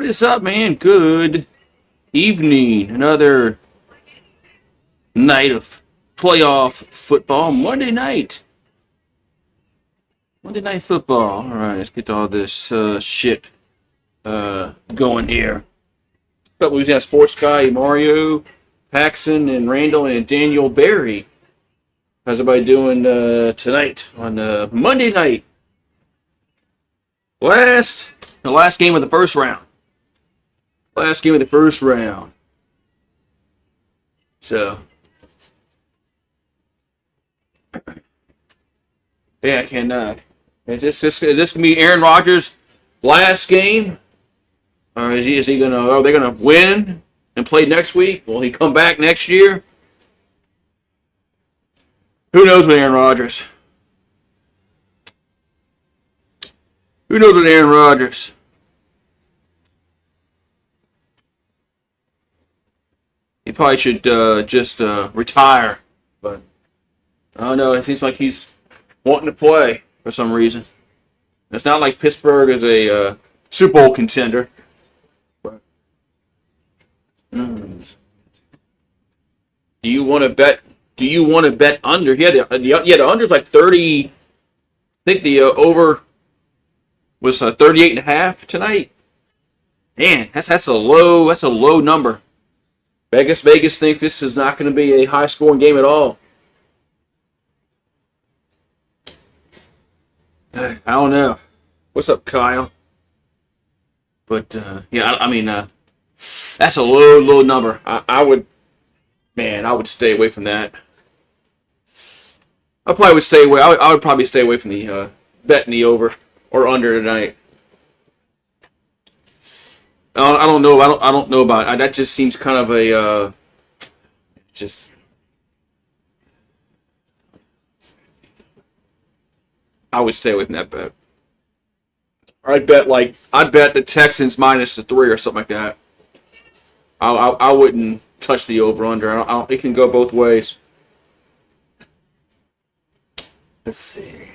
is up, man? Good evening. Another night of playoff football. Monday night. Monday night football. All right, let's get all this shit going here. But we've got Sports Guy, Mario, Paxton, and Randall, and Daniel Barry. How's everybody doing tonight on Monday night? The last game of the first round. Last game of the first round. So, yeah, I cannot. Is this gonna be Aaron Rodgers' last game, or is he gonna? Are they gonna win and play next week? Will he come back next year? Who knows with Aaron Rodgers? Who knows with Aaron Rodgers? He probably should just retire, but I don't know. It seems like he's wanting to play for some reason. It's not like Pittsburgh is a Super Bowl contender. But, Do you want to bet? Do you want to bet under? Yeah, the under's like 30. I think the over was 38.5 tonight. Man, that's a low number. Vegas thinks this is not going to be a high-scoring game at all. I don't know. What's up, Kyle? But, I mean, that's a low number. I would stay away from that. I probably would stay away. I would probably stay away from the betting the over or under tonight. I don't know. I don't know about it. That just seems kind of a just. I would stay away from that bet. I'd bet the Texans minus the 3 or something like that. I wouldn't touch the over under. It can go both ways. Let's see.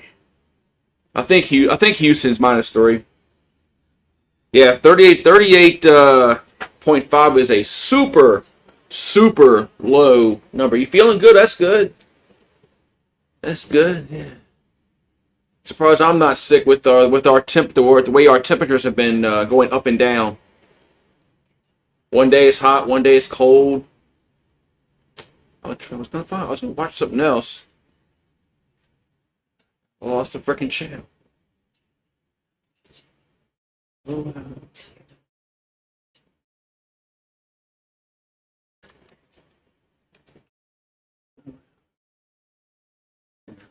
I think Houston's minus 3. Yeah, 38.5 is a super low number. You feeling good? That's good. That's good. Yeah. Surprised I'm not sick with our the way our temperatures have been going up and down. One day it's hot, one day it's cold. I was gonna watch something else. I lost the freaking channel.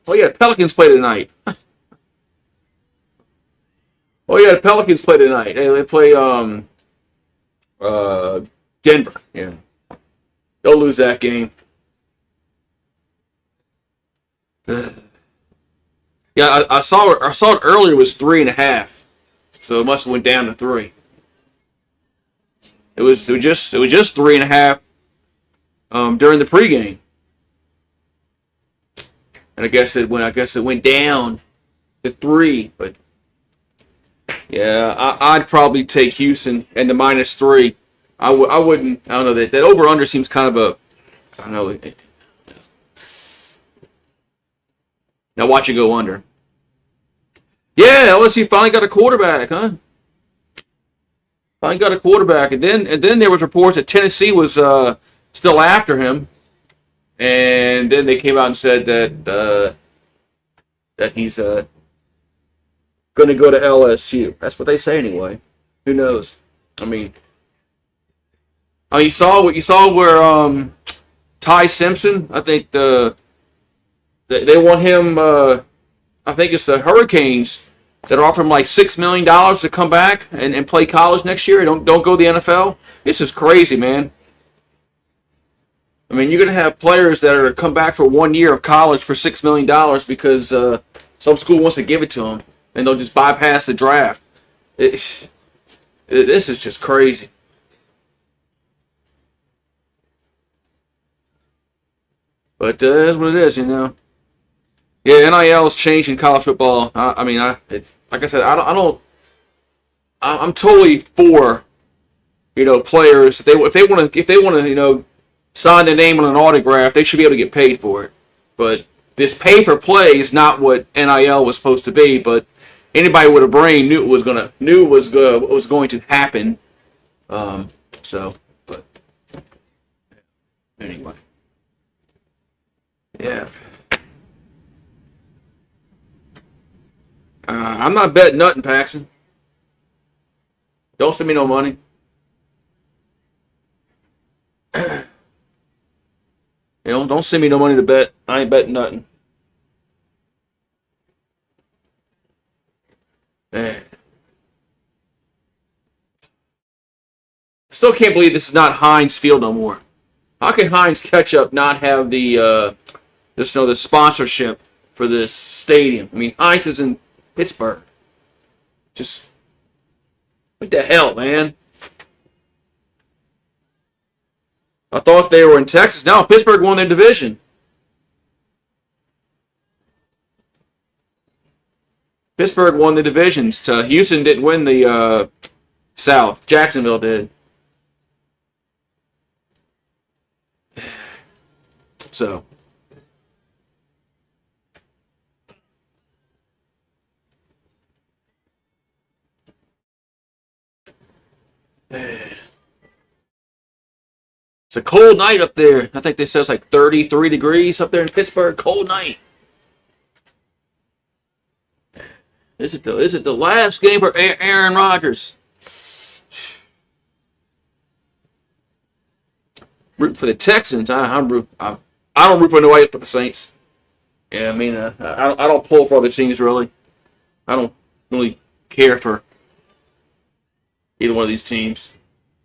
Oh yeah, Pelicans play tonight. The Pelicans play tonight. They play Denver. Yeah, they'll lose that game. Yeah, I saw it earlier. It was 3.5. So it must have went down to 3. It was just 3.5 during the pregame, and I guess it went down to 3. But yeah, I'd probably take Houston and the minus 3. I wouldn't. I don't know that over under seems kind of a. I don't know. Now watch it go under. Yeah, LSU finally got a quarterback, huh? Finally got a quarterback, and then there was reports that Tennessee was still after him, and then they came out and said that he's going to go to LSU. That's what they say anyway. Who knows? I mean, you saw where Ty Simpson. I think they want him. I think it's the Hurricanes that offer him like $6 million to come back and play college next year. Don't go to the NFL. This is crazy, man. I mean, you're going to have players that are come back for 1 year of college for $6 million because some school wants to give it to them, and they'll just bypass the draft. This is just crazy. But that's what it is, you know. Yeah, NIL is changing college football. It's like I said, I'm totally for players if they want to sign their name on an autograph, they should be able to get paid for it. But this pay for play is not what NIL was supposed to be. But anybody with a brain knew it was going to happen. But anyway, yeah. I'm not betting nothing, Paxton. Don't send me no money. Don't send me no money to bet. I ain't betting nothing. Man. I still can't believe this is not Heinz Field no more. How can Heinz Ketchup not have the the sponsorship for this stadium? I mean, Heinz is in Pittsburgh. Just what the hell, man? I thought they were in Texas. Now Pittsburgh won their division. Pittsburgh won the divisions. Houston didn't win the South. Jacksonville did. So. It's a cold night up there. I think they said it's like 33 degrees up there in Pittsburgh. Cold night. Is it the last game for Aaron Rodgers? Root for the Texans. I don't root for nobody but the Saints. Yeah, I mean, I don't pull for other teams really. I don't really care for either one of these teams.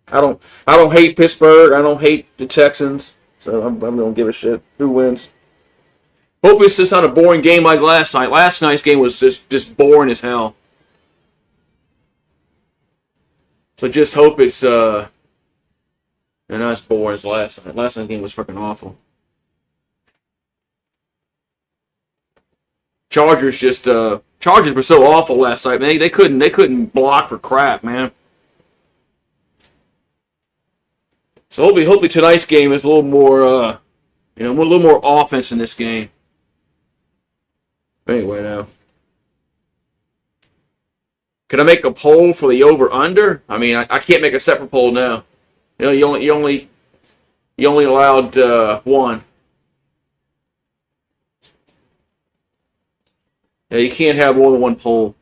I don't hate Pittsburgh. I don't hate the Texans. So I'm gonna give a shit who wins. Hope it's just not a boring game like last night. Last night's game was just boring as hell. So just hope it's not as boring as last night. Last night's game was fucking awful. Chargers were so awful last night, man. They couldn't block for crap, man. So hopefully tonight's game is a little more, a little more offense in this game. Anyway, now, could I make a poll for the over/under? I mean, I can't make a separate poll now. You only allowed one. Yeah, you can't have more than one poll.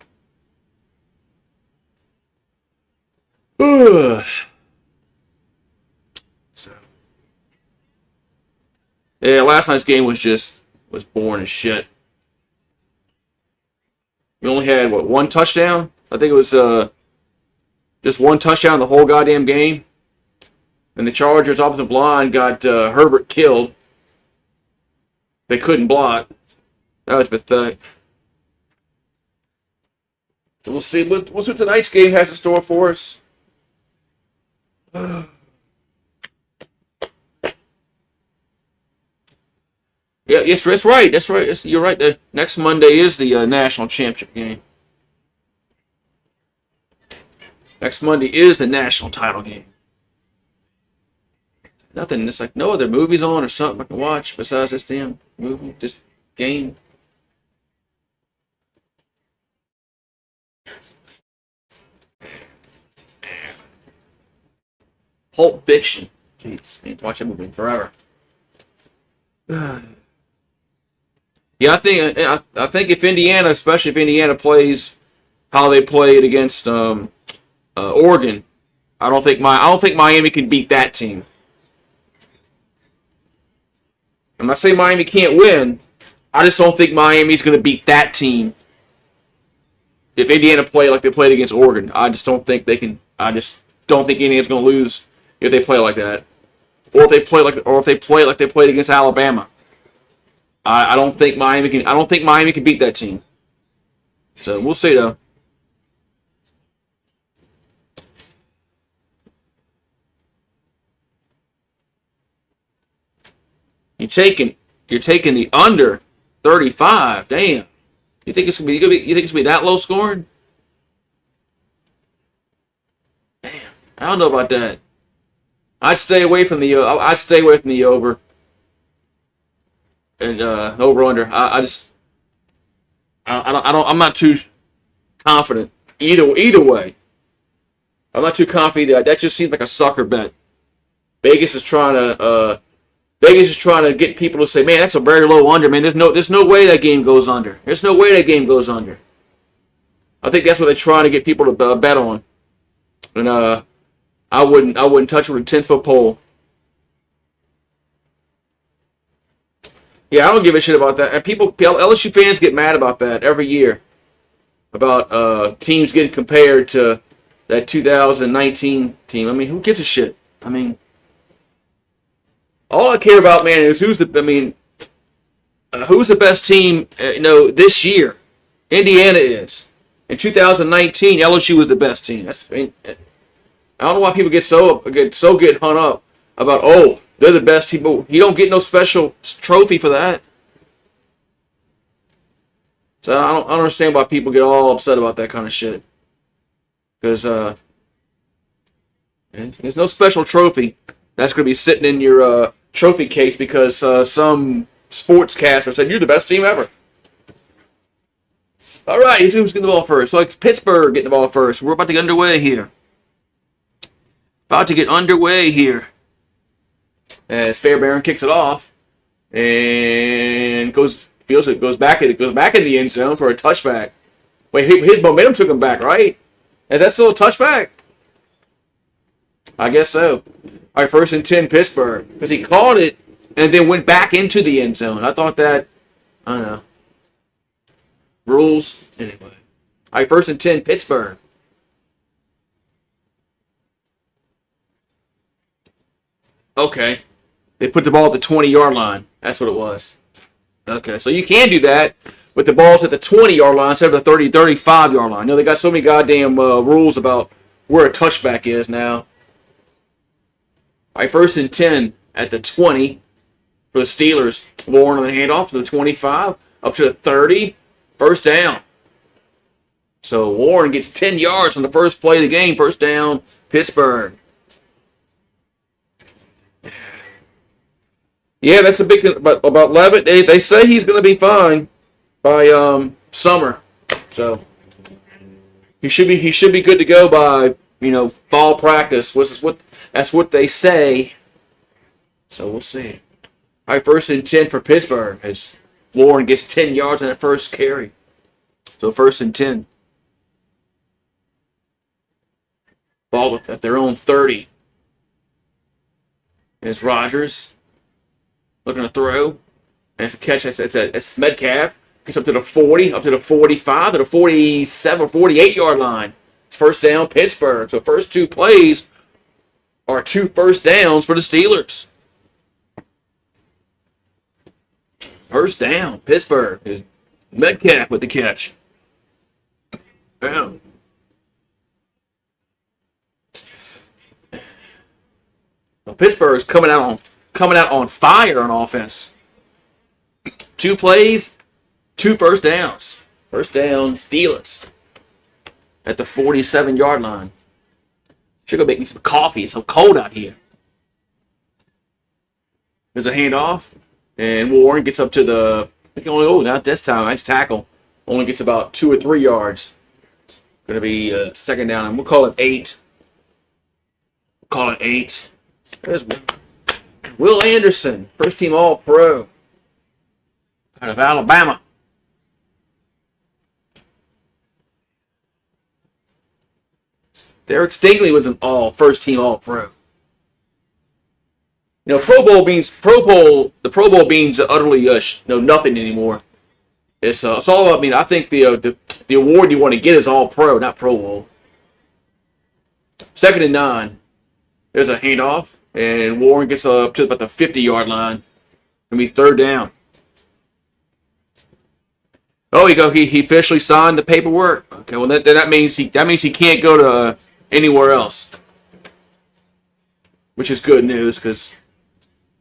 Yeah, last night's game was boring as shit. We only had one touchdown? I think it was just one touchdown the whole goddamn game. And the Chargers offensive line got Herbert killed. They couldn't block. That was pathetic. So we'll see what tonight's game has in store for us. Yeah, yes, that's right. That's right. You're right. The next Monday is the national championship game. Next Monday is the national title game. Nothing. It's like no other movies on or something I can watch besides this damn movie, this game. Pulp Fiction. Jeez, I need to watch that movie forever. Yeah, I think if Indiana, especially if Indiana plays how they played against Oregon, I don't think Miami can beat that team. I'm not saying Miami can't win. I just don't think Miami's going to beat that team. If Indiana play like they played against Oregon, I just don't think they can. I just don't think Indiana's going to lose if they play like that, or if they play like they played against Alabama. I don't think Miami can beat that team. So we'll see though. You're taking the under 35. Damn. You think it's gonna be that low scoring? Damn. I don't know about that. I'd stay away from the over and over under. I'm not too confident either way. I'm not too confident. That just seems like a sucker bet. Vegas is trying to get people to say, man, that's a very low under, man. There's no way that game goes under. There's no way that game goes under. I think that's what they're trying to get people to bet on. And I wouldn't touch it with a 10-foot pole. Yeah, I don't give a shit about that. And LSU fans get mad about that every year. About teams getting compared to that 2019 team. I mean, who gives a shit? I mean, all I care about, man, is who's the best team, this year. Indiana is. In 2019, LSU was the best team. I don't know why people get hung up about, oh, they're the best team. You don't get no special trophy for that. So I don't understand why people get all upset about that kind of shit. Because there's no special trophy that's going to be sitting in your trophy case because some sportscaster said you're the best team ever. All right, here's who's getting the ball first. So it's Pittsburgh getting the ball first. We're about to get underway here. As Fairbairn kicks it off and goes back in the end zone for a touchback. Wait, his momentum took him back, right? Is that still a touchback? I guess so. All right, 1st and 10, Pittsburgh, because he caught it and then went back into the end zone. I thought that, I don't know. Rules anyway. All right, 1st and 10, Pittsburgh. Okay. They put the ball at the 20-yard line. That's what it was. Okay, so you can do that with the balls at the 20-yard line instead of the 30, 35-yard line. They got so many goddamn rules about where a touchback is now. All right, 1st and 10 at the 20 for the Steelers. Warren on the handoff to the 25, up to the 30. First down. So Warren gets 10 yards on the first play of the game. First down, Pittsburgh. Yeah, that's a big about Levitt. They say he's going to be fine by summer, so he should be good to go by fall practice. That's what they say. So we'll see. All right, 1st and 10 for Pittsburgh as Warren gets 10 yards on that first carry. So 1st and 10. Ball at their own 30. There's Rodgers. Looking to throw. And it's a catch. It's Metcalf. Gets up to the 40, up to the 45, to the 47 or 48-yard line. It's first down, Pittsburgh. So first two plays are 2 first downs for the Steelers. First down, Pittsburgh. Is Metcalf with the catch. Bam. Well, Pittsburgh is coming out on fire on offense. 2 plays, 2 first downs. First down, Steelers at the 47-yard line. Should go make me some coffee. It's so cold out here. There's a handoff, and Warren gets up to the. Not this time. Nice tackle. Only gets about 2 or 3 yards. Going to be second down, and we'll call it 8. There's Will Anderson, first team All-Pro out of Alabama. Derek Stingley was an first team All-Pro. The Pro Bowl means utterly nothing anymore. It's all about. I think the award you want to get is All-Pro, not Pro Bowl. 2nd and 9. There's a handoff, and Warren gets up to about the 50-yard line. Gonna be 3rd down. Oh, he officially signed the paperwork. Okay, well that means he can't go to anywhere else, which is good news because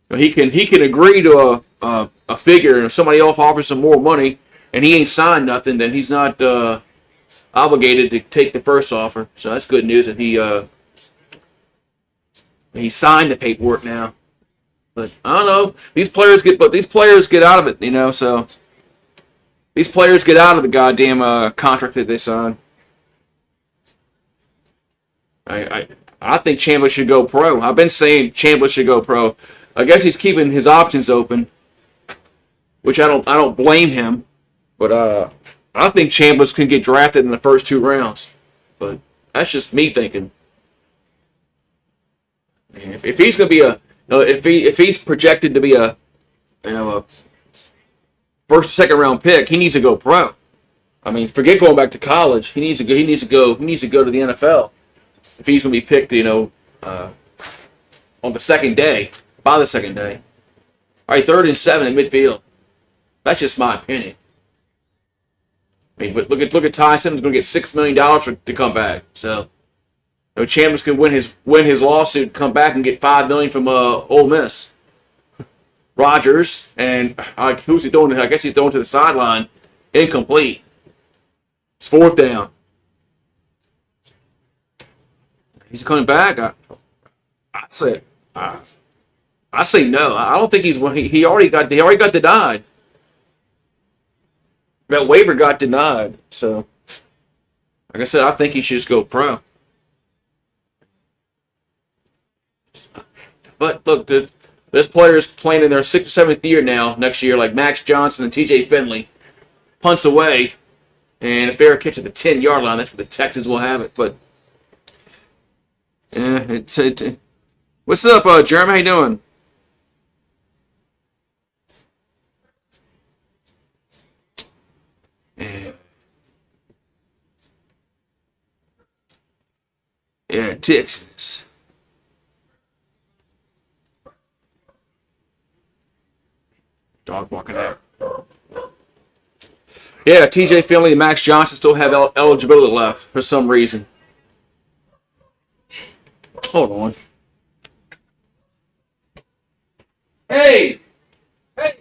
he can agree to a figure, and if somebody else offers him more money and he ain't signed nothing, then he's not obligated to take the first offer. So that's good news that He signed the paperwork now. But I don't know. These players get out of it, so these players get out of the goddamn contract that they signed. I think Chandler should go pro. I've been saying Chandler should go pro. I guess he's keeping his options open, which I don't blame him. But I think Chandler's can get drafted in the first 2 rounds. But that's just me thinking. If he's gonna be if he's projected to be a first, second round pick, he needs to go pro. I mean, forget going back to college. He needs to go to the NFL. If he's going to be picked, on the second day, by the second day. All right, 3rd and 7 in midfield. That's just my opinion. I mean, but look at Ty Simmons going to get $6 million to come back. So, Chambers can win his lawsuit, come back and get $5 million from Ole Miss. Rodgers and who's he throwing to? I guess he's throwing to the sideline, incomplete. It's 4th down. He's coming back. I say no. I don't think he already got denied. That waiver got denied. So, like I said, I think he should just go pro. But look, there's players playing in their 6th or 7th year now, next year, like Max Johnson and TJ Finley. Punts away, and a fair catch at the 10-yard line. That's where the Texans will have it. But what's up, Jeremy? How you doing? Yeah, Texans. Dog walking out. Yeah, TJ Finley and Max Johnson still have eligibility left for some reason. Hold on. Hey! Hey!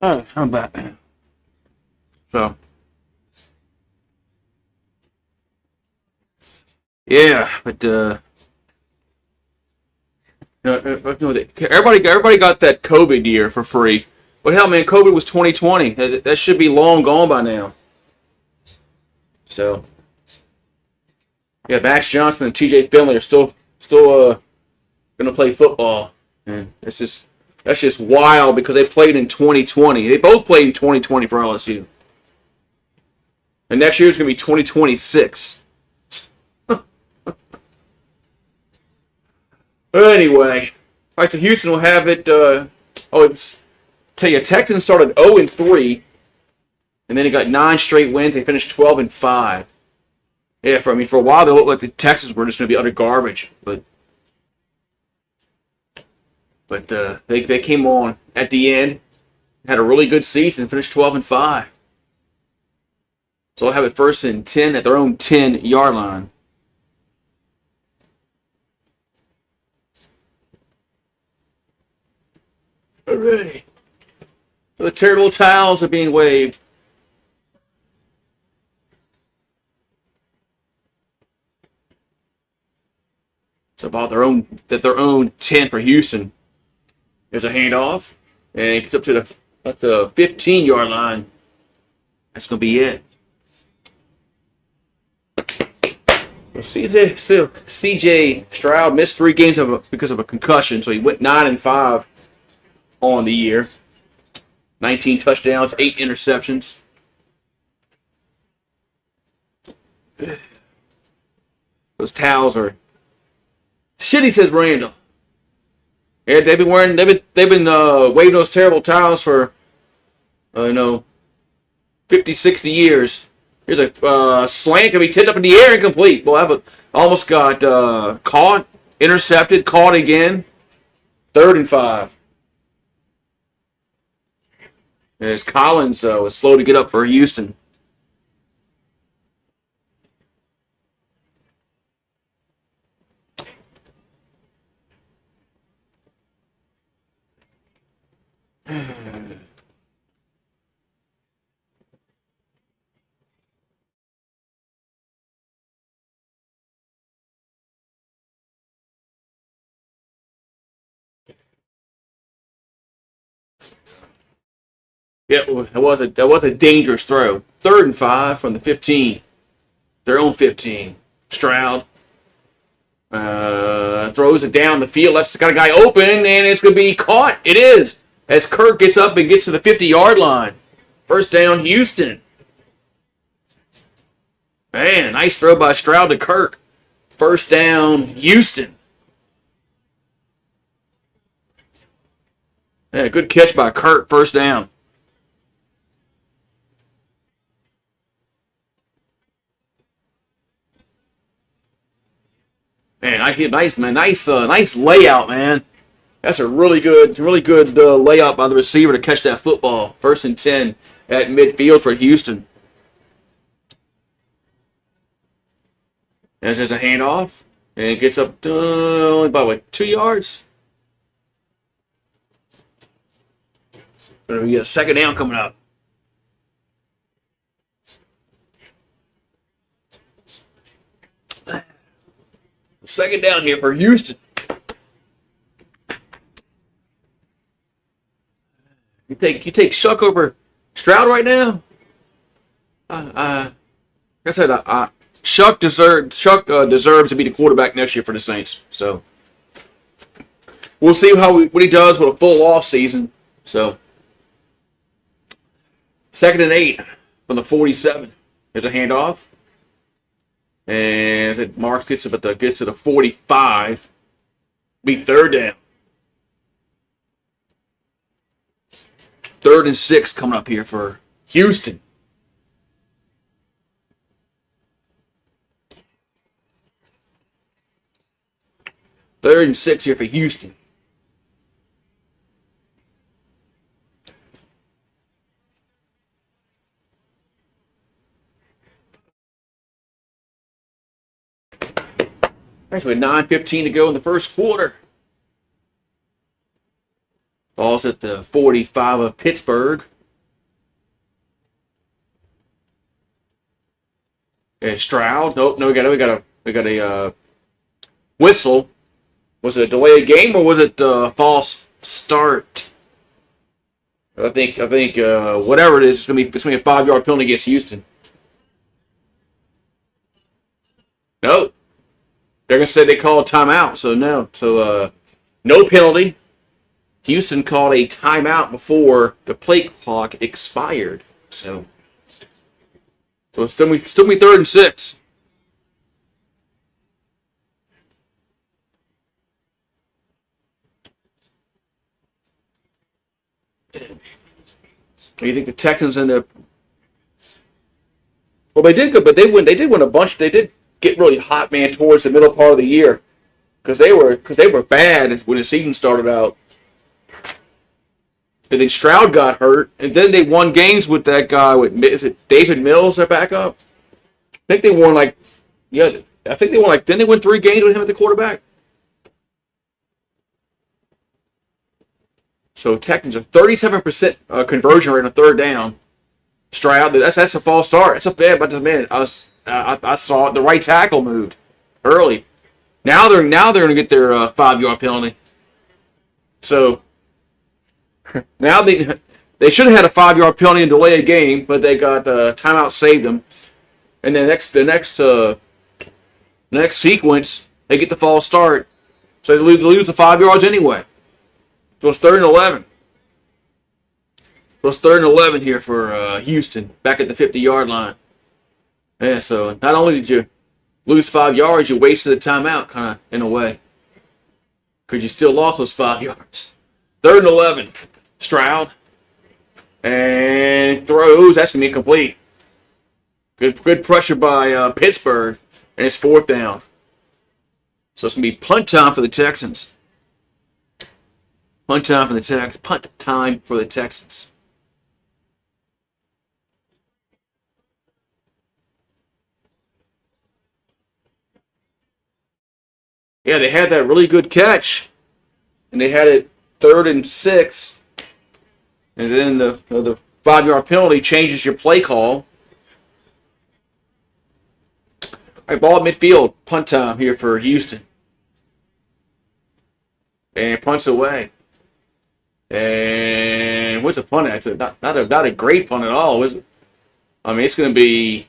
Oh, I'm back. So, yeah, but everybody got that COVID year for free. But hell, man, COVID was 2020. That should be long gone by now. So, yeah, Max Johnson and TJ Finley are still gonna play football, and that's just wild because they played in 2020. They both played in 2020 for LSU, and next year is gonna be 2026. Anyway, all right, so Houston will have it. Tell you, Texans started 0-3, and then he got 9 straight wins. They finished 12-5. Yeah, for a while they looked like the Texans were just going to be utter garbage, but they came on at the end, had a really good season, finished 12-5. So they'll have it 1st and 10 at their own 10-yard line. Alrighty. The terrible towels are being waved. It's about their own 10 for Houston. There's a handoff, and it gets up to the 15-yard line. That's gonna be it. Well, CJ Stroud missed 3 games because of a concussion, so he went 9-5 on the year. 19 touchdowns, 8 interceptions. Those towels are shitty, says Randall. Yeah, they've been waving those terrible towels for, 50, 60 years. Here's a slant can be tipped up in the air, incomplete. Boy, almost got caught, intercepted, caught again. 3rd and 5. As Collins was slow to get up for Houston. Yeah, that was a dangerous throw. 3rd and 5 from the 15. Their own 15. Stroud throws it down the field. Got a guy open, and it's going to be caught. It is. As Kirk gets up and gets to the 50-yard line. 1st down, Houston. Man, nice throw by Stroud to Kirk. 1st down, Houston. Yeah, good catch by Kirk. 1st down. Man, nice layout, man. That's a really good layout by the receiver to catch that football. 1st and 10 at midfield for Houston. As there's a handoff, and it gets up only by 2 yards. Going to be a 2nd down coming up. Second down here for Houston. You take Shuck over Stroud right now? Like I said, Shuck deserves to be the quarterback next year for the Saints. So we'll see what he does with a full off season. So 2nd and 8 from the 47. There's a handoff. And Marks gets to the 45. Be 3rd down. 3rd and 6 coming up here for Houston. Third and 6 here for Houston. Actually, 9:15 to go in the 1st quarter. Ball's at the 45 of Pittsburgh. And Stroud. Nope, no, we got a whistle. Was it a delayed game or was it a false start? I think whatever it is, it's gonna be a 5-yard penalty against Houston. Nope. They're going to say they called a timeout, so no. So, no penalty. Houston called a timeout before the play clock expired. So it's still be 3rd and 6. You think the Texans and the... Well, they did good, but they win a bunch. They did get really hot, man, towards the middle part of the year, because they were bad when the season started out. And then Stroud got hurt, and then they won games with that guy. Is it David Mills, their backup? I think they won Didn't they win 3 games with him at the quarterback? So Texans are 37% conversion rate on 3rd down. Stroud, that's a false start. That's a bad, but man, I saw it. The right tackle moved early. Now they're going to get their 5-yard penalty. So now they should have had a 5-yard penalty and delay a game, but they got timeout saved them. And then the next sequence they get the false start, so they lose the 5 yards anyway. So it's 3rd and 11. So it's 3rd and 11 here for Houston back at the 50-yard line. Yeah, so not only did lose 5 yards, you wasted the timeout, kind of, in a way. Because you still lost those 5 yards. 3rd and 11. Stroud. And throws. That's going to be complete. Good pressure by Pittsburgh. And it's 4th down. So it's going to be punt time for the Texans. Punt time for the Texans. Yeah, they had that really good catch. And they had it 3rd and 6. And then the 5-yard penalty changes your play call. All right, ball at midfield. Punt time here for Houston. And punts away. And what's a punt at? Not a great punt at all, is it? I mean, it's going to be...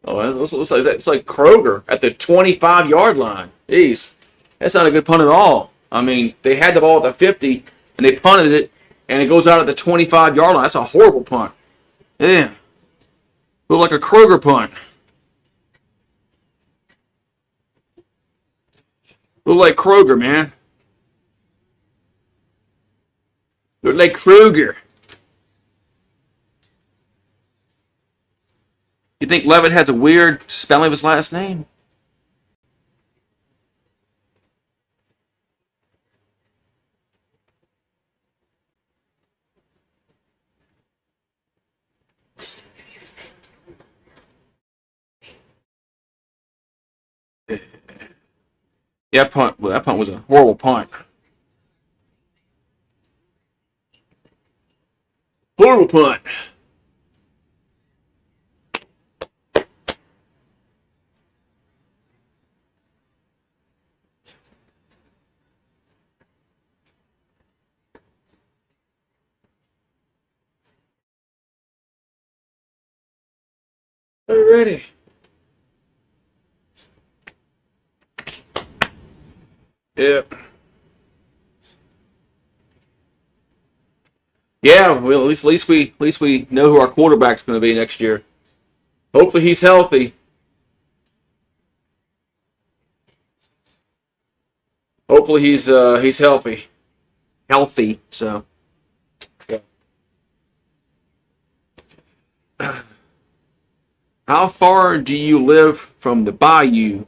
Oh, it's like Kroger at the 25-yard line. Jeez, that's not a good punt at all. I mean, they had the ball at the 50, and they punted it, and it goes out at the 25-yard line. That's a horrible punt. Yeah. Look like a Kroger punt. Look like Kroger, man. Look like Kroger. You think Levitt has a weird spelling of his last name? Yeah, that punt was a horrible punt. Horrible punt. Alrighty. Yep. Yeah, well, at least we know who our quarterback's going to be next year. Hopefully he's healthy. Hopefully he's healthy. Healthy, so. Yeah. How far do you live from the bayou?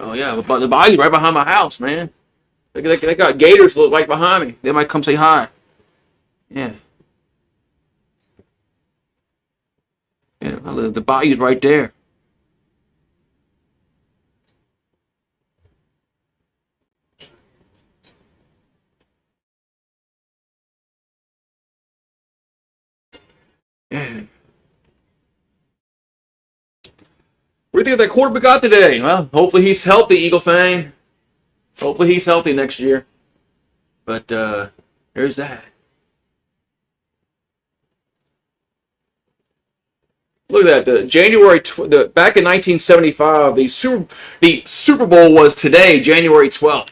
Oh yeah, but the bayou right behind my house, man. They got gators right behind me. They might come say hi. Yeah. Yeah, the bayou's right there. Yeah. What do you think of that quarterback got today? Well, hopefully he's healthy, Eagle fan. Hopefully he's healthy next year. But there's that. Look at that. Back in 1975, the Super Bowl was today, January 12th.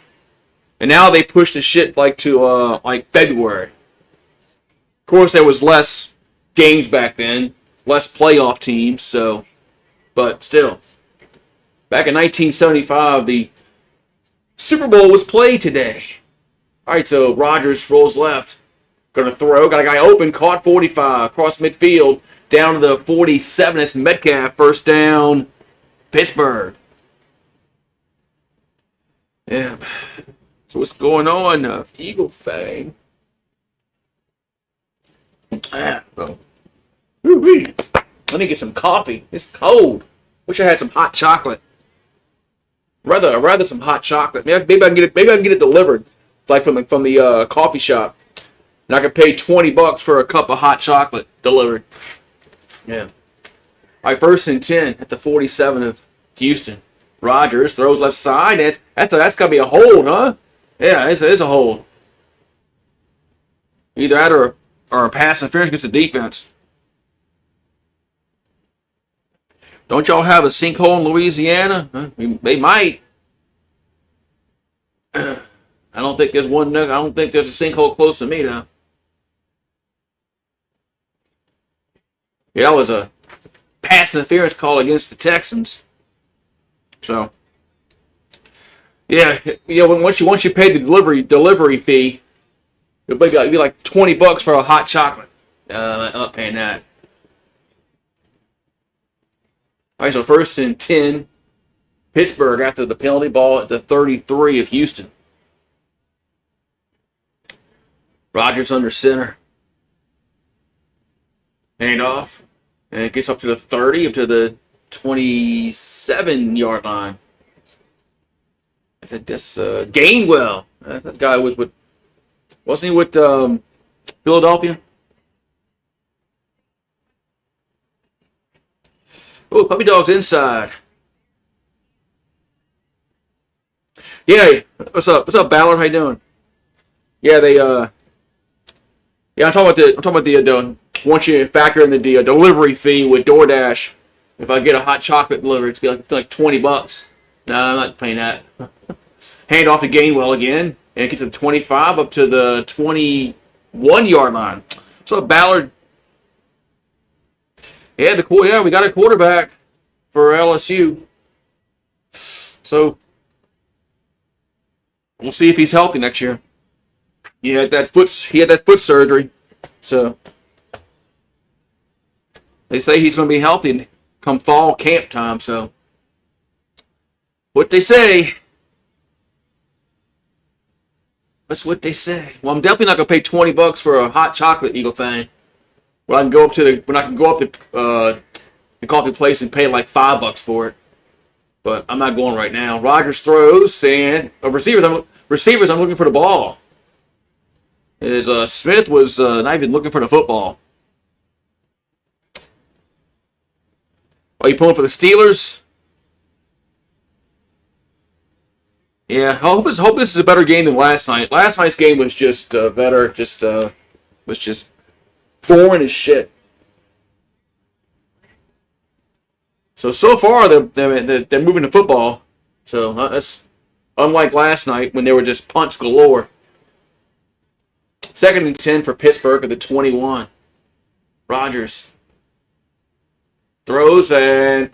And now they pushed the shit to February. Of course, there was less games back then, less playoff teams, but still. Back in 1975, the Super Bowl was played today. All right, so Rodgers rolls left. Going to throw. Got a guy open. Caught 45. Across midfield. Down to the 47. It's Metcalf. First down. Pittsburgh. Yeah. So what's going on, Eagle fan? Oh. Ooh-wee. I need to get some coffee. It's cold. Wish I had some hot chocolate. I'd rather some hot chocolate. Maybe I can get it delivered, like from the coffee shop, and I can pay $20 for a cup of hot chocolate delivered. Yeah. All right, 1st and 10 at the 47 of Houston. Rodgers throws left side. That's got to be a hold, huh? Yeah, it's a hold. Either that or a pass interference against the defense. Don't y'all have a sinkhole in Louisiana? Huh? They might. I don't think there's one. I don't think there's a sinkhole close to me now. Yeah, that was a pass interference call against the Texans. So, yeah, once you pay the delivery fee, it'll be like $20 for a hot chocolate. I'm not paying that. All right, so 1st and 10, Pittsburgh after the penalty ball at the 33 of Houston. Rodgers under center. Hand off. And it gets up to the 30, up to the 27-yard line. That's Gainwell. That guy wasn't he with Philadelphia? Oh, puppy dog's inside. Yeah, what's up? What's up, Ballard? How you doing? Yeah, I'm talking about the once you factor in the delivery fee with DoorDash, if I get a hot chocolate delivered, it's like $20. No, I'm not paying that. Hand off to Gainwell again, and it gets to the 25 up to the 21-yard line. What's up, Ballard? Yeah, we got a quarterback for LSU. So we'll see if he's healthy next year. He had that foot surgery. So they say he's going to be healthy come fall camp time. So what they say. That's what they say. Well, I'm definitely not going to pay $20 for a hot chocolate, Eagle fan. When I can go up to the coffee place and pay like $5 for it. But I'm not going right now. Rodgers throws and receivers. I'm looking for the ball. Smith was not even looking for the football. Are you pulling for the Steelers? Yeah, I hope this is a better game than last night. Last night's game was just better. Was just boring as shit. So far they're moving the football. So that's unlike last night when they were just punts galore. 2nd and 10 for Pittsburgh at the 21. Rodgers throws and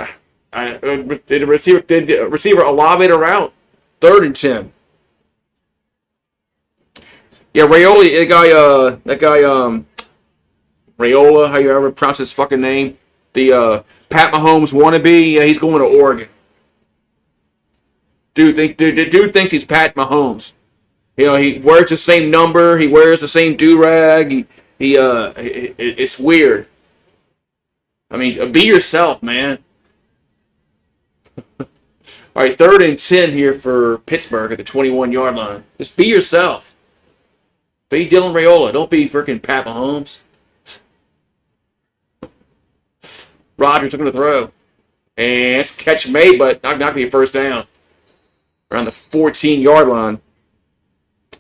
the receiver Olave a route. 3rd and 10. Yeah, Raiola, that guy, Raiola, how you ever pronounce his fucking name? The Pat Mahomes wannabe. Yeah, he's going to Oregon. Dude thinks he's Pat Mahomes. You know, he wears the same number. He wears the same do-rag. It's weird. I mean, be yourself, man. All right, 3rd and 10 here for Pittsburgh at the 21-yard line. Just be yourself. Be Dylan Raiola. Don't be freaking Pat Mahomes. Rodgers looking to throw. And it's catch made, but not going to be a first down. Around the 14-yard line.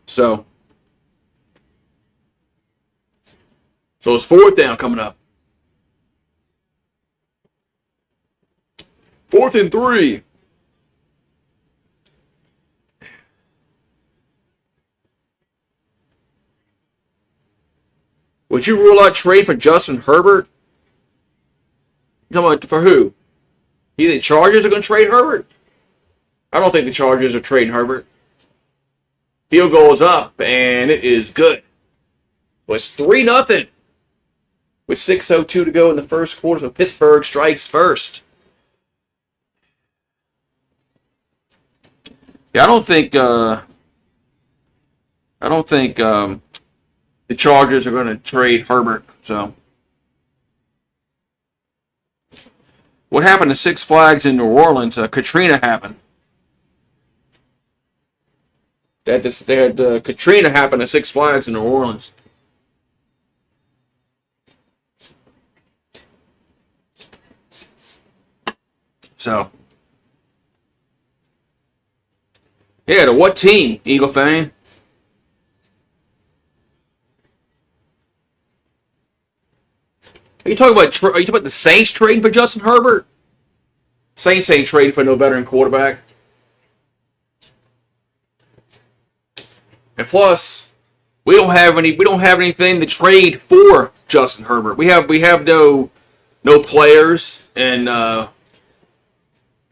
So it's 4th down coming up. 4th and 3. Would you rule out trade for Justin Herbert? You talking about for who? You think the Chargers are going to trade Herbert? I don't think the Chargers are trading Herbert. Field goal is up, and it is good. Well, it's 3-0 with 6:02 to go in the first quarter. So Pittsburgh strikes first. Yeah, I don't think the Chargers are going to trade Herbert. So, what happened to Six Flags in New Orleans? Katrina happened. They had Katrina happen at Six Flags in New Orleans. So, yeah, to what team, Eagle fan? Are you talking about the Saints trading for Justin Herbert? Saints ain't trading for no veteran quarterback. And plus, we don't have anything to trade for Justin Herbert. We have no no players, and I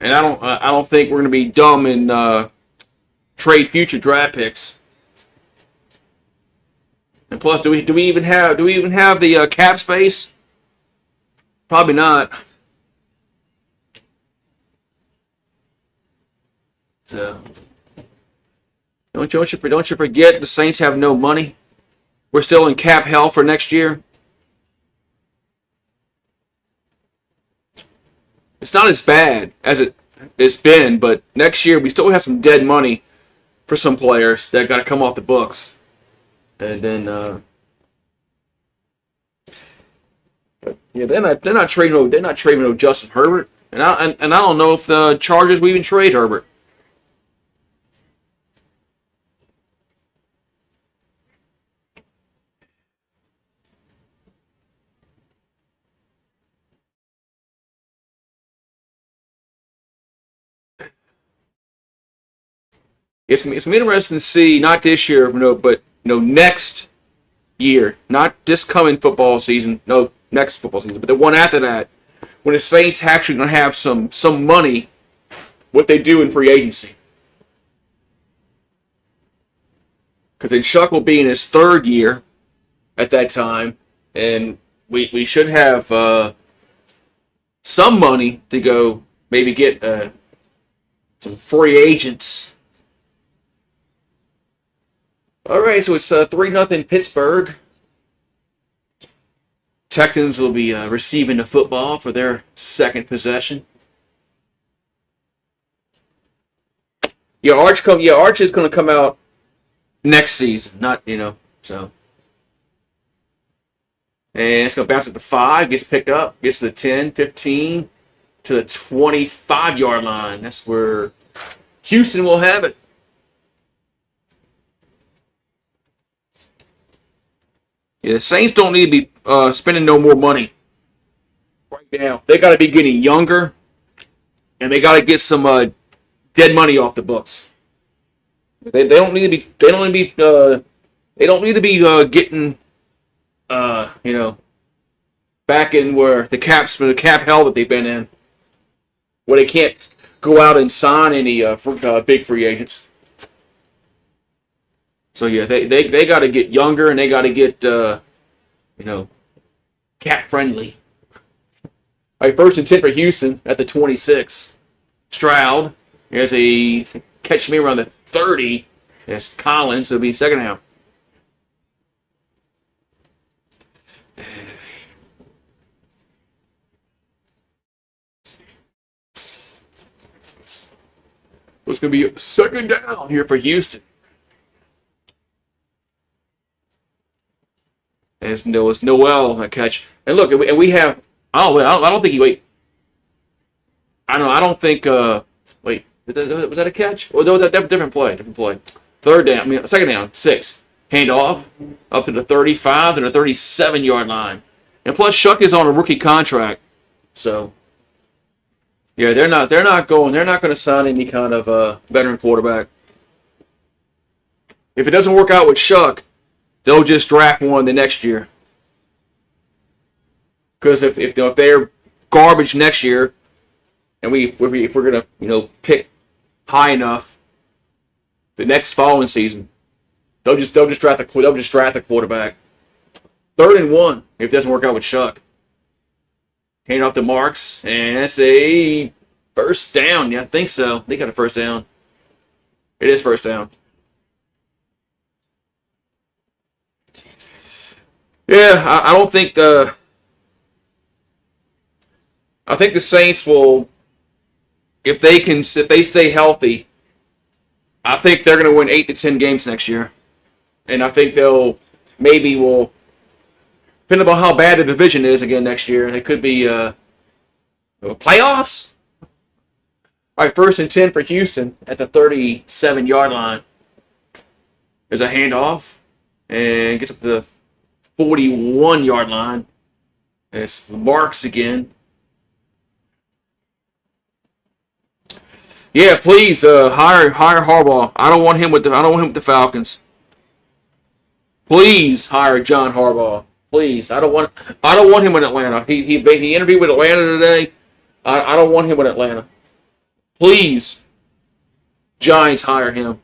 don't think we're going to be dumb and trade future draft picks. And plus, do we even have the cap space? Probably not. So don't you forget the Saints have no money. We're still in cap hell for next year. It's not as bad as it's been, but next year we still have some dead money for some players that got to come off the books. And then, but yeah, they're not trading no Justin Herbert, and I don't know if the Chargers will even trade Herbert. It's gonna be interesting to see, not this year, but next year, not this coming football season, no, next football season, but the one after that, when the Saints actually gonna have some money, what they do in free agency. Because then Chuck will be in his third year at that time, and we should have some money to go maybe get some free agents. All right, so it's 3-0 Pittsburgh. Texans will be receiving the football for their second possession. Arch is going to come out next season, not so. And it's going to bounce at the 5, gets picked up, gets to the 10, 15, to the 25-yard line. That's where Houston will have it. Yeah, the Saints don't need to be spending no more money right now. They got to be getting younger, and they got to get some dead money off the books. They don't need to be getting back in where the cap hell that they've been in, where they can't go out and sign any big free agents. So yeah, they got to get younger, and they got to get cap friendly. All right, 1st and 10 for Houston at the 26. Stroud, there's a catch me around the 30. There's Collins, so it'll be second down. It's going to be a second down here for Houston. And it's Noel a catch. And look, and we have. I don't think he wait. I don't think. Wait, was that a catch? Or no, was that different play? Different play. Third down. Second down. 6. Handoff up to the 35 and the 37-yard line. And plus, Shuck is on a rookie contract, so yeah, they're not going to sign any kind of veteran quarterback. If it doesn't work out with Shuck, they'll just draft one the next year. Because if they're garbage next year, and if we're gonna pick high enough, the next following season, they'll just draft the quarterback. 3rd and 1 if it doesn't work out with Shuck. Hand off to Marks, and that's a first down. Yeah, I think so. They got a first down. It is first down. Yeah, I don't think I think the Saints will, if they stay healthy, I think they're going to win 8 to 10 games next year, and I think they'll depending on how bad the division is again next year, they could be playoffs. All right, 1st and 10 for Houston at the 37-yard line. There's a handoff and gets up to the 41-yard line. It's Marks again. Yeah, please hire Harbaugh. I don't want him with the Falcons. Please hire John Harbaugh. Please, I don't want him in Atlanta. He interviewed with Atlanta today. I don't want him in Atlanta. Please, Giants, hire him.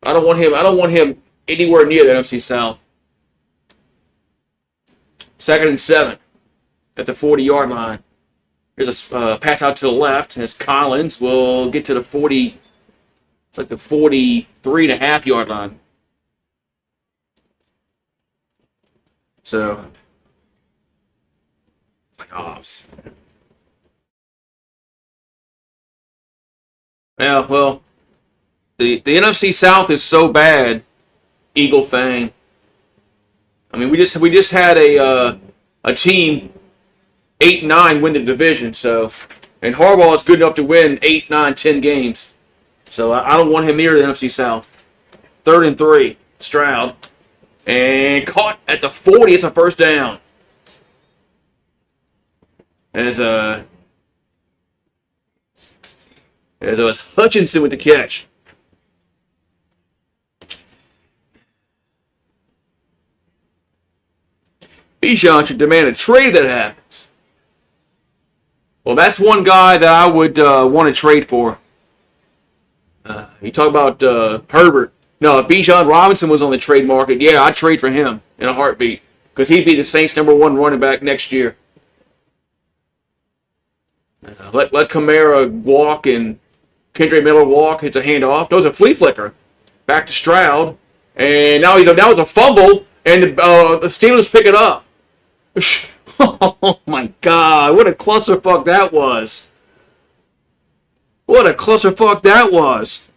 I don't want him anywhere near the NFC South. 2nd and 7 at the 40-yard line. There's a pass out to the left as Collins will get to the 40. It's like the 43.5-yard line. So, playoffs. Yeah, well, the NFC South is so bad, Eagle Fang. I mean, we just had a team 8-9 win the division. So, and Harbaugh is good enough to win 8, 9, 10 games. So I don't want him near the NFC South. 3rd and 3, Stroud, and caught at the 40. It's a first down. As it was Hutchinson with the catch. Bijan should demand a trade if that happens. Well, that's one guy that I would want to trade for. You talk about Herbert. No, if Bijan Robinson was on the trade market, yeah, I'd trade for him in a heartbeat. Because he'd be the Saints' #1 running back next year. Let Kamara walk and Kendrick Miller walk. It's a handoff. That was a flea flicker. Back to Stroud. And now that was a fumble, and the Steelers pick it up. Oh my God, what a clusterfuck that was. What a clusterfuck that was.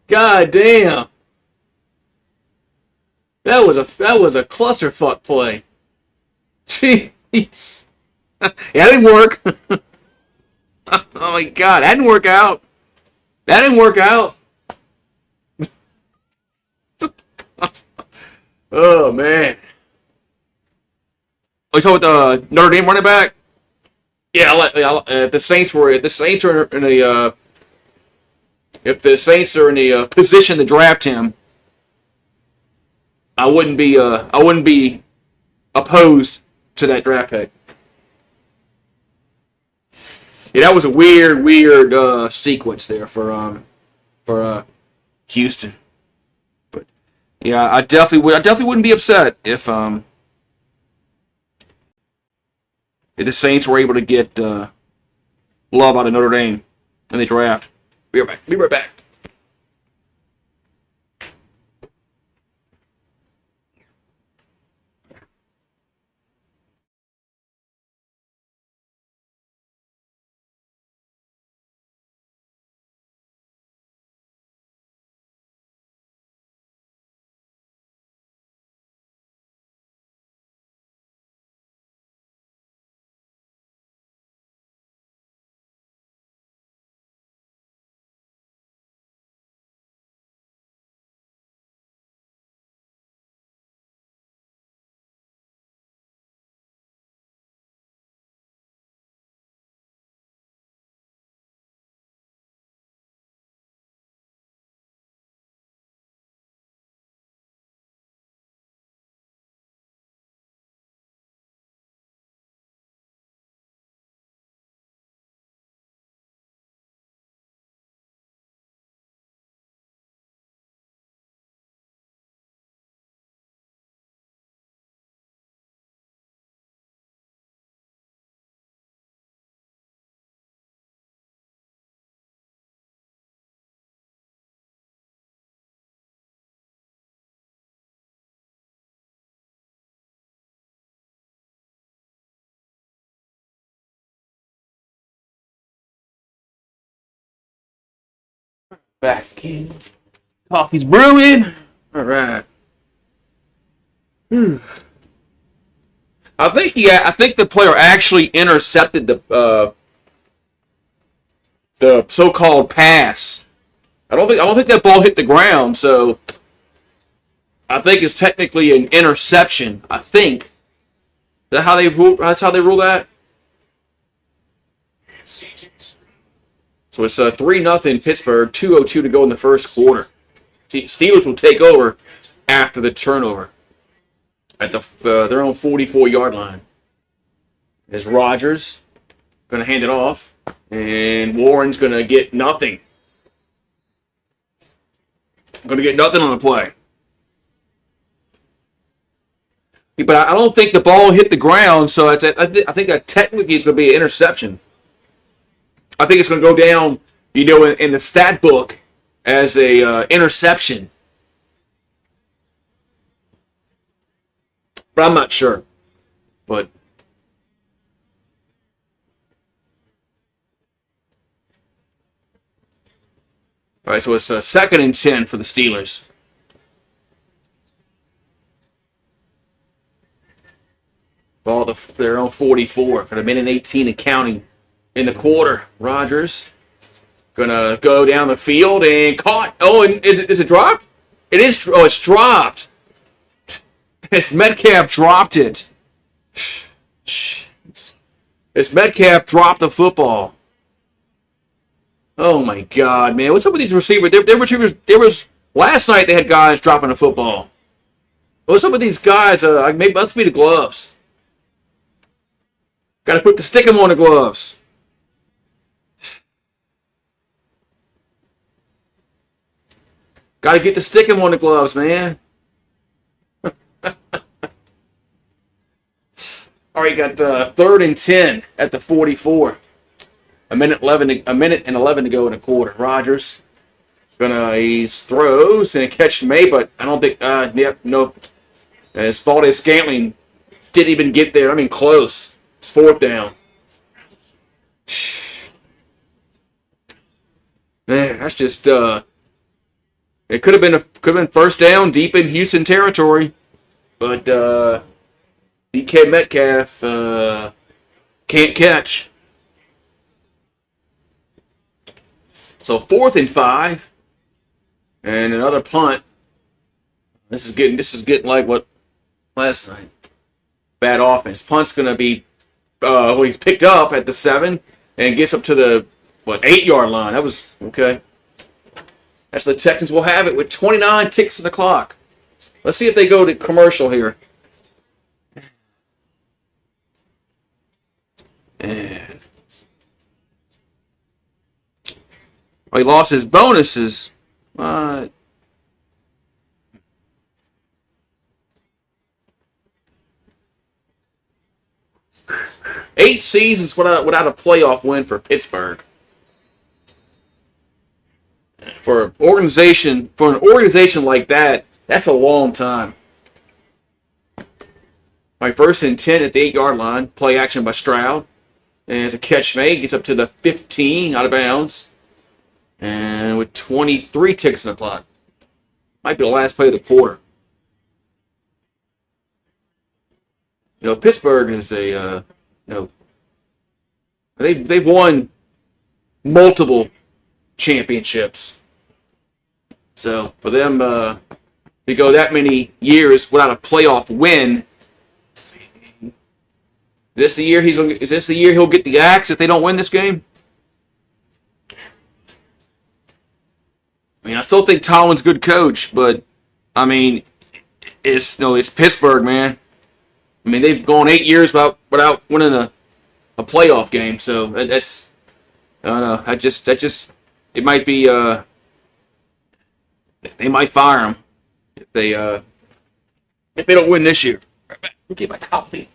God damn. That was a clusterfuck play. Jeez. Yeah, that didn't work. Oh my God, that didn't work out. That didn't work out. Oh man. Are you talking about the Notre Dame running back? Yeah, if the Saints are in the position to draft him, I wouldn't be opposed to that draft pick. Yeah, that was a weird sequence there for Houston. But yeah, I definitely wouldn't be upset if the Saints were able to get Love out of Notre Dame in the draft. Be right back. Back in. Coffee's brewing. All right. I think the player actually intercepted the so-called pass. I don't think that ball hit the ground, so I think it's technically an interception. I think. That's how they rule that. So it's 3-0 Pittsburgh, 2:02 to go in the first quarter. Steelers will take over after the turnover at their own 44-yard line. As Rodgers going to hand it off, and Warren's going to get nothing. Going to get nothing on the play. But I don't think the ball hit the ground, so I think that technically it's going to be an interception. I think it's going to go down, in the stat book as a interception. But I'm not sure. But all right, so it's 2nd and 10 for the Steelers. Ball their own 44. Got a minute 18 and counting in the quarter. Rodgers gonna go down the field and caught. Oh, and is it dropped? It is. Oh, it's dropped. It's Metcalf dropped it. It's Metcalf dropped the football. Oh my God, man! What's up with these receivers? There was last night they had guys dropping the football. What's up with these guys? Maybe must be the gloves. Got to put the stickum on the gloves. Got to get the stickum on the gloves, man. All right, got 3rd and 10 at the 44. A minute and 11 to go in the quarter. Rodgers he throws and catch made, but I don't think. No. As Valdez-Scantling didn't even get there. I mean, close. It's 4th down. Man, that's just. It could have been first down deep in Houston territory, but DK Metcalf can't catch. So 4th and 5, and another punt. This is getting like what last night. Bad offense. Punt's gonna be. He's picked up at the 7 and gets up to the 8-yard line. That was okay. That's the Texans will have it with 29 ticks on the clock. Let's see if they go to commercial here. And he lost his bonuses. 8 seasons without a playoff win for Pittsburgh. For an organization like that, that's a long time. My 1st and 10 at the 8-yard line. Play action by Stroud. And it's a catch made. Gets up to the 15 out of bounds. And with 23 ticks on the clock. Might be the last play of the quarter. Pittsburgh is they've won multiple championships. So for them to go that many years without a playoff win, is this the year he'll get the axe if they don't win this game? I still think Tomlin's a good coach, but it's Pittsburgh, man. They've gone 8 years without winning a playoff game, so that's I don't know. It might be they might fire him if they don't win this year. Right back. Get my coffee.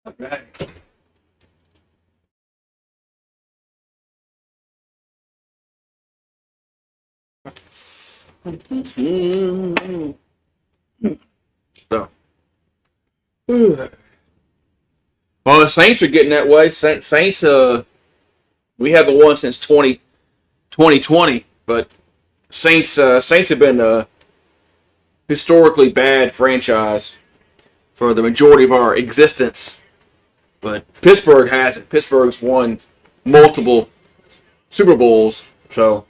Okay. So, well, the Saints are getting that way. Saints, we have the one since 2020, but Saints have been a historically bad franchise for the majority of our existence. But Pittsburgh hasn't. Pittsburgh's won multiple Super Bowls, so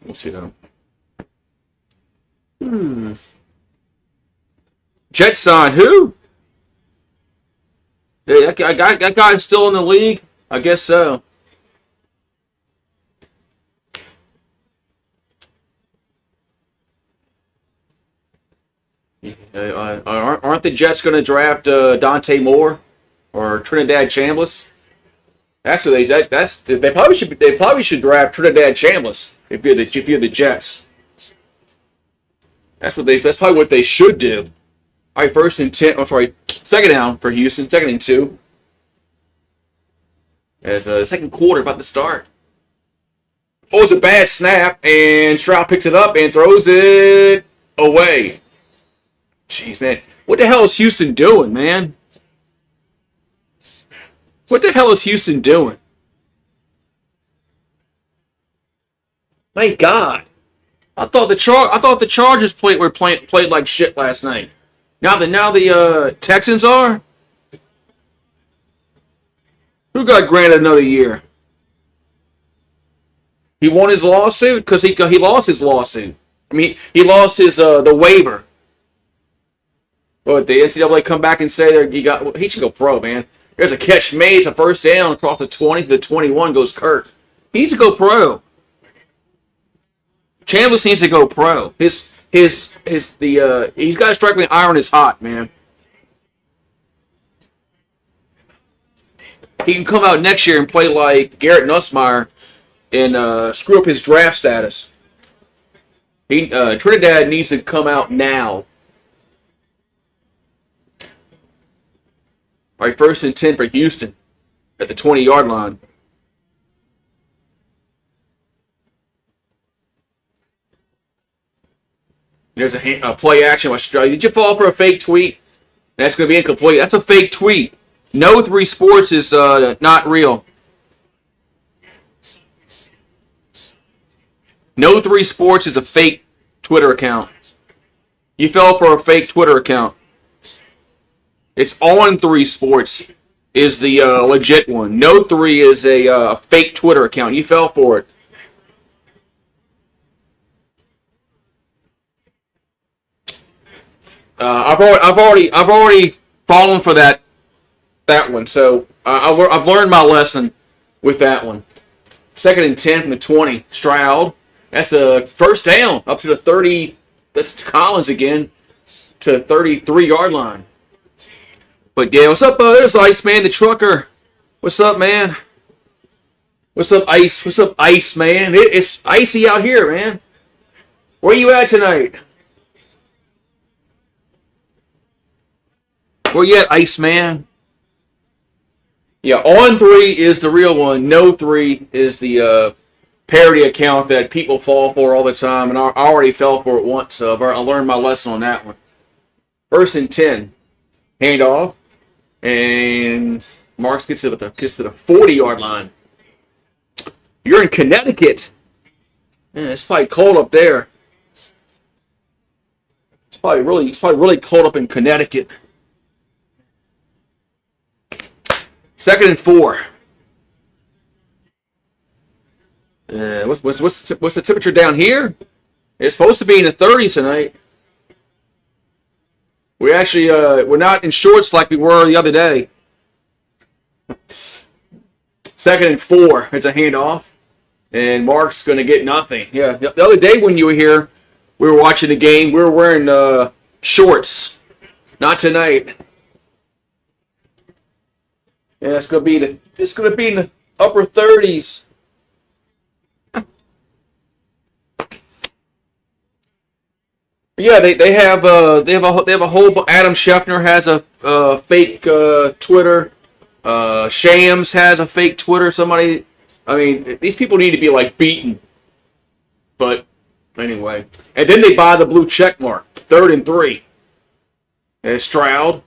we'll see though. Jets signed who? Yeah, that guy's still in the league? I guess so. Aren't the Jets going to draft Dante Moore or Trinidad Chambliss? That's what they probably should draft Trinidad Chambliss if you're the Jets. That's probably what they should do. All right, second down for Houston, 2nd and 2. As the second quarter about to start. Oh, it's a bad snap, and Stroud picks it up and throws it away. Jeez, man. What the hell is Houston doing, man? What the hell is Houston doing? My God. I thought the Chargers played like shit last night. Now the Texans are? Who got granted another year? He won his lawsuit because he lost his lawsuit. I mean, he lost his the waiver. But the NCAA come back and say he should go pro, man. There's a catch made, it's a first down across the 20 to the 21 goes Kirk. He needs to go pro. Chambliss needs to go pro. He's got to strike when the iron is hot, man. He can come out next year and play like Garrett Nussmeier and screw up his draft status. Trinidad needs to come out now. All right, 1st and 10 for Houston at the 20-yard line. There's a play action. Did you fall for a fake tweet? That's going to be incomplete. That's a fake tweet. No 3 Sports is not real. No 3 Sports is a fake Twitter account. You fell for a fake Twitter account. It's On 3 Sports is the legit one. No 3 is a fake Twitter account. You fell for it. I've already fallen for that one. So I've learned my lesson with that one. 2nd and 10 from the 20. Stroud. That's a first down up to the 30. That's Collins again to the 33-yard line. But yeah, what's up? There's Iceman the trucker. What's up, man? What's up, Ice? What's up, Ice, man? It's icy out here, man. Where you at tonight? Where you at, Ice, man? Yeah, On 3 is the real one. No 3 is the parody account that people fall for all the time, and I already fell for it once, so I learned my lesson on that one. 1st and 10. Handoff. And Marks gets to the 40-yard line. You're in Connecticut. Man, it's probably cold up there. It's probably really cold up in Connecticut. 2nd and 4. What's the temperature down here? It's supposed to be in the 30s tonight. We actually we're not in shorts like we were the other day. 2nd and 4. It's a handoff, and Mark's going to get nothing. Yeah, the other day when you were here, we were watching the game. We were wearing shorts. Not tonight. Yeah, it's going to be in the upper 30s. Yeah, they have a whole. Adam Scheffner has a fake Twitter. Shams has a fake Twitter. Somebody, I mean, these people need to be like beaten. But anyway, and then they buy the blue check mark, 3rd and 3. And Stroud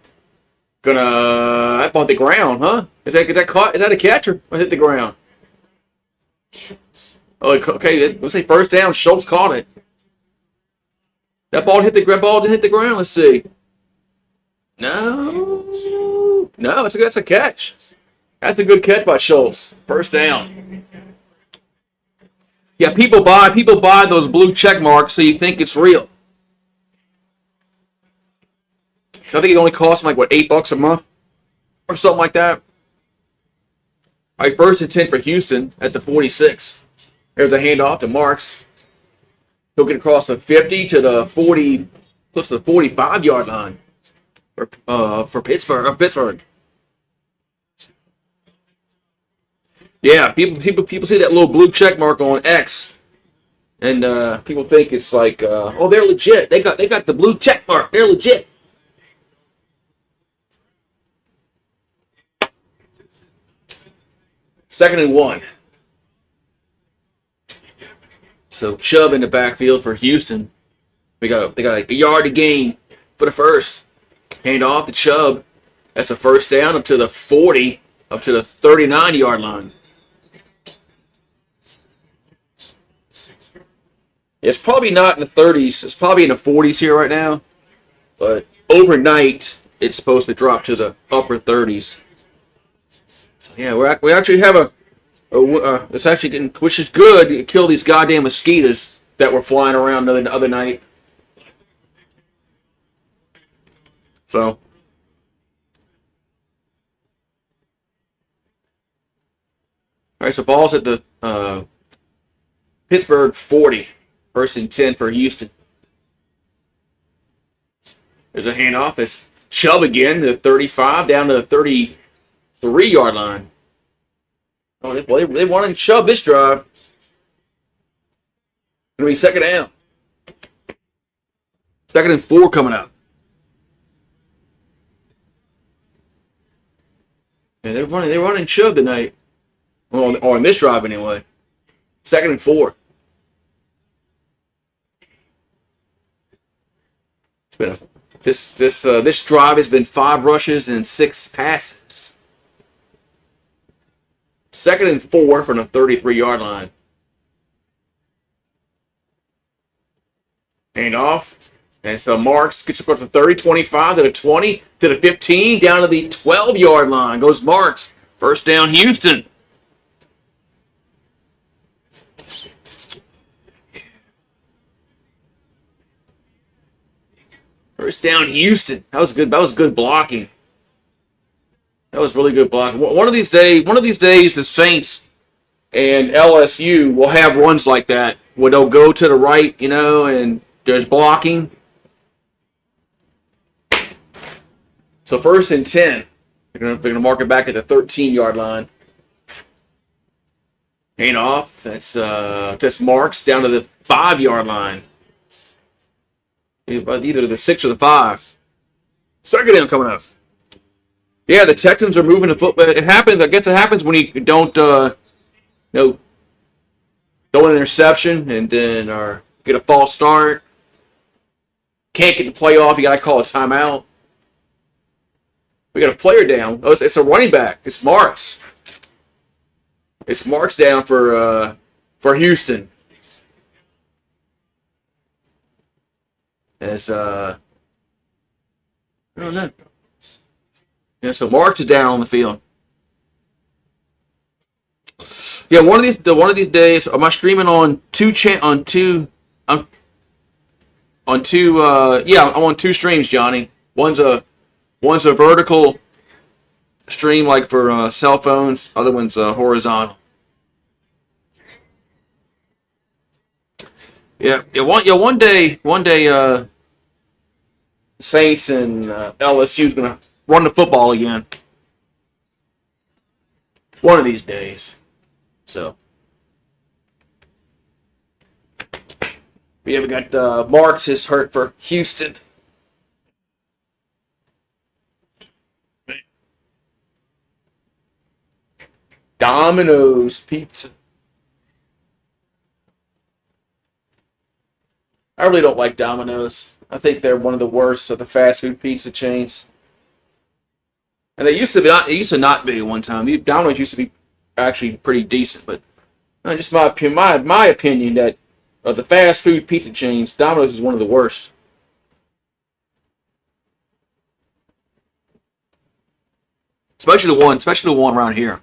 that bought the ground, huh? Is that caught? Is that a catcher? Or hit the ground? Oh, okay. Let's say first down. Schultz caught it. That ball didn't hit the ground. Let's see. No, that's a catch. That's a good catch by Schultz. First down. Yeah, people buy those blue check marks so you think it's real. I think it only costs them like $8 a month or something like that. All right, 1st and 10 for Houston at the 46. There's a handoff to Marks. He'll get across the 50 to the 40, close to the 45-yard line for Pittsburgh. Yeah, people see that little blue check mark on X, and people think it's like, oh, they're legit. They got the blue check mark. They're legit. Second and 1. So Chubb in the backfield for Houston. They got a yard to gain for the first. Hand off to Chubb. That's a first down up to the 40, up to the 39-yard line. It's probably not in the 30s. It's probably in the 40s here right now. But overnight, it's supposed to drop to the upper 30s. So yeah, we actually have it's actually getting, which is good, to kill these goddamn mosquitoes that were flying around the other night. So. All right, so ball's at the Pittsburgh 40. 1st and 10 for Houston. There's a handoff. It's Chubb again to the 35, down to the 33-yard line. Oh, they wanted Chubb this drive. Going to be second down. 2nd and 4 coming up. And they're running Chubb tonight. Well, or on this drive anyway. 2nd and 4. This drive has been 5 rushes and 6 passes. 2nd and 4 from the 33-yard line. Hand off. And so Marks gets across the 30, 25 to the 20 to the 15, down to the 12-yard line. Goes Marks. First down, Houston. First down, Houston. That was good blocking. That was really good blocking. One of these days, the Saints and LSU will have runs like that where they'll go to the right, and there's blocking. So 1st and 10. They're gonna mark it back at the 13-yard line. Hand off. That's Marks down to the 5-yard line. Either the 6 or the 5. Second down coming up. Yeah, the Texans are moving the football. It happens. I guess it happens when you don't, throw an interception and then get a false start. Can't get the playoff. You got to call a timeout. We got a player down. Oh, it's a running back. It's Marks. It's Marks down for Houston. I don't know. Yeah, so Marks is down on the field. Yeah, one of these days, am I streaming on I'm on 2 streams, Johnny. One's a vertical stream like for cell phones. Other one's horizontal. One day, Saints and LSU's gonna run the football again. One of these days. So. We have got Marks is hurt for Houston. Domino's Pizza. I really don't like Domino's. I think they're one of the worst of the fast food pizza chains. And they used to be. It used to not be one time. Domino's used to be actually pretty decent, but just my opinion. My opinion that of the fast food pizza chains, Domino's is one of the worst. Especially the one around here.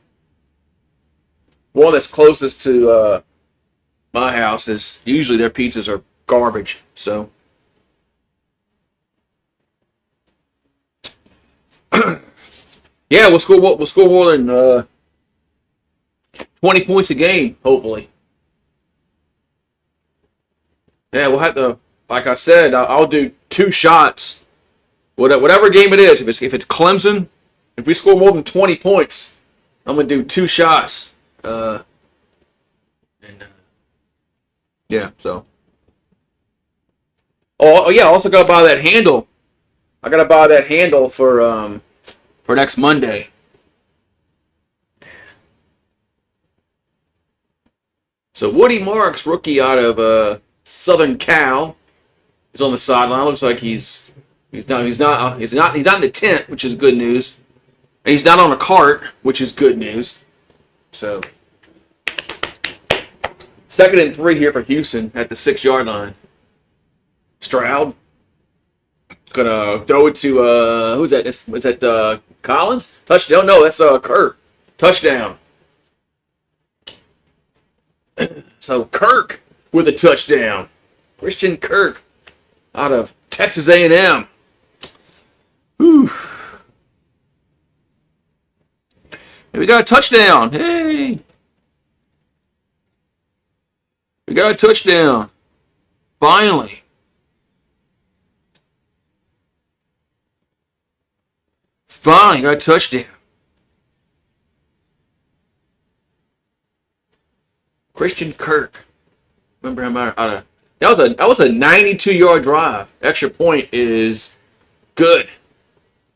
One that's closest to my house is usually their pizzas are garbage. So. Yeah, we'll score more than 20 points a game, hopefully. Yeah, we'll have to, like I said, I'll do 2 shots. Whatever game it is, if it's Clemson, if we score more than 20 points, I'm going to do 2 shots. Yeah, so. Oh, yeah, I also got to buy that handle. I got to buy that handle for next Monday. So Woody Marks, rookie out of Southern Cal, is on the sideline. Looks like he's not in the tent, which is good news. And he's not on a cart, which is good news. So 2nd and 3 here for Houston at the 6-yard line. Stroud gonna throw it to who's that? Is that Collins? Touchdown? No, that's Kirk. Touchdown. So Kirk with a touchdown. Christian Kirk out of Texas A&M. Whew. And we got a touchdown. Hey. We got a touchdown. Finally. Finally got a touchdown. Christian Kirk. Remember him out of that was a 92-yard drive. Extra point is good.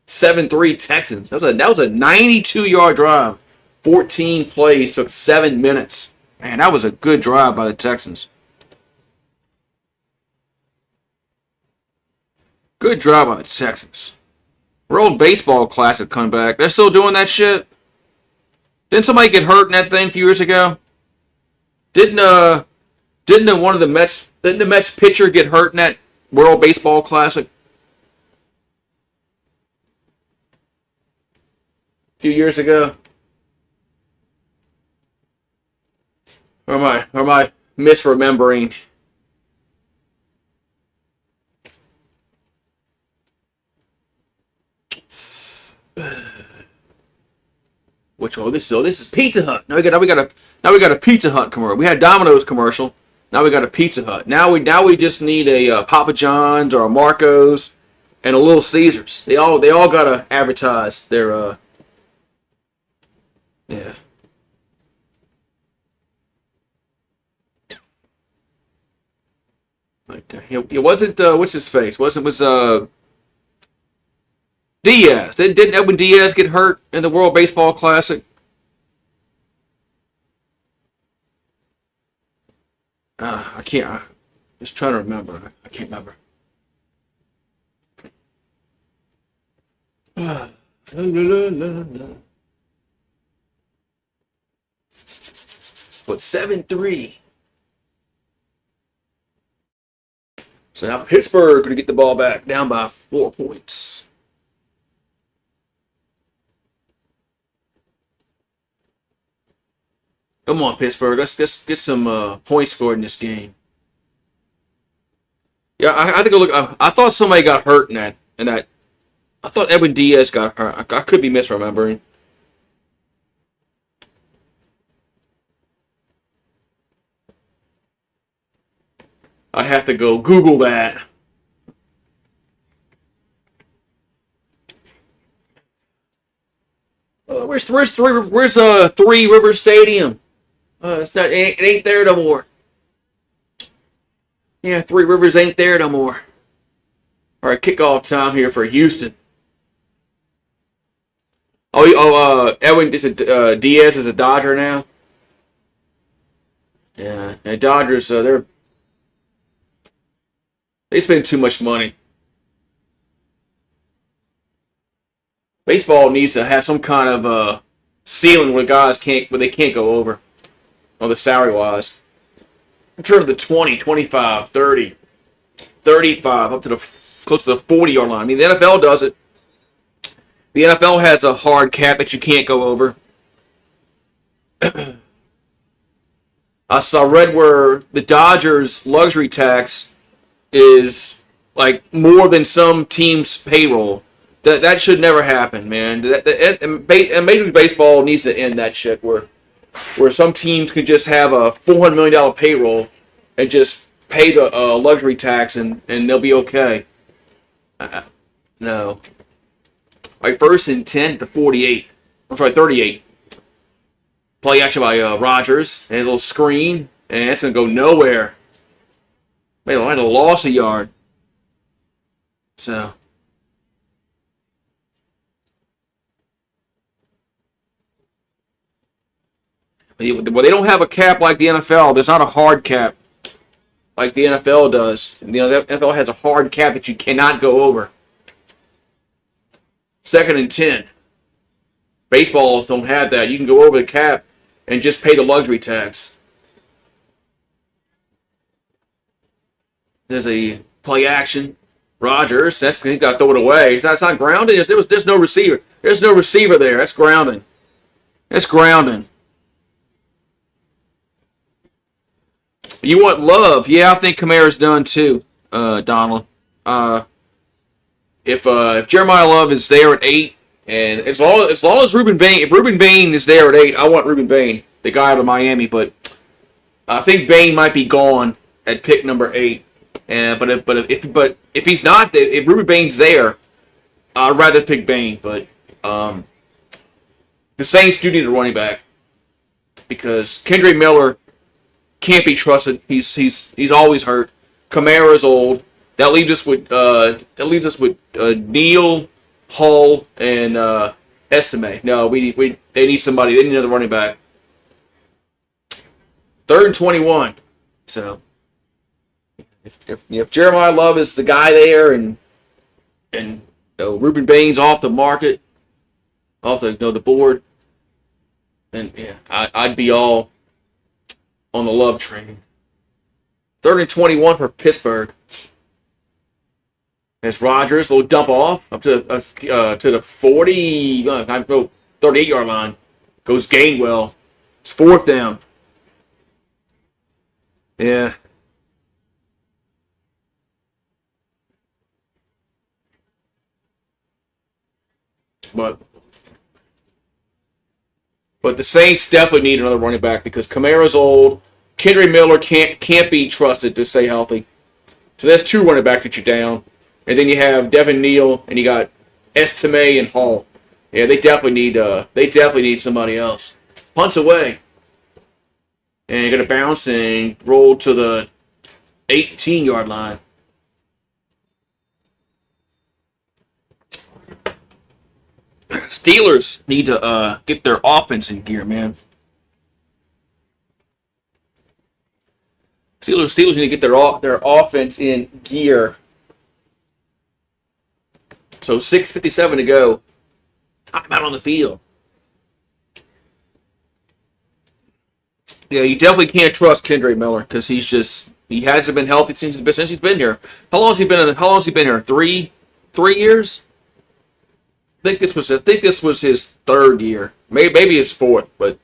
7-3 Texans. That was a 92-yard drive. 14 plays, took 7 minutes. Man, that was a good drive by the Texans. Good drive by the Texans. World Baseball Classic come back. They're still doing that shit? Didn't somebody get hurt in that thing a few years ago? Didn't one of the Mets pitcher get hurt in that World Baseball Classic? A few years ago? Or am I misremembering? Which one? This is Pizza Hut. Now we got a Pizza Hut commercial. We had Domino's commercial. Now we got a Pizza Hut. Now we just need a Papa John's or a Marco's and a Little Caesars. They all gotta advertise their yeah. Right there. It wasn't what's his face? Was Diaz. Didn't Edwin Diaz get hurt in the World Baseball Classic? I can't. I'm just trying to remember. I can't remember. La, la, la, la. But 7-3. So now Pittsburgh going to get the ball back, down by 4 points. Come on, Pittsburgh. Let's get some points scored in this game. Yeah, I think I thought somebody got hurt in that. I thought Edwin Diaz got hurt. I could be misremembering. I'd have to go Google that. Where's Three River Stadium? It ain't there no more. Yeah, Three Rivers ain't there no more. All right, kickoff time here for Houston. Edwin is Diaz is a Dodger now. Yeah, and Dodgers they spend too much money. Baseball needs to have some kind of ceiling where they can't go over on the salary wise. I'm sure the 20, 25, 30, 35 up to the close to the 40-yard line. I mean, the NFL does it. The NFL has a hard cap that you can't go over. I read where the Dodgers luxury tax is like more than some team's payroll. That should never happen, man. And Major League Baseball needs to end that shit where some teams could just have a $400 million payroll and just pay the luxury tax and they'll be okay. No. Like first and 10 to 48. I'm sorry, 38. Play action by Rogers. And a little screen. And it's going to go nowhere. They might have lost a yard. So. Well, they don't have a cap like the NFL. There's not a hard cap like the NFL does. The NFL has a hard cap that you cannot go over. Second and 10. Baseball don't have that. You can go over the cap and just pay the luxury tax. There's a play action. Rogers, he's got to throw it away. That's not grounding. There's no receiver. There's no receiver there. That's grounding. That's grounding. You want Love? Yeah, I think Kamara's done too, Donald. If Jeremiah Love is there at 8, and as long as Ruben Bain, if Ruben Bain is there at 8, I want Ruben Bain, the guy out of Miami. But I think Bain might be gone at pick number 8. But if he's not, if Ruben Bain's there, I'd rather pick Bain. But the Saints do need a running back because Kendre Miller can't be trusted. He's always hurt. Kamara's old. That leaves us with Neal, Hull, and Estime. No, they need somebody. They need another running back. 3rd and 21. So if Jeremiah Love is the guy there, and Ruben Bain's off the market, off the board, then yeah, I'd be all on the Love train. 3rd and 21 for Pittsburgh. There's Rogers, a little dump off up to the 40, 38-yard line. Goes Gainwell. It's 4th down. Yeah. But the Saints definitely need another running back because Kamara's old. Kendre Miller can't be trusted to stay healthy. So that's 2 running backs that you're down. And then you have Devin Neal and you got Estime and Hall. Yeah, they definitely need somebody else. Punts away. And you're gonna bounce and roll to the 18-yard line. Steelers need to get their offense in gear, man. Steelers need to get their offense in gear. So 6:57 to go. Talk about on the field. Yeah, you definitely can't trust Kendre Miller because he hasn't been healthy since he's been here. How long has he been here? Three years? I think this was his 3rd year. Maybe his 4th, but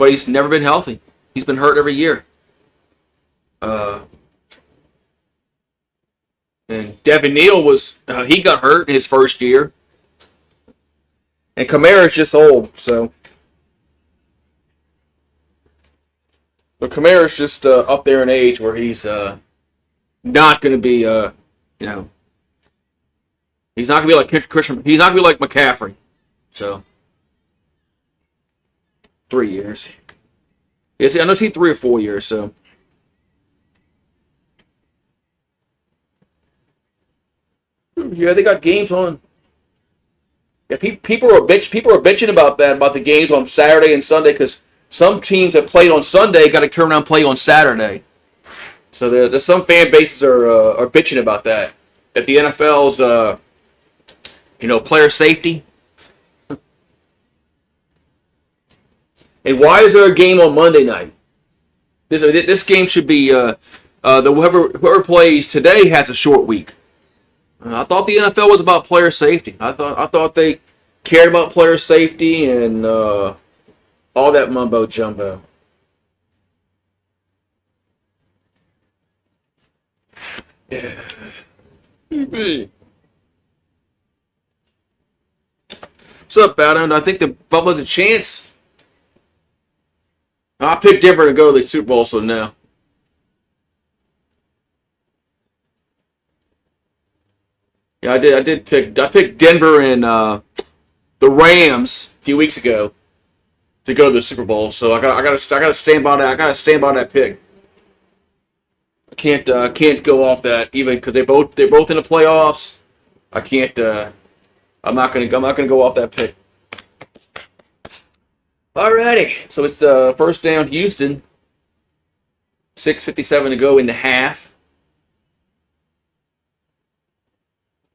he's never been healthy. He's been hurt every year. And Devin Neal he got hurt in his 1st year. And Kamara's just old, so. But Kamara's just up there in age where he's not going to be, he's not going to be like Christian. He's not going to be like McCaffrey. So, 3 years. Yes, I know it's 3 or 4 years, so. Yeah, they got games on. Yeah, people are bitching about that, about the games on Saturday and Sunday, because some teams that played on Sunday got to turn around and play on Saturday. So there's some fan bases are bitching about that. That the NFL's player safety. And why is there a game on Monday night? This game should be whoever plays today has a short week. I thought the NFL was about player safety. I thought they cared about player safety and all that mumbo jumbo. Yeah. What's up, Adam? I think the Buffalo has a chance. I picked Denver to go to the Super Bowl, so no. Yeah, I picked Denver and the Rams a few weeks ago to go to the Super Bowl. So I gotta stand by that. I gotta stand by that pick. I can't go off that even because they're both in the playoffs. I can't. I'm not gonna go off that pick. Alrighty, so it's first down Houston. 6:57 to go in the half.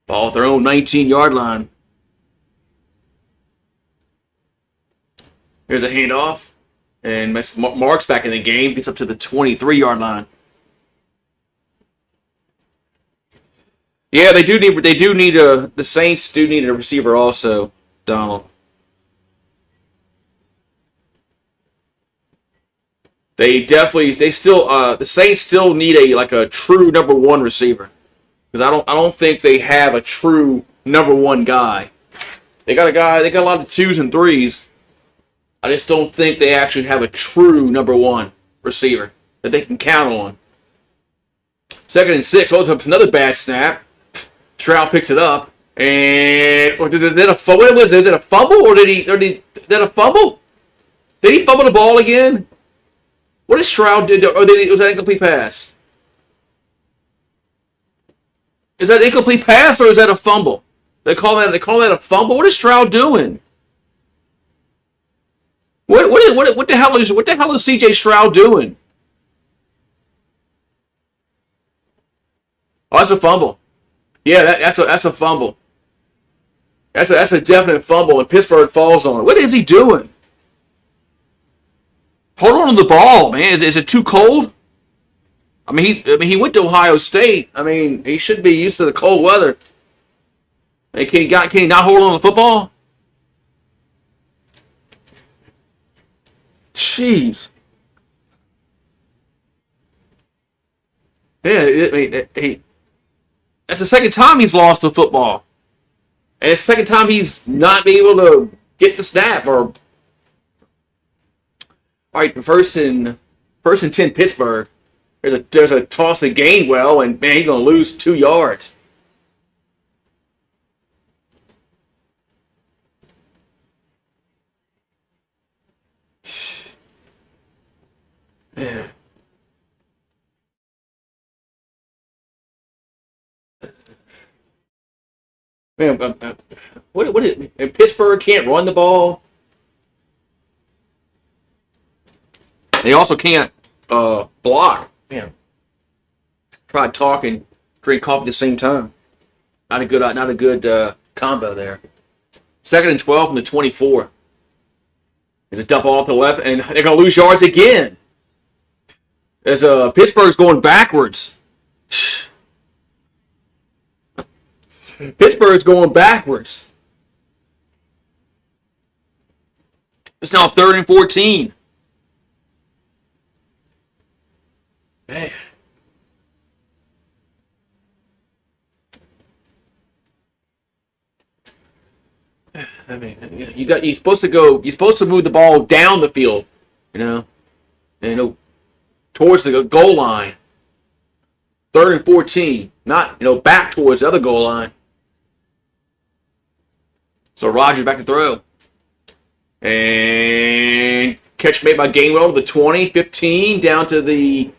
Ball at their own 19-yard line. Here's a handoff, and Mark's back in the game. Gets up to the 23-yard line. Yeah, the Saints do need a receiver also, Donald. The Saints still need a true number one receiver. Because I don't think they have a true number one guy. They got a lot of 2s and 3s. I just don't think they actually have a true number one receiver that they can count on. 2nd and 6. Oh, it's another bad snap. Stroud picks it up. And what was it? Is it a fumble or did that a fumble? Did he fumble the ball again? What did Stroud do? Or was that an incomplete pass? Is that an incomplete pass or is that a fumble? They call that a fumble. What is Stroud doing? What the hell is C.J. Stroud doing? Oh, that's a fumble. Yeah, that's a fumble. That's a definite fumble, and Pittsburgh falls on it. What is he doing? Hold on to the ball, man. Is it too cold? I mean, he went to Ohio State. I mean, he should be used to the cold weather. Hey, can he not hold on to the football? Jeez. Yeah, I mean, that's the second time he's lost the football. And it's the second time he's not been able to get the snap. All right, first and 10 Pittsburgh. There's a toss to Gainwell, and man, he's gonna lose 2 yards. Yeah. Man, what is and Pittsburgh can't run the ball. They also can't block. Man, tried talking, drink coffee at the same time. Not a good combo there. 2nd and 12 from the 24. There's a dump off to the left, and they're gonna lose yards again. As Pittsburgh's going backwards. Pittsburgh's going backwards. It's now 3rd and 14. Man. I mean, you're supposed to move the ball down the field, towards the goal line. 3rd and 14, not back towards the other goal line. So Rodgers back to throw. And catch made by Gainwell to the 20, 15, down to the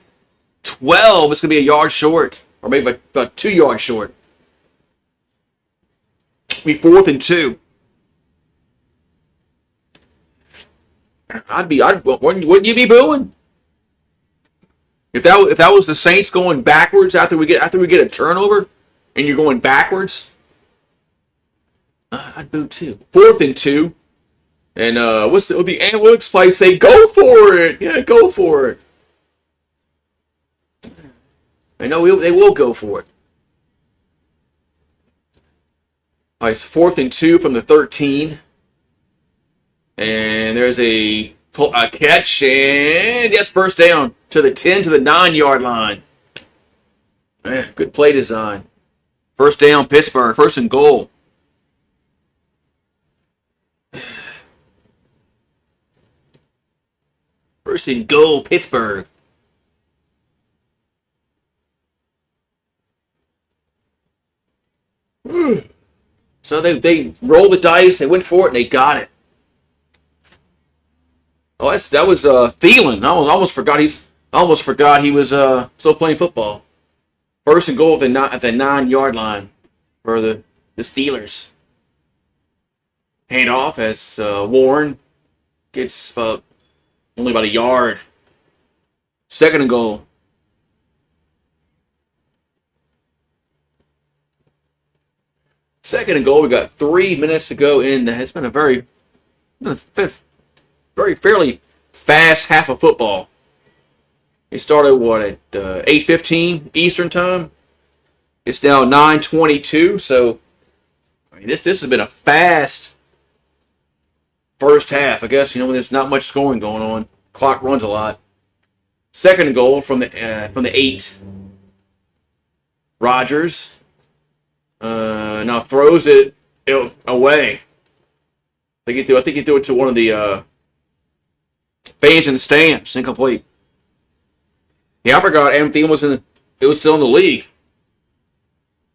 12. It's going to be a yard short, or maybe about 2 yards short. be 4th and 2. Wouldn't you be booing? If that was the Saints going backwards after we get a turnover, and you're going backwards, I'd boo too. 4th and 2, and what the analytics play say? Go for it, yeah, go for it. I know they will go for it. All right, it's 4th and 2 from the 13, and there's a catch, and yes, first down to the 10 to the 9-yard line. Man, good play design. First down, Pittsburgh. First and goal. First and goal, Pittsburgh. So they rolled the dice. They went for it, and they got it. Oh, that was Thielen. I almost forgot he was still playing football. First and goal at the 9-yard line for the Steelers. Hand off as Warren gets only about a yard. Second and goal. Second and goal. We got 3 minutes to go in. It's been a very fairly fast half of football. It started at 8:15 Eastern time. It's now 9:22. So this has been a fast first half. I guess when there's not much scoring going on, clock runs a lot. Second and goal from the 8. Rodgers now throws it away. I think he threw it to one of the fans in the stands. Incomplete. Yeah, I forgot Adam Thielen was still in the league.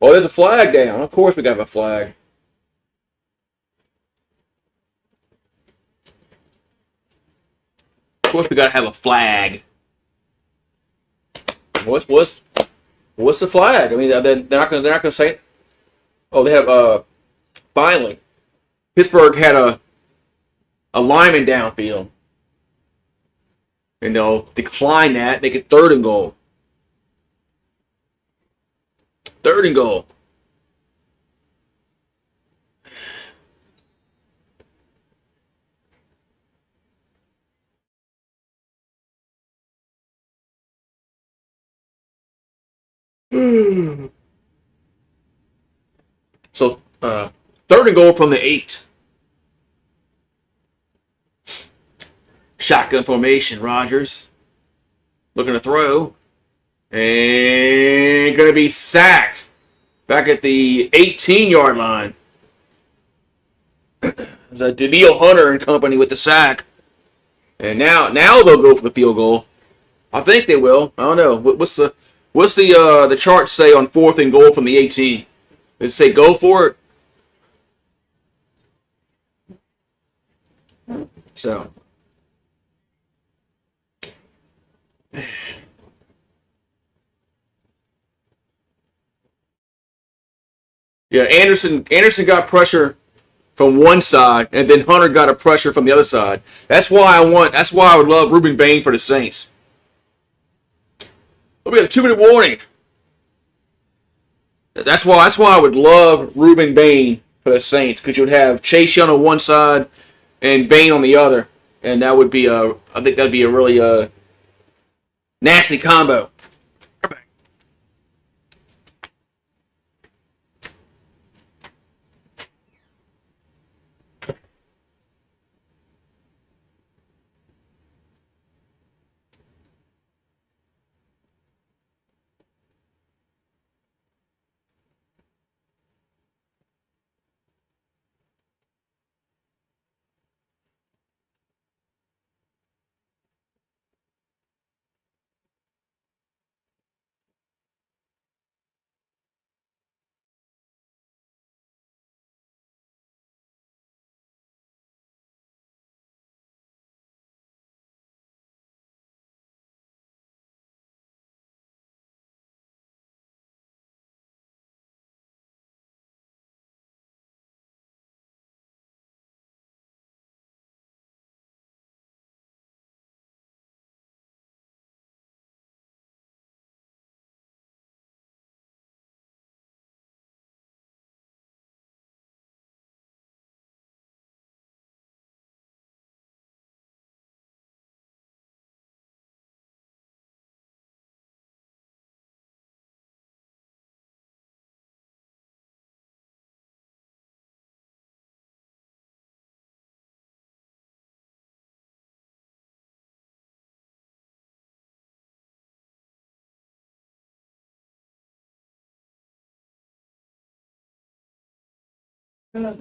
Oh, there's a flag down. Of course we got a flag. Of course we got to have a flag. What's the flag? I mean, they're not going to say. Oh, they have finally. Pittsburgh had a lineman downfield. And they'll decline that, make it 3rd and goal. 3rd and goal. So, 3rd and goal from the 8. Shotgun formation, Rodgers. Looking to throw. And going to be sacked. Back at the 18-yard line. There's Daniil Hunter and company with the sack. And now they'll go for the field goal. I think they will. I don't know. What's the chart say on 4th and goal from the 18? Does it say go for it? So. Yeah, Anderson got pressure from one side, and then Hunter got a pressure from the other side. That's why I would love Ruben Bain for the Saints. We got a 2-minute warning. That's why I would love Ruben Bain for the Saints, because you would have Chase Young on one side and Bain on the other, and that would be I think that'd be a really nasty combo. Yeah.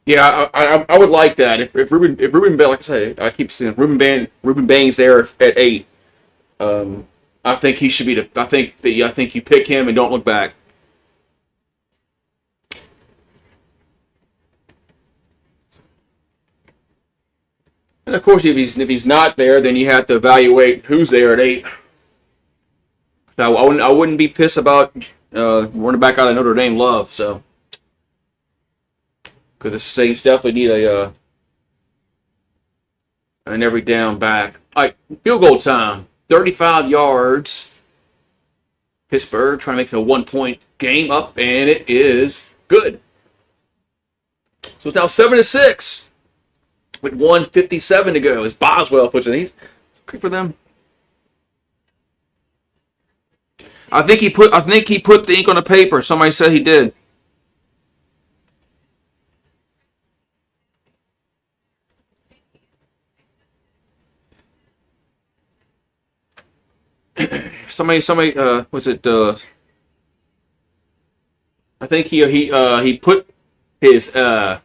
Yeah, I would like that if Ruben like I say I keep saying Ruben Bain's there at 8. I think he should be I think you pick him and don't look back. And of course, if he's not there, then you have to evaluate who's there at 8. Now I wouldn't be pissed about running back out of Notre Dame Love. So because the Saints definitely need an every down back. All right, field goal time, 35 yards. Pittsburgh trying to make it a 1-point game up, and it is good. So it's now 7-6 with 1:57 to go. As Boswell puts it, he's good for them. I think he put the ink on the paper. Somebody said he did. Somebody was it? I think he put his he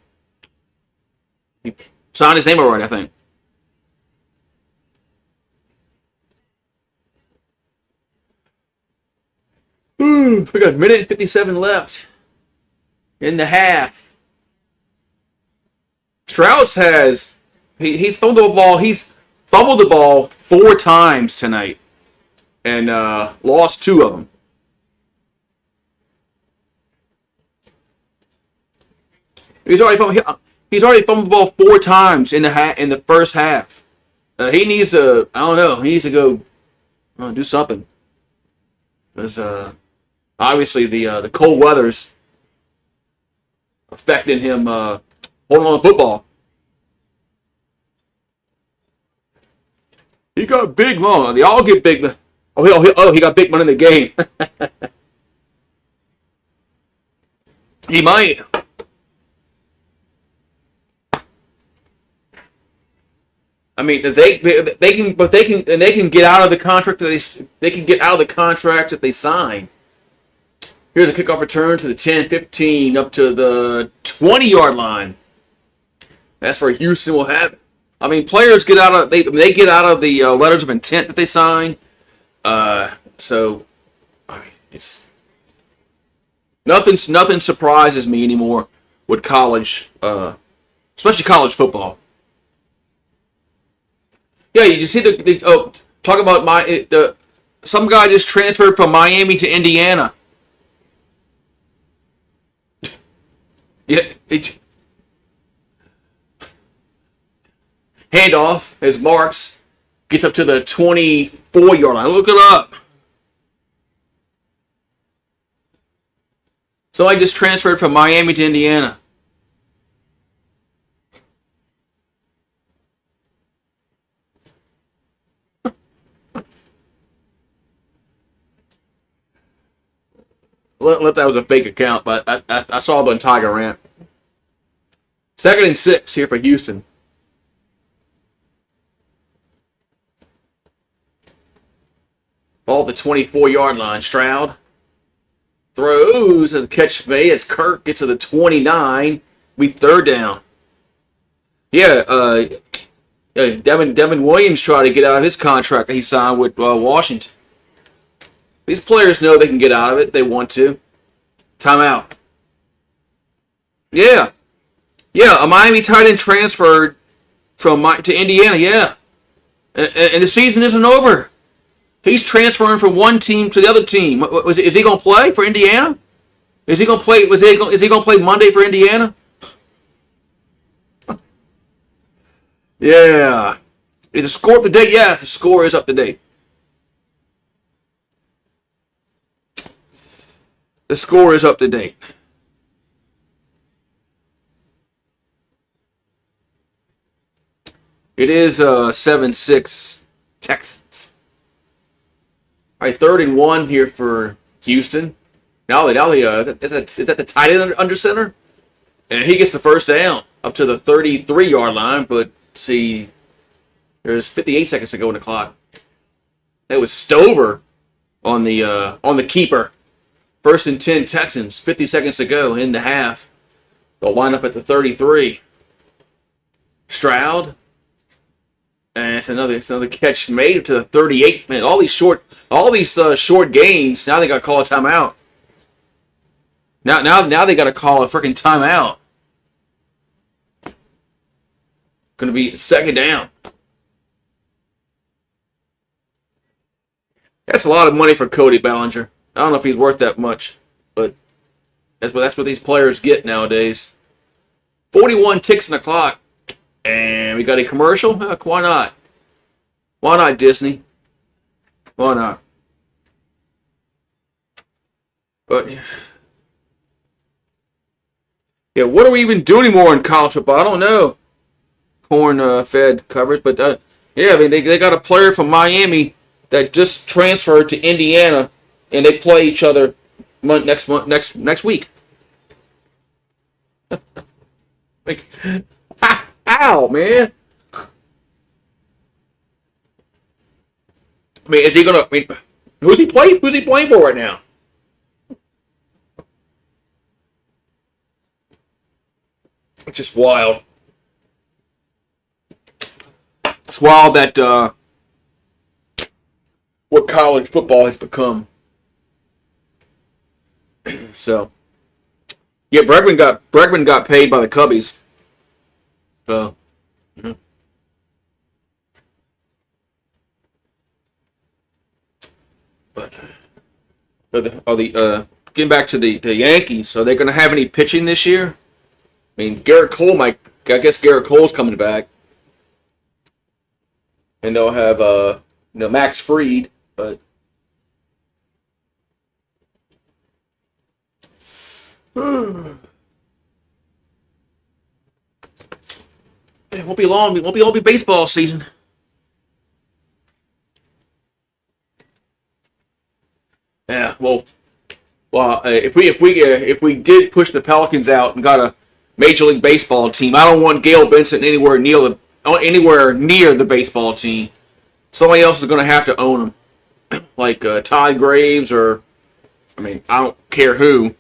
signed his name already. I think. We got a minute and 57 left in the half. Strauss has he's fumbled the ball. He's fumbled the ball 4 times tonight and lost 2 of them. He's already fumbled the ball 4 times in the first half. He needs to I don't know. He needs to go do something. Because obviously the cold weather's affecting him holding on to football. He got big money. They all get big. He got big money in the game. He might. I mean, they can get out of the contract that they can get out of the contract that they sign. Here's a kickoff return to the 10, 15, up to the 20-yard line. That's where Houston will have it. I mean, players get out of they get out of the letters of intent that they sign. So, I mean, it's nothing surprises me anymore with college, especially college football. Yeah, you see talk about some guy just transferred from Miami to Indiana. Yeah, handoff as Marks gets up to the 24-yard line. Look it up. Somebody just transferred from Miami to Indiana. Let that was a fake account, but I saw it on Tiger Rant. 2nd and 6 here for Houston. Ball at the 24-yard line. Stroud throws and catch made as Kirk gets to the 29. We 3rd down. Yeah, Devin Williams tried to get out of his contract that he signed with Washington. These players know they can get out of it if they want to. Timeout. Yeah. A Miami tight end transferred to Indiana, yeah. And the season isn't over. He's transferring from one team to the other team. Is he going to play for Indiana? Is he going to play? Is he going to play Monday for Indiana? Yeah. Is the score up to date? Yeah, the score is up to date. The score is up to date. It is 7-6 Texans. All right, 3rd and 1 here for Houston. Now is that the tight end under center? And he gets the 1st down up to the 33-yard line, but see, There's 58 seconds to go in the clock. That was Stover on the keeper. 1st and 10 Texans. 50 seconds to go in the half. They'll line up at the 33. Stroud. And it's another catch made to the 38. Man, all these short gains. Now they got to call a timeout. Now they got to call a freaking timeout. Going to be 2nd down. That's a lot of money for Cody Bellinger. I don't know if he's worth that much, but that's what these players get nowadays. 41 ticks in the clock, and we got a commercial. Heck, why not? Why not, Disney? Why not? But yeah, what do we even do anymore in college football? I don't know. Corn-fed coverage, but yeah, I mean they got a player from Miami that just transferred to Indiana, and they play each other next week. Like, how, man? I mean, is he gonna? I mean, who's he playing? Who's he playing for right now? It's just wild. It's wild that what college football has become. So, yeah, Bregman got paid by the Cubbies. So, but getting back to the Yankees, are they going to have any pitching this year? I mean, I guess Garrett Cole's coming back, and they'll have Max Fried, but. It won't be long. It won't be baseball season. Yeah. Well. If we did push the Pelicans out and got a Major League Baseball team, I don't want Gail Benson anywhere near the baseball team. Somebody else is going to have to own them, like Todd Graves or, I mean, I don't care who,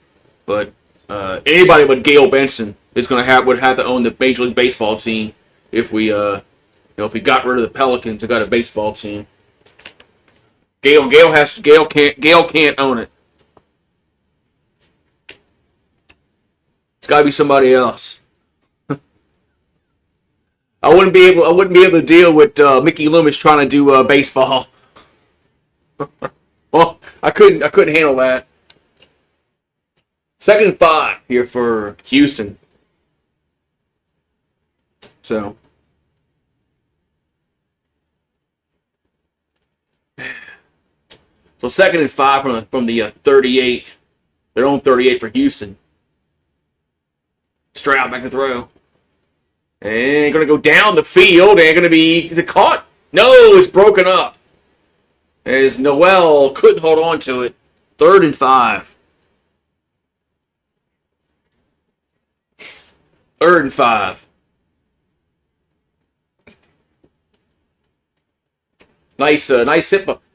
but anybody but Gail Benson is would have to own the Major League Baseball team if we got rid of the Pelicans and got a baseball team. Gail can't own it. It's got to be somebody else. I wouldn't be able to deal with Mickey Loomis trying to do baseball. Well, I couldn't handle that. 2nd and 5 here for Houston. So 2nd and 5 from the 38. Their own 38 for Houston. Stroud back to throw. And going to go down the field. And is it caught? No, it's broken up. As Noel couldn't hold on to it. 3rd and 5. 3rd and 5. Nice hit.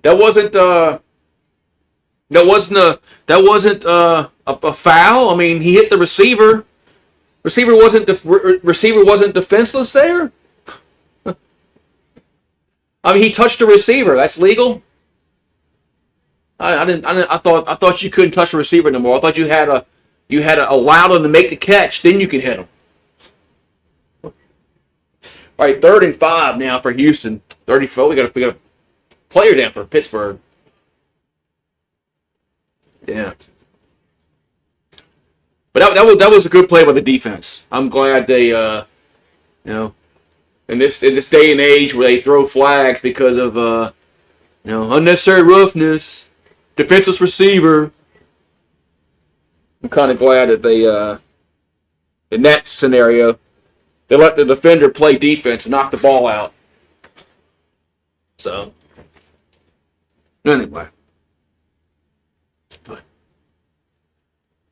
That wasn't a foul. I mean, he hit the receiver. Receiver wasn't defenseless there. I mean, he touched the receiver. That's legal. I thought you couldn't touch the receiver no more. I thought you had to allow them to make the catch, then you could hit them. All right, 3rd and 5 now for Houston. 34. We got a player down for Pittsburgh. Yeah. But that was a good play by the defense. I'm glad they, in this day and age where they throw flags because of, unnecessary roughness, defenseless receiver. I'm kind of glad that they, in that scenario, they let the defender play defense and knock the ball out. So, anyway.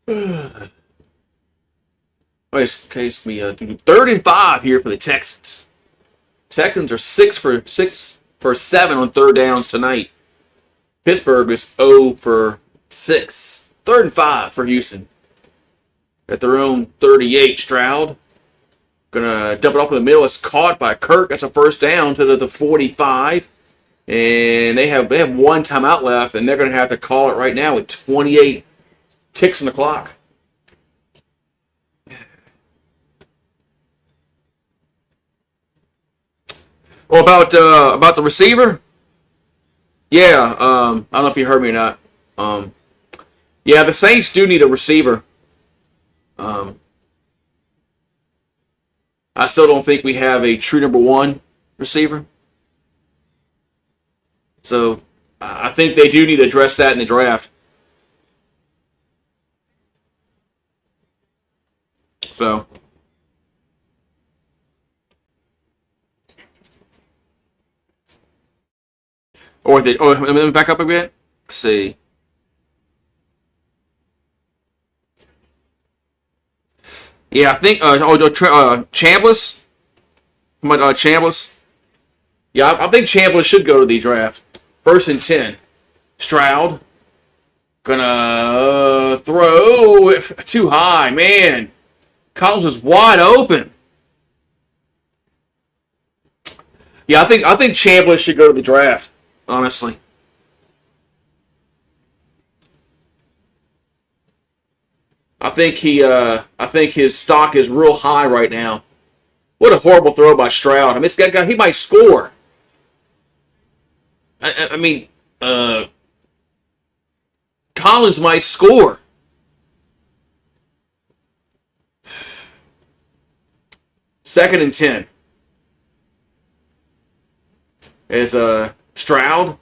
In this case, we do 3rd and 5 here for the Texans. Texans are 6 for 7 on third downs tonight. Pittsburgh is 0 for 6. 3rd and 5 for Houston. At their own 38, Stroud. Gonna dump it off in the middle. It's caught by Kirk. That's a first down to the 45. And they have one timeout left, and they're gonna have to call it right now with 28 ticks on the clock. Well, about the receiver. Yeah, I don't know if you heard me or not. Yeah, the Saints do need a receiver. I still don't think we have a true number one receiver. So I think they do need to address that in the draft. So. Let me back up a bit. Let's see. Yeah, I think Chambliss. Chambliss. Yeah, I think Chambliss should go to the draft. 1st and 10. Stroud. Gonna throw it too high, man. Collins is wide open. Yeah, I think Chambliss should go to the draft. Honestly. I think his stock is real high right now. What a horrible throw by Stroud. I mean, this guy, he might score. I mean, Collins might score. Second and 10. Is Stroud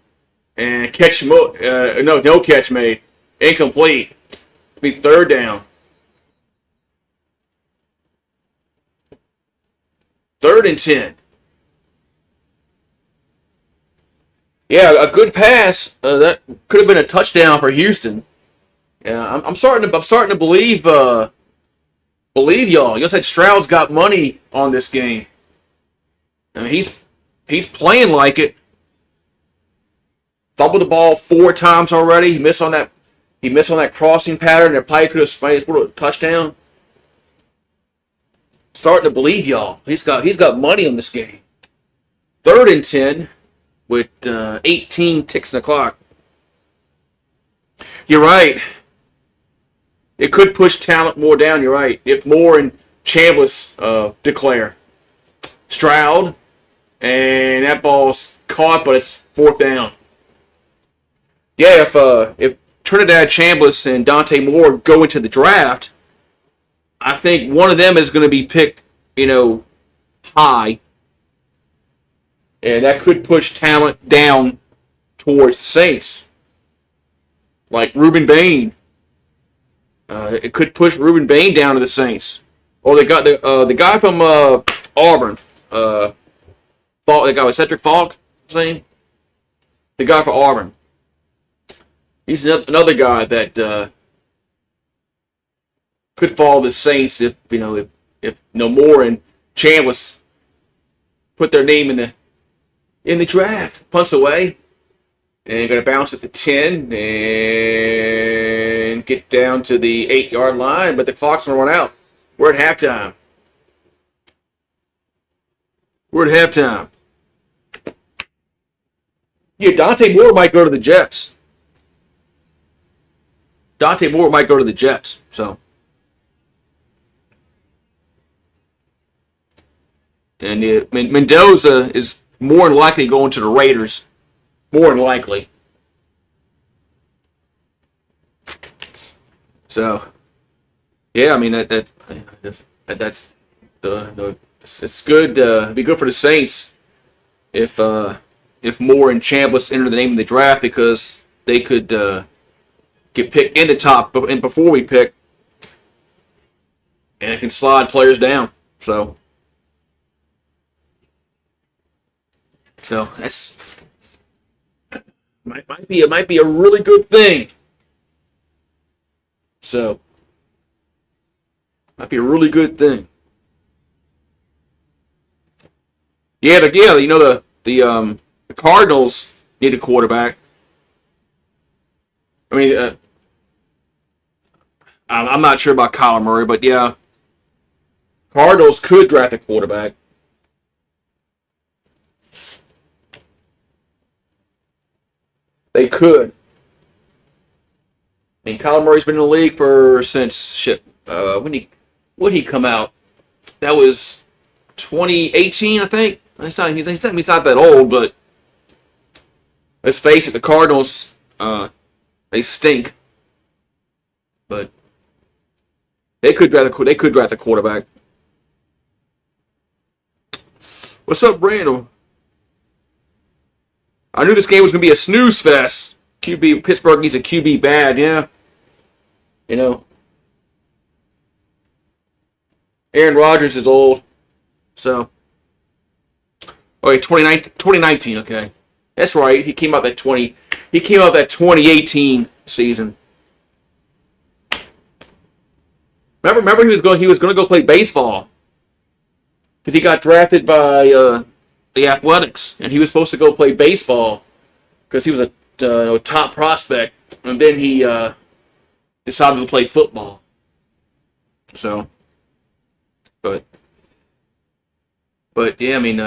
and no catch made. Incomplete. It'll be 3rd down. 3rd and 10. Yeah, a good pass. That could have been a touchdown for Houston. Yeah, I'm starting to believe y'all. You said Stroud's got money on this game. I mean, he's playing like it. Fumbled the ball 4 times already. He missed on that crossing pattern. That probably could have scored a touchdown. Starting to believe y'all. He's got money on this game. 3rd and 10 with 18 ticks on the clock. You're right. It could push talent more down. You're right. If Moore and Chambliss declare. Stroud, and that ball's caught, but it's 4th down. Yeah, if Trinidad Chambliss and Dante Moore go into the draft, I think one of them is going to be picked, high. And that could push talent down towards Saints. Like Ruben Bain. It could push Ruben Bain down to the Saints. Or they got the guy from Auburn. The guy with Cedric Falk, same. The guy for Auburn. He's another guy that could follow the Saints if no Moore and Chambliss put their name in the draft. Punts away. And going to bounce at the 10 and get down to the 8-yard line, but the clock's going to run out. We're at halftime. Yeah, Dante Moore might go to the Jets. So. And Mendoza is more than likely going to the Raiders. More than likely. So, yeah, I mean that's it's good. It'd be good for the Saints if Moore and Chambliss enter the name of the draft, because they could get picked in the top and before we pick, and it can slide players down. So that's might be a really good thing. So might be a really good thing. The Cardinals need a quarterback. I mean, I'm not sure about Kyler Murray, but yeah, Cardinals could draft a quarterback. They could. I mean, Kyler Murray's been in the league since shit. When he come out? That was 2018, I think. He's not that old, but let's face it, the Cardinals, they stink. But they could draft a quarterback. What's up, Randall? I knew this game was going to be a snooze fest. Pittsburgh needs a QB bad, yeah. You know. Aaron Rodgers is old. So. Oh, wait, 2019, okay. That's right. He came out that 2018 season. Remember he was going to go play baseball. Because he got drafted by the Athletics, and he was supposed to go play baseball because he was a top prospect, and then he decided to play football. So, but yeah, I mean,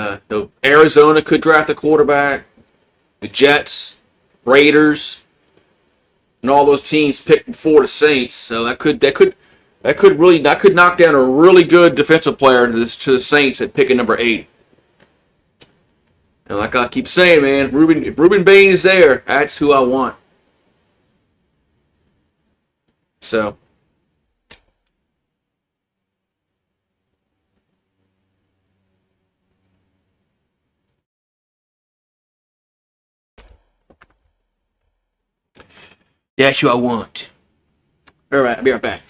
Arizona could draft a quarterback, the Jets, Raiders, and all those teams picked before the Saints. So that could knock down a really good defensive player to the Saints at picking number 8. And like I keep saying, man, if Ruben Bain is there, that's who I want. So. That's who I want. All right, I'll be right back.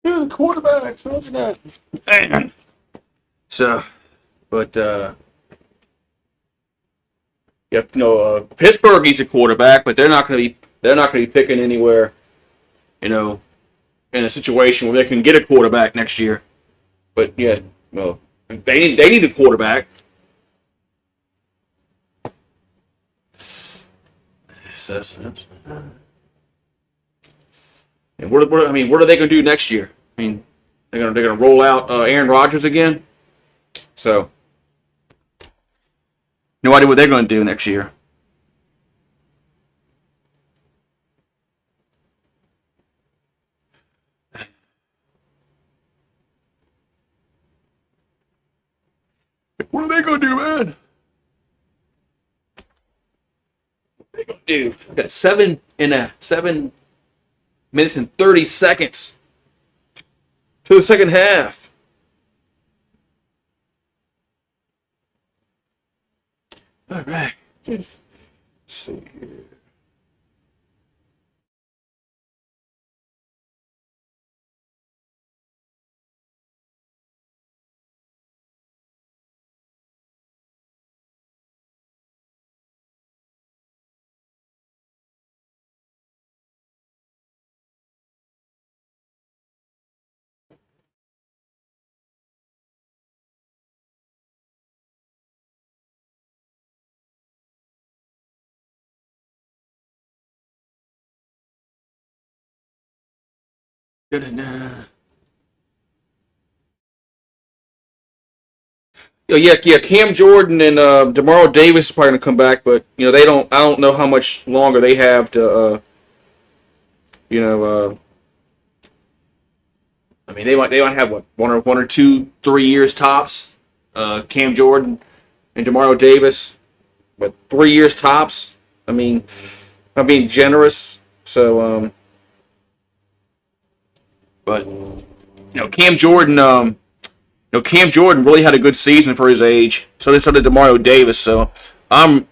Yeah, the quarterbacks. What's that? So, but yep, Pittsburgh needs a quarterback, but they're not going to be picking anywhere, in a situation where they can get a quarterback next year. But yeah, well, they need a quarterback. And what are they going to do next year? I mean, they're going to roll out Aaron Rodgers again. So, no idea what they're going to do next year. What are they going to do, man? What are they going to do? We've got 7 minutes and 30 seconds to the second half. All right. Let's see here. Da-da-da. Yeah. Cam Jordan and Demario Davis is probably gonna come back, but they don't. I don't know how much longer they have to. You know, I mean, they might have what one or two, 3 years tops. Cam Jordan and Demario Davis, but 3 years tops. I mean, I'm being generous. So, but Cam Jordan. Cam Jordan really had a good season for his age. So did Demario Davis. So I'm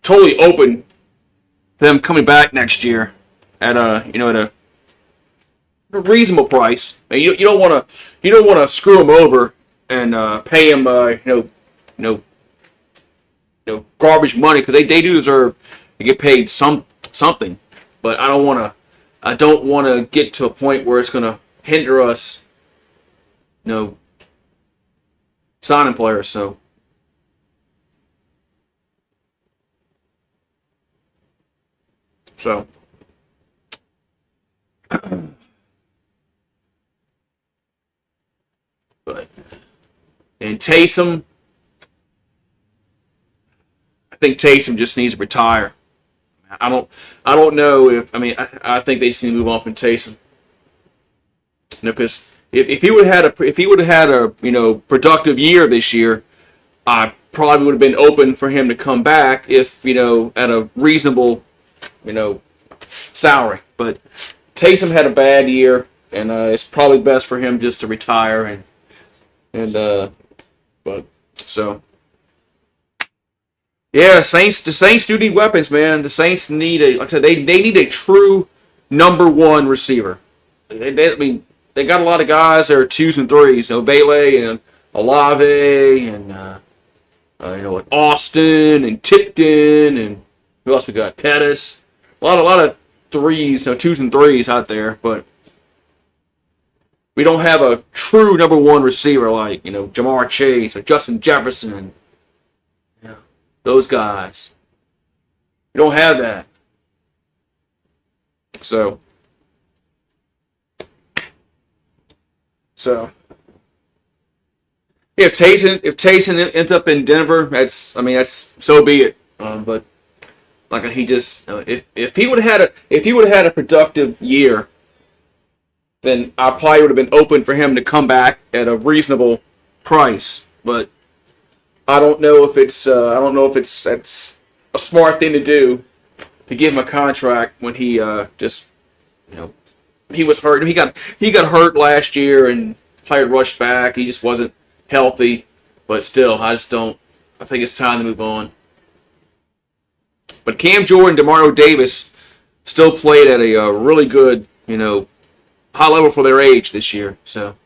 totally open to them coming back next year at a reasonable price. I mean, you don't want to screw them over and pay them garbage money, because they do deserve to get paid something. But I don't want to get to a point where it's going to hinder us signing players. So but and Taysom, I think Taysom just needs to retire. I don't know if I think they just need to move on from Taysom. Because if he would have had a productive year this year, I probably would have been open for him to come back if at a reasonable salary. But Taysom had a bad year, and it's probably best for him just to retire but so. Yeah, the Saints do need weapons, man. The Saints need like I said, they need a true number one receiver. I mean, they got a lot of guys that are 2s and 3s. Vele and Olave and Austin and Tipton and who else we got? Pettis. A lot of 3s, 2s and 3s out there, but we don't have a true number one receiver like Jamar Chase or Justin Jefferson. Those guys. You don't have that. So if Taysom ends up in Denver, that's so be it. But like he just if he would have had a productive year, then I probably would have been open for him to come back at a reasonable price. But I don't know if it's that's a smart thing to do, to give him a contract when he he was hurt. He got hurt last year and played rushed back. He just wasn't healthy. But still, I think it's time to move on. But Cam Jordan, Demario Davis still played at a really good high level for their age this year. So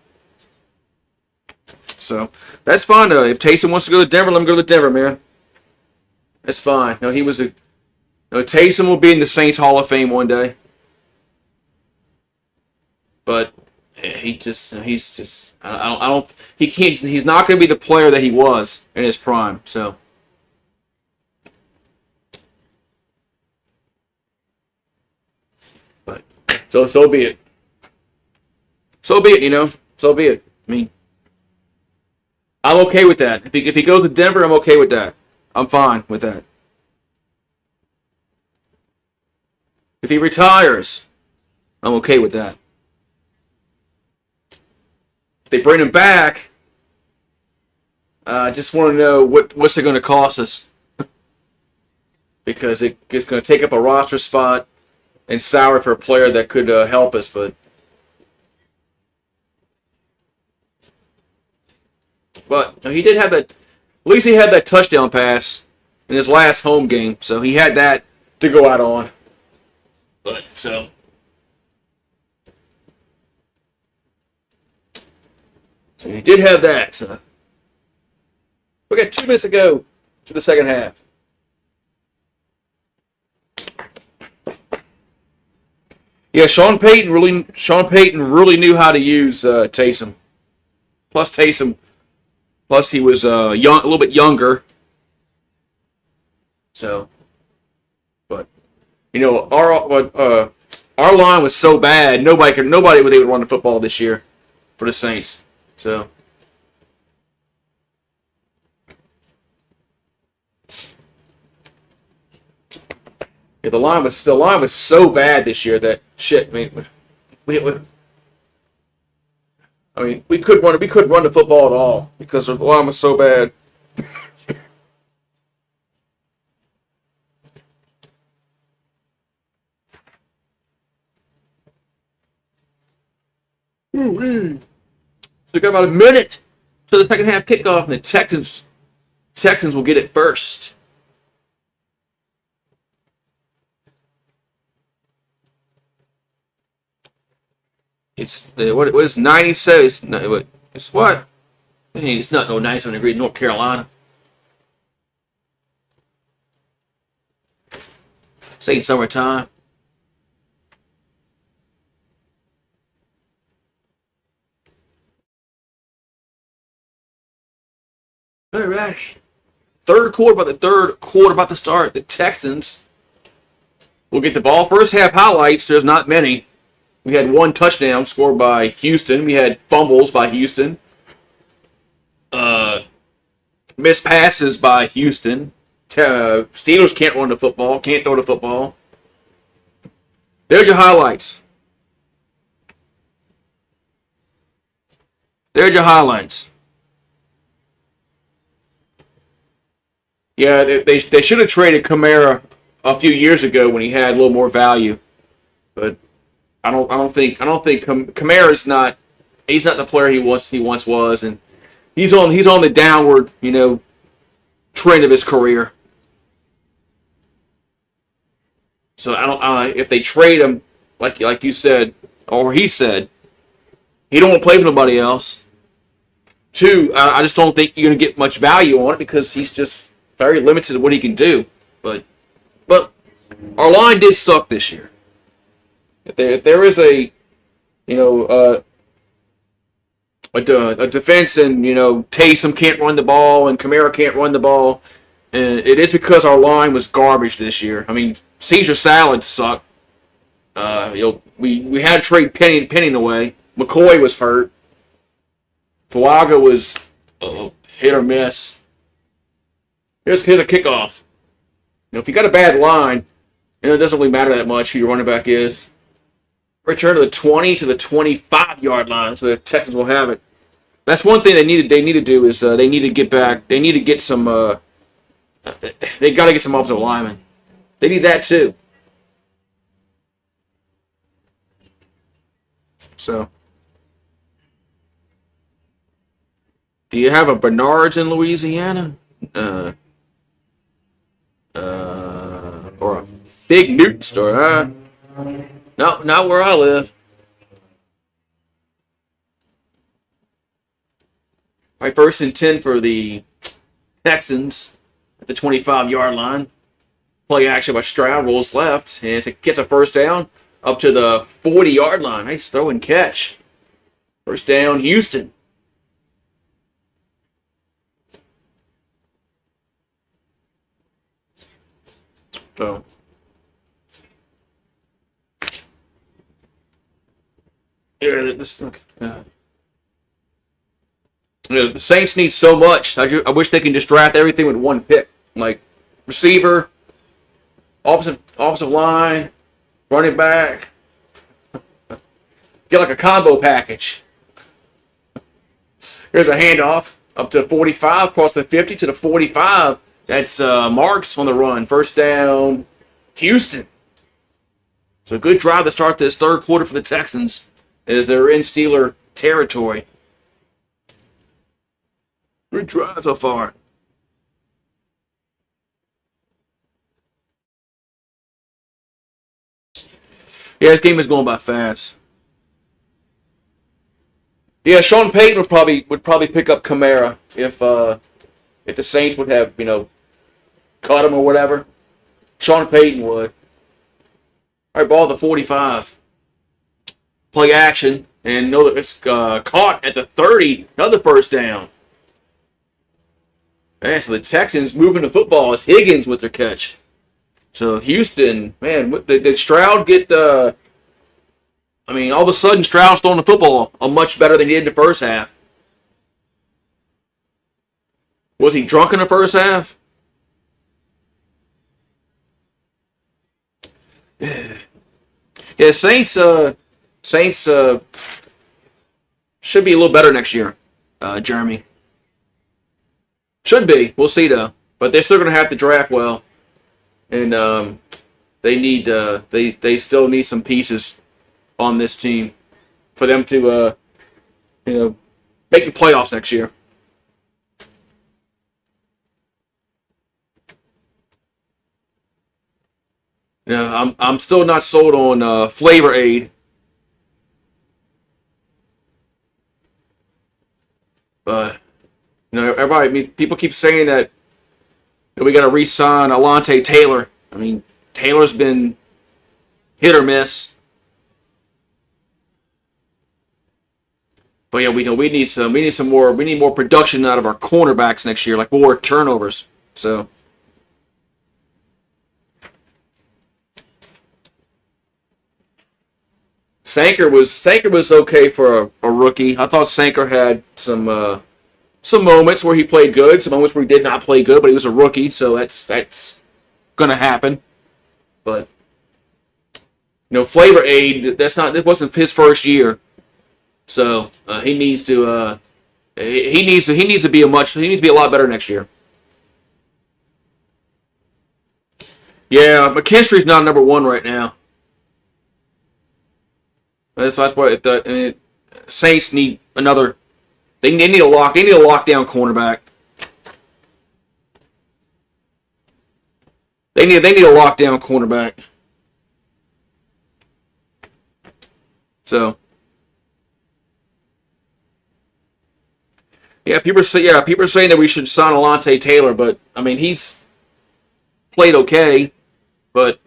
that's fine. If Taysom wants to go to Denver, let him go to Denver, man. That's fine. Taysom will be in the Saints Hall of Fame one day. But he's not going to be the player that he was in his prime. So be it. So be it. So be it. I mean, I'm okay with that. If he goes to Denver, I'm okay with that. I'm fine with that. If he retires, I'm okay with that. If they bring him back, I just want to know what's it going to cost us. Because it's going to take up a roster spot and salary for a player that could help us, but he did have that. At least he had that touchdown pass in his last home game, so he had that to go out on. But so he did have that. So we got 2 minutes to go to the second half. Yeah, Sean Payton really knew how to use Taysom. Plus he was a little bit younger. So, but our line was so bad, nobody was able to run the football this year for the Saints. So, yeah, the line was so bad this year that shit. I mean, we couldn't run the football at all because the line was so bad. So we got about a minute to the second half kickoff, and the Texans will get it first. It's what it was 97. It's what? Hey, it's not no 97 degrees in North Carolina. It's ain't summertime. Alrighty. Third quarter about to start. The Texans will get the ball. First half highlights. There's not many. We had 1 touchdown scored by Houston. We had fumbles by Houston. Missed passes by Houston. Steelers can't run the football. Can't throw the football. There's your highlights. There's your highlights. Yeah, they should have traded Kamara a few years ago when he had a little more value, but I don't think Kamara's not. He's not the player he once was, and he's on the downward trend of his career. So I don't if they trade him like you said or he said, he don't want to play with nobody else. 2, I just don't think you're gonna get much value on it because he's just very limited in what he can do. But our line did suck this year. If there is a defense and Taysom can't run the ball and Kamara can't run the ball, and it is because our line was garbage this year. I mean, Caesar salad sucked. We had to trade Penny away. McCoy was hurt. Fuaga was hit or miss. Here's a kickoff. If you got a bad line, it doesn't really matter that much who your running back is. Return to the 20 to the 25-yard line, so the Texans will have it. That's one thing they need to do is they need to get back. They need to get some. They got to get some offensive linemen. They need that too. So, do you have a Bernard's in Louisiana? Or a Fig Newton store, huh? No, not where I live. All right, 1st and 10 for the Texans at the 25-yard line. Play action by Stroud, rolls left, and gets a first down up to the 40-yard line. Nice throw and catch. First down, Houston. So, the Saints need so much. I wish they can just draft everything with 1 pick, like receiver, offensive line, running back. Get like a combo package. Here's a handoff up to 45, across the 50 to the 45. That's Marks on the run. First down, Houston. So a good drive to start this third quarter for the Texans as they're in Steeler territory. Good drive so far. Yeah, this game is going by fast. Yeah, Sean Payton would probably pick up Kamara if the Saints would have cut him or whatever. Sean Payton would. All right, ball at the 45. Play action and know that it's caught at the 30. Another first down. Man, so the Texans moving the football as Higgins with their catch. So Houston, man, did Stroud get all of a sudden Stroud's throwing the football much better than he did in the first half. Was he drunk in the first half? Yeah, Saints should be a little better next year, Jeremy. Should be. We'll see though. But they're still going to have to draft well, and they still need some pieces on this team for them to make the playoffs next year. Yeah, I'm still not sold on Flavor Aid. But everybody, people keep saying that we got to re-sign Alontae Taylor. I mean, Taylor's been hit or miss. But yeah, we need more production out of our cornerbacks next year, like more turnovers. So. Sanker was okay for a rookie. I thought Sanker had some moments where he played good, some moments where he did not play good, but he was a rookie, so that's gonna happen. But Flavor Aid, it wasn't his first year, so he needs to be a lot better next year. Yeah, McKinstry's not number one right now. That's why the Saints need another. They need a lockdown cornerback. They need a lockdown cornerback. So yeah, people are saying that we should sign Alontae Taylor, but I mean he's played okay, but.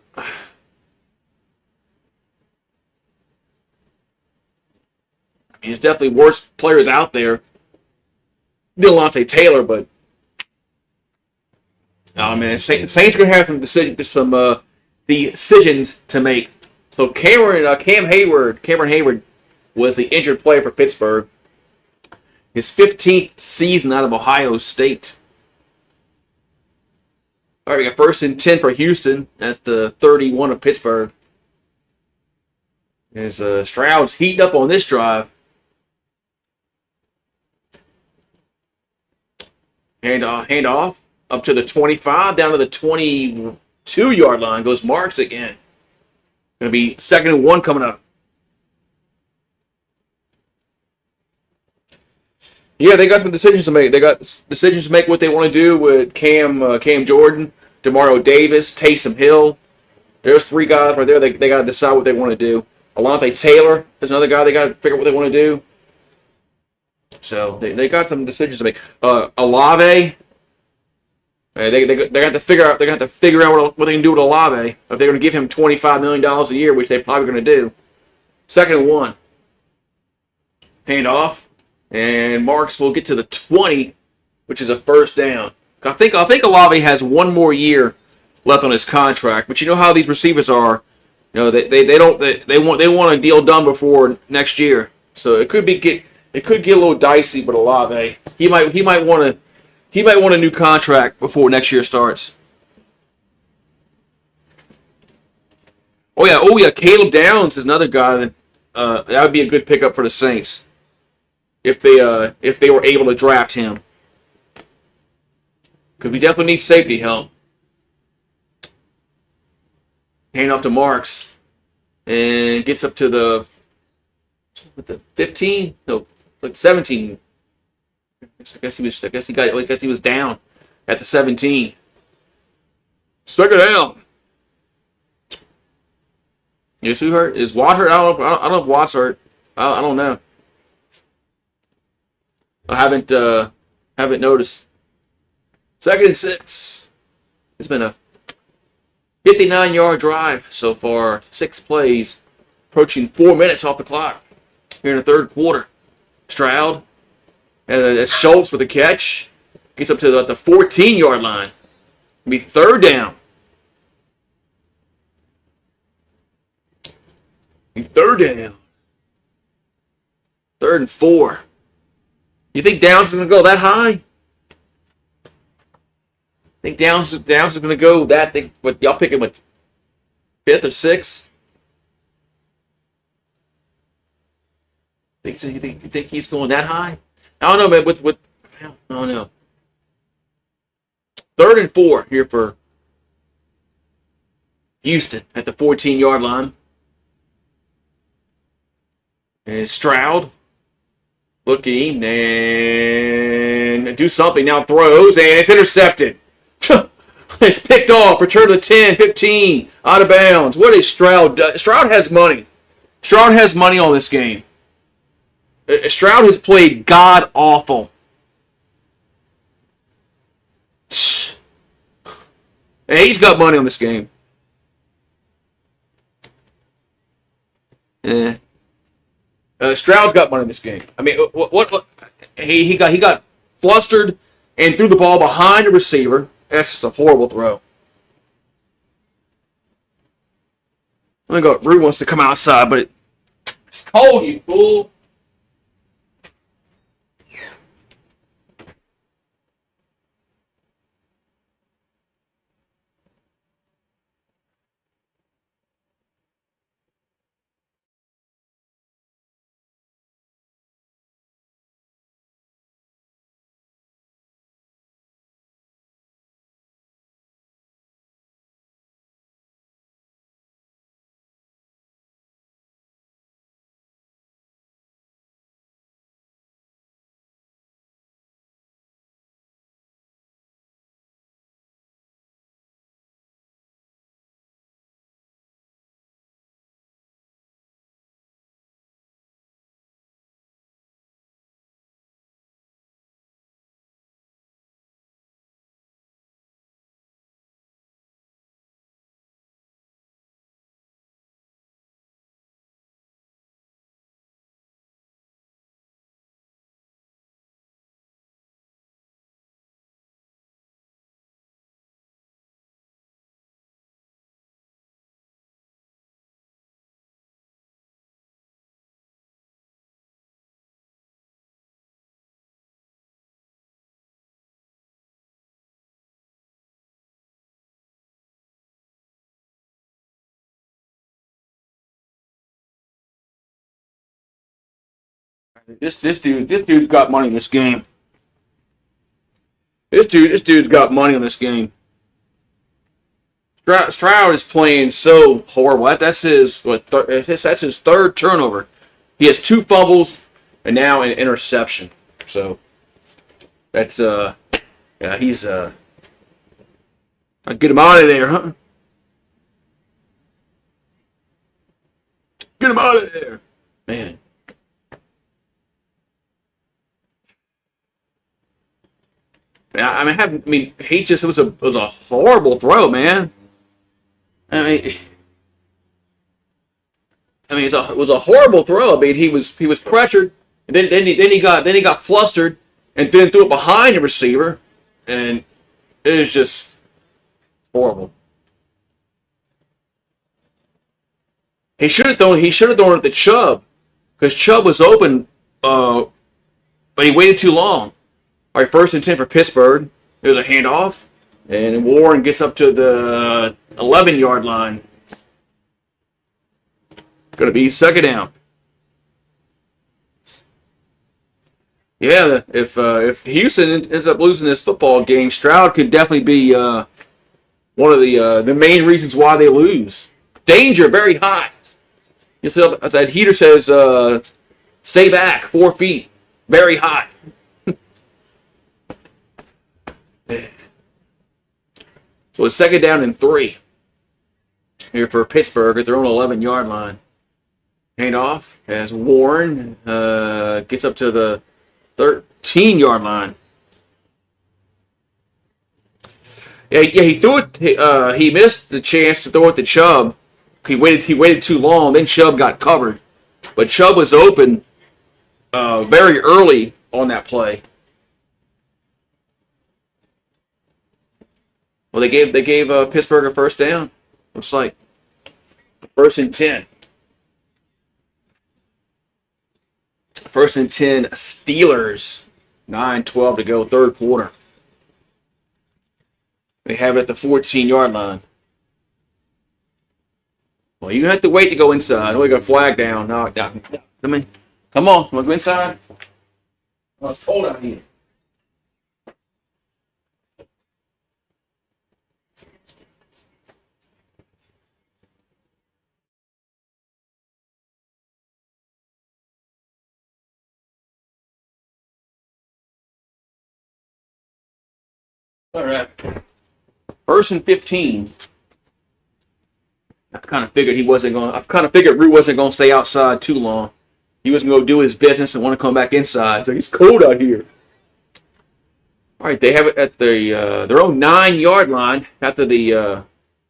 There's definitely worse players out there than Alontae Taylor, but oh man, Saints are gonna have some decisions to make. So Cameron Hayward was the injured player for Pittsburgh. His 15th season out of Ohio State. All right, we got 1st and 10 for Houston at the 31 of Pittsburgh. There's Stroud's heating up on this drive. Hand off up to the 25, down to the 22-yard line. Goes Marks again. Going to be 2nd and 1 coming up. Yeah, they got some decisions to make. They got decisions to make what they want to do with Cam Jordan, Demario Davis, Taysom Hill. There's 3 guys right there. They got to decide what they want to do. Alontae Taylor is another guy they got to figure out what they want to do. So they got some decisions to make. Olave, they got to figure out. They're going to have to figure out what they can do with Olave. If they're going to give him $25 million a year, which they're probably going to do. 2nd and 1. Hand off, and Marks will get to the 20, which is a first down. I think Olave has 1 more year left on his contract, but you know how these receivers are. They want a deal done before next year, so it could get a little dicey with Olave. He might want a new contract before next year starts. Oh yeah, Caleb Downs is another guy that would be a good pickup for the Saints if they were able to draft him. Because we definitely need safety help. Hand off to Marks and gets up to the 15? No, like 17. I guess he was down at the 17. 2nd down. Is who hurt? Is Watt hurt? I don't know if Watt's hurt. I don't know. I haven't noticed. 2nd and 6. It's been a 59-yard drive so far. 6 plays, approaching 4 minutes off the clock here in the third quarter. Stroud, and that's Schultz with a catch. Gets up to the 14-yard line. It'll be 3rd down. 3rd down. 3rd and 4. You think Downs is going to go that high? Think Downs is going to go that? What y'all picking? What, 5th or 6th? Think so? You think he's going that high? I don't know, man. I don't know. 3rd and 4 here for Houston at the 14-yard line. And Stroud looking and do something now. Throws and it's intercepted. It's picked off. Return to the 10, 15, out of bounds. What is Stroud? Stroud has money. Stroud has money on this game. Stroud has played god awful. Hey, he's got money on this game. Stroud's got money in this game. I mean, what he got flustered and threw the ball behind the receiver. That's just a horrible throw. I think Rue wants to come outside, but it's cold, you fool. This dude's got money in this game. This dude's got money in this game. Stroud is playing so horrible. That's his 3rd turnover. He has 2 fumbles and now an interception. So that's he's I'll get him out of there, huh? Get him out of there, man. It was a horrible throw, man. It was a horrible throw. I mean, he was pressured, and then he got flustered, and then threw it behind the receiver, and it was just horrible. He should have thrown it to Chubb, because Chubb was open, but he waited too long. All right, 1st and 10 for Pittsburgh. There's a handoff, and Warren gets up to the 11-yard line. Going to be 2nd down. Yeah, if Houston ends up losing this football game, Stroud could definitely be one of the main reasons why they lose. Danger very high. You see, that heater says stay back 4 feet, very high. So it's 2nd down and 3. here for Pittsburgh at their own 11-yard line. Handoff as Warren gets up to the 13-yard line. Yeah, he threw it. He missed the chance to throw it to Chubb. He waited too long. Then Chubb got covered, but Chubb was open very early on that play. Well, they gave Pittsburgh a first down. Looks like 1st and 10. 1st and 10. Steelers. 9:12 to go, third quarter. They have it at the 14-yard line. Well, you have to wait to go inside. We got a flag down. No. Come on. Want to go inside? Oh, it's cold out here. All right. 1st and 15. I kind of figured Rue wasn't going to stay outside too long. He was going to go do his business and want to come back inside. So it's cold out here. All right, they have it at their own 9-yard line after the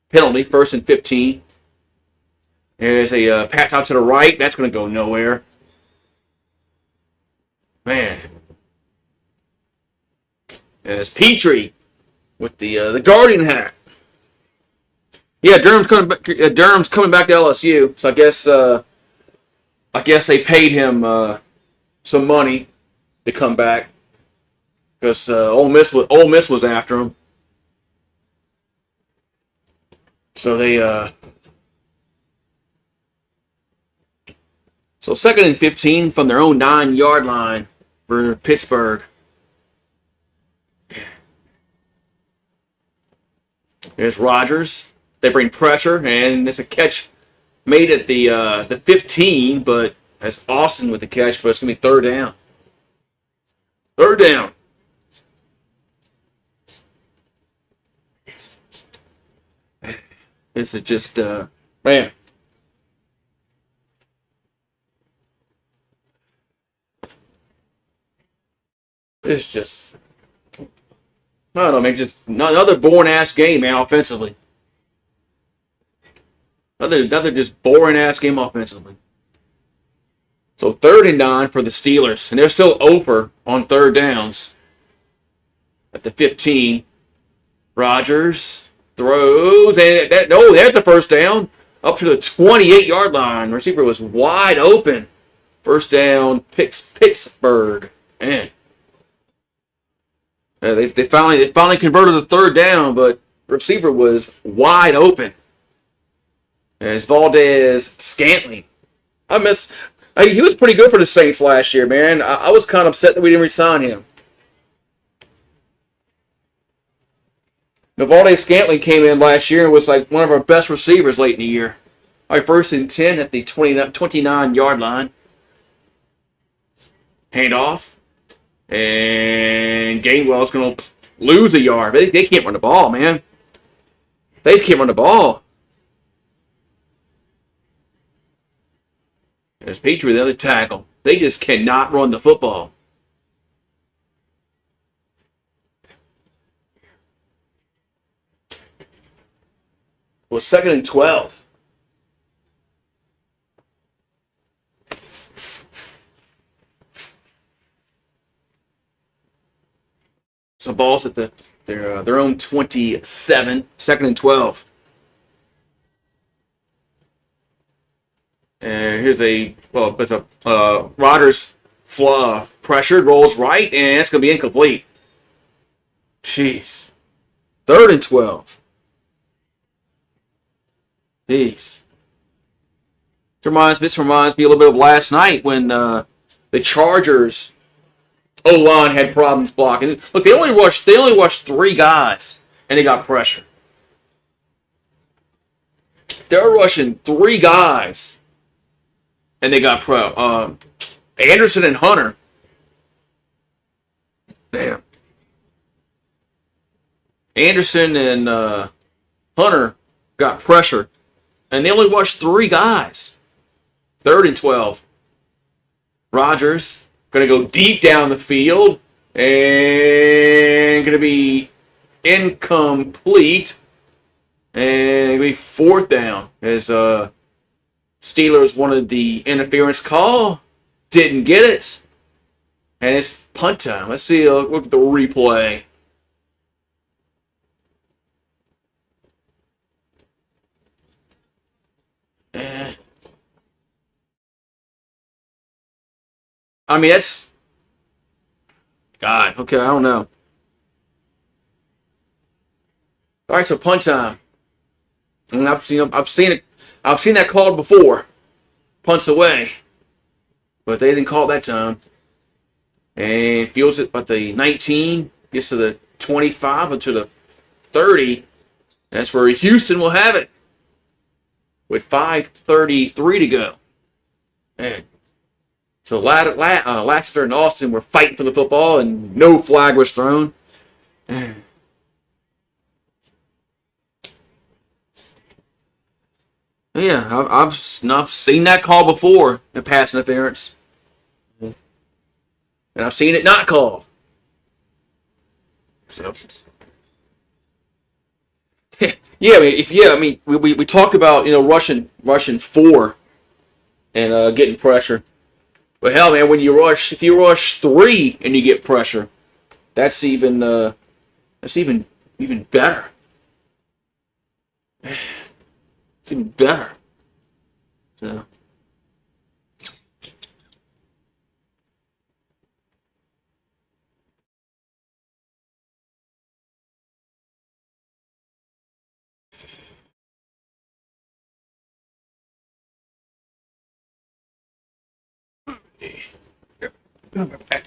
penalty. 1st and 15. There's a pass out to the right. That's going to go nowhere. Man. There's Petrie with the Guardian hat. Yeah, Durham's coming back to LSU. So I guess they paid him some money to come back because Ole Miss was after him. So so 2nd and 15 from their own 9-yard line for Pittsburgh. There's Rodgers. They bring pressure, and it's a catch made at the 15, but that's Austin with the catch, but it's going to be 3rd down. 3rd down. This is just, man. It's just, I don't know, man, just another boring-ass game, man, offensively. Another just boring-ass game offensively. So 3rd and 9 for the Steelers. And they're still over on 3rd downs. At the 15. Rodgers throws. And there's a 1st down. Up to the 28-yard line. Receiver was wide open. 1st down, Pittsburgh. Man. They finally converted the 3rd down, but receiver was wide open. As Valdez Scantling. He was pretty good for the Saints last year, man. I was kind of upset that we didn't re-sign him. Valdez Scantling came in last year and was like one of our best receivers late in the year. All right, 1st and 10 at the 29-yard line. Handoff. And Gainwell's going to lose a yard. They can't run the ball, man. They can't run the ball. There's Petrie with the other tackle. They just cannot run the football. Well, 2nd and 12. So ball's at their own 27. 2nd and 12. And here's it's a Rodgers pressured, rolls right, and it's going to be incomplete. Jeez. 3rd and 12. Jeez. This reminds me a little bit of last night when the Chargers O-line had problems blocking. Look, they only rushed 3 guys, and they got pressure. They're rushing 3 guys. And they got Anderson and Hunter. Damn. Anderson and Hunter got pressure. And they only rushed 3 guys. 3rd and 12. Rodgers going to go deep down the field and going to be incomplete. And going to be 4th down as Steelers wanted the interference call. Didn't get it. And it's punt time. Let's see. Look at the replay. I mean, that's... God, okay, I don't know. All right, so punt time. And I've seen that called before. Punts away. But they didn't call that time. And fields it at the 19, gets to the 25 or to the 30. That's where Houston will have it. With 5:33 to go. Man. So Lassiter and Austin were fighting for the football, and no flag was thrown. Yeah, I've seen that call before, in pass interference. And I've seen it not called. So, yeah, we talked about rushing 4 and getting pressure. But hell, man, if you rush 3 and you get pressure, that's even better. It's even better. So. Back.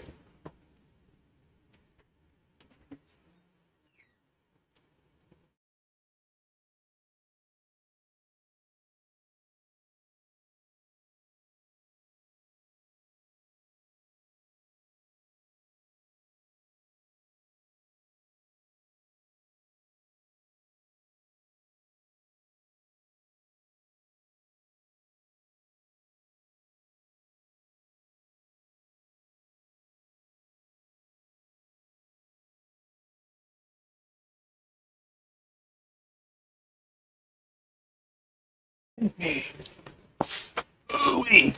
Ooh-wee.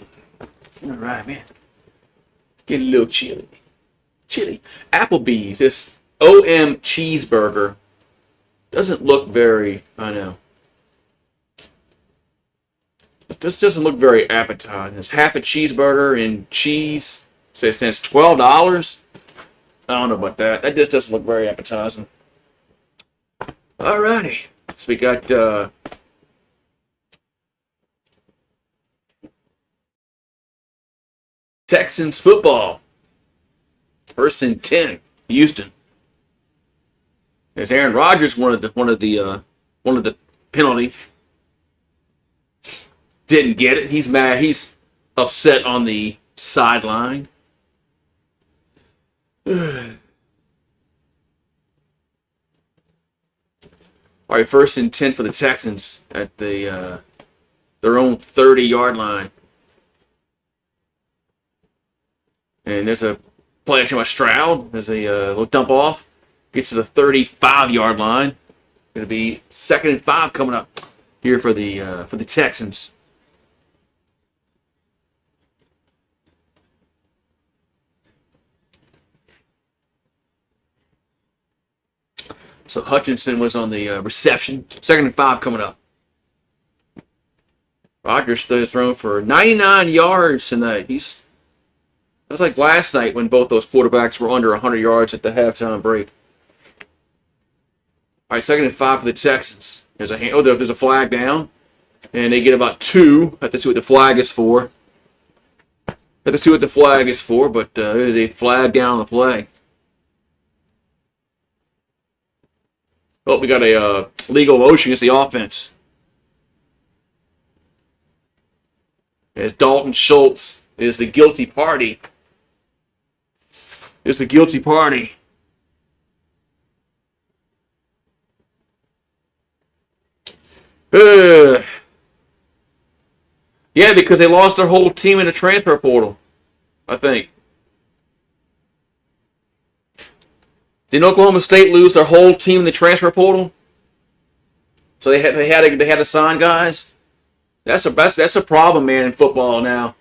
All right, man. Get a little chilly. Applebee's, this OM cheeseburger doesn't look very, I know. This doesn't look very appetizing. It's half a cheeseburger and cheese. So it's $12. I don't know about that. That just doesn't look very appetizing. Alrighty. So we got Texans football. 1st and 10, Houston. As Aaron Rodgers wanted the penalty. Didn't get it. He's mad. He's upset on the sideline. All right, 1st and 10 for the Texans at their own 30-yard line. And there's a play action by Stroud. There's a little dump off. Gets to the 35-yard line. Going to be 2nd and 5 coming up here for the Texans. So Hutchinson was on the reception. 2nd and 5 coming up. Rodgers has thrown for 99 yards tonight. It was like last night when both those quarterbacks were under 100 yards at the halftime break. All right, 2nd and 5 for the Texans. There's a flag down, and they get about 2. Have to see what the flag is for. But they flag down the play. Oh, we got a legal motion against the offense. As Dalton Schultz is the guilty party. Yeah, because they lost their whole team in the transfer portal, I think. Didn't Oklahoma State lose their whole team in the transfer portal? So they had to sign guys. That's a problem, man, in football now.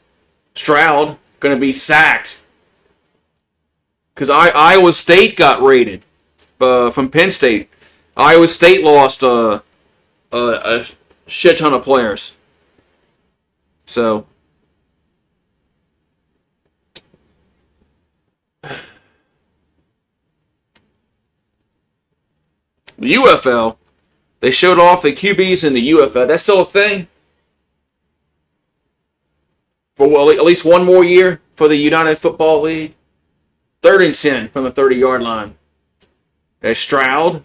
Stroud going to be sacked because Iowa State got raided from Penn State. Iowa State lost a shit ton of players. So the UFL, they showed off the QBs in the UFL. That's still a thing for at least one more year for the United Football League. 3rd and 10 from the 30-yard line. There's Stroud.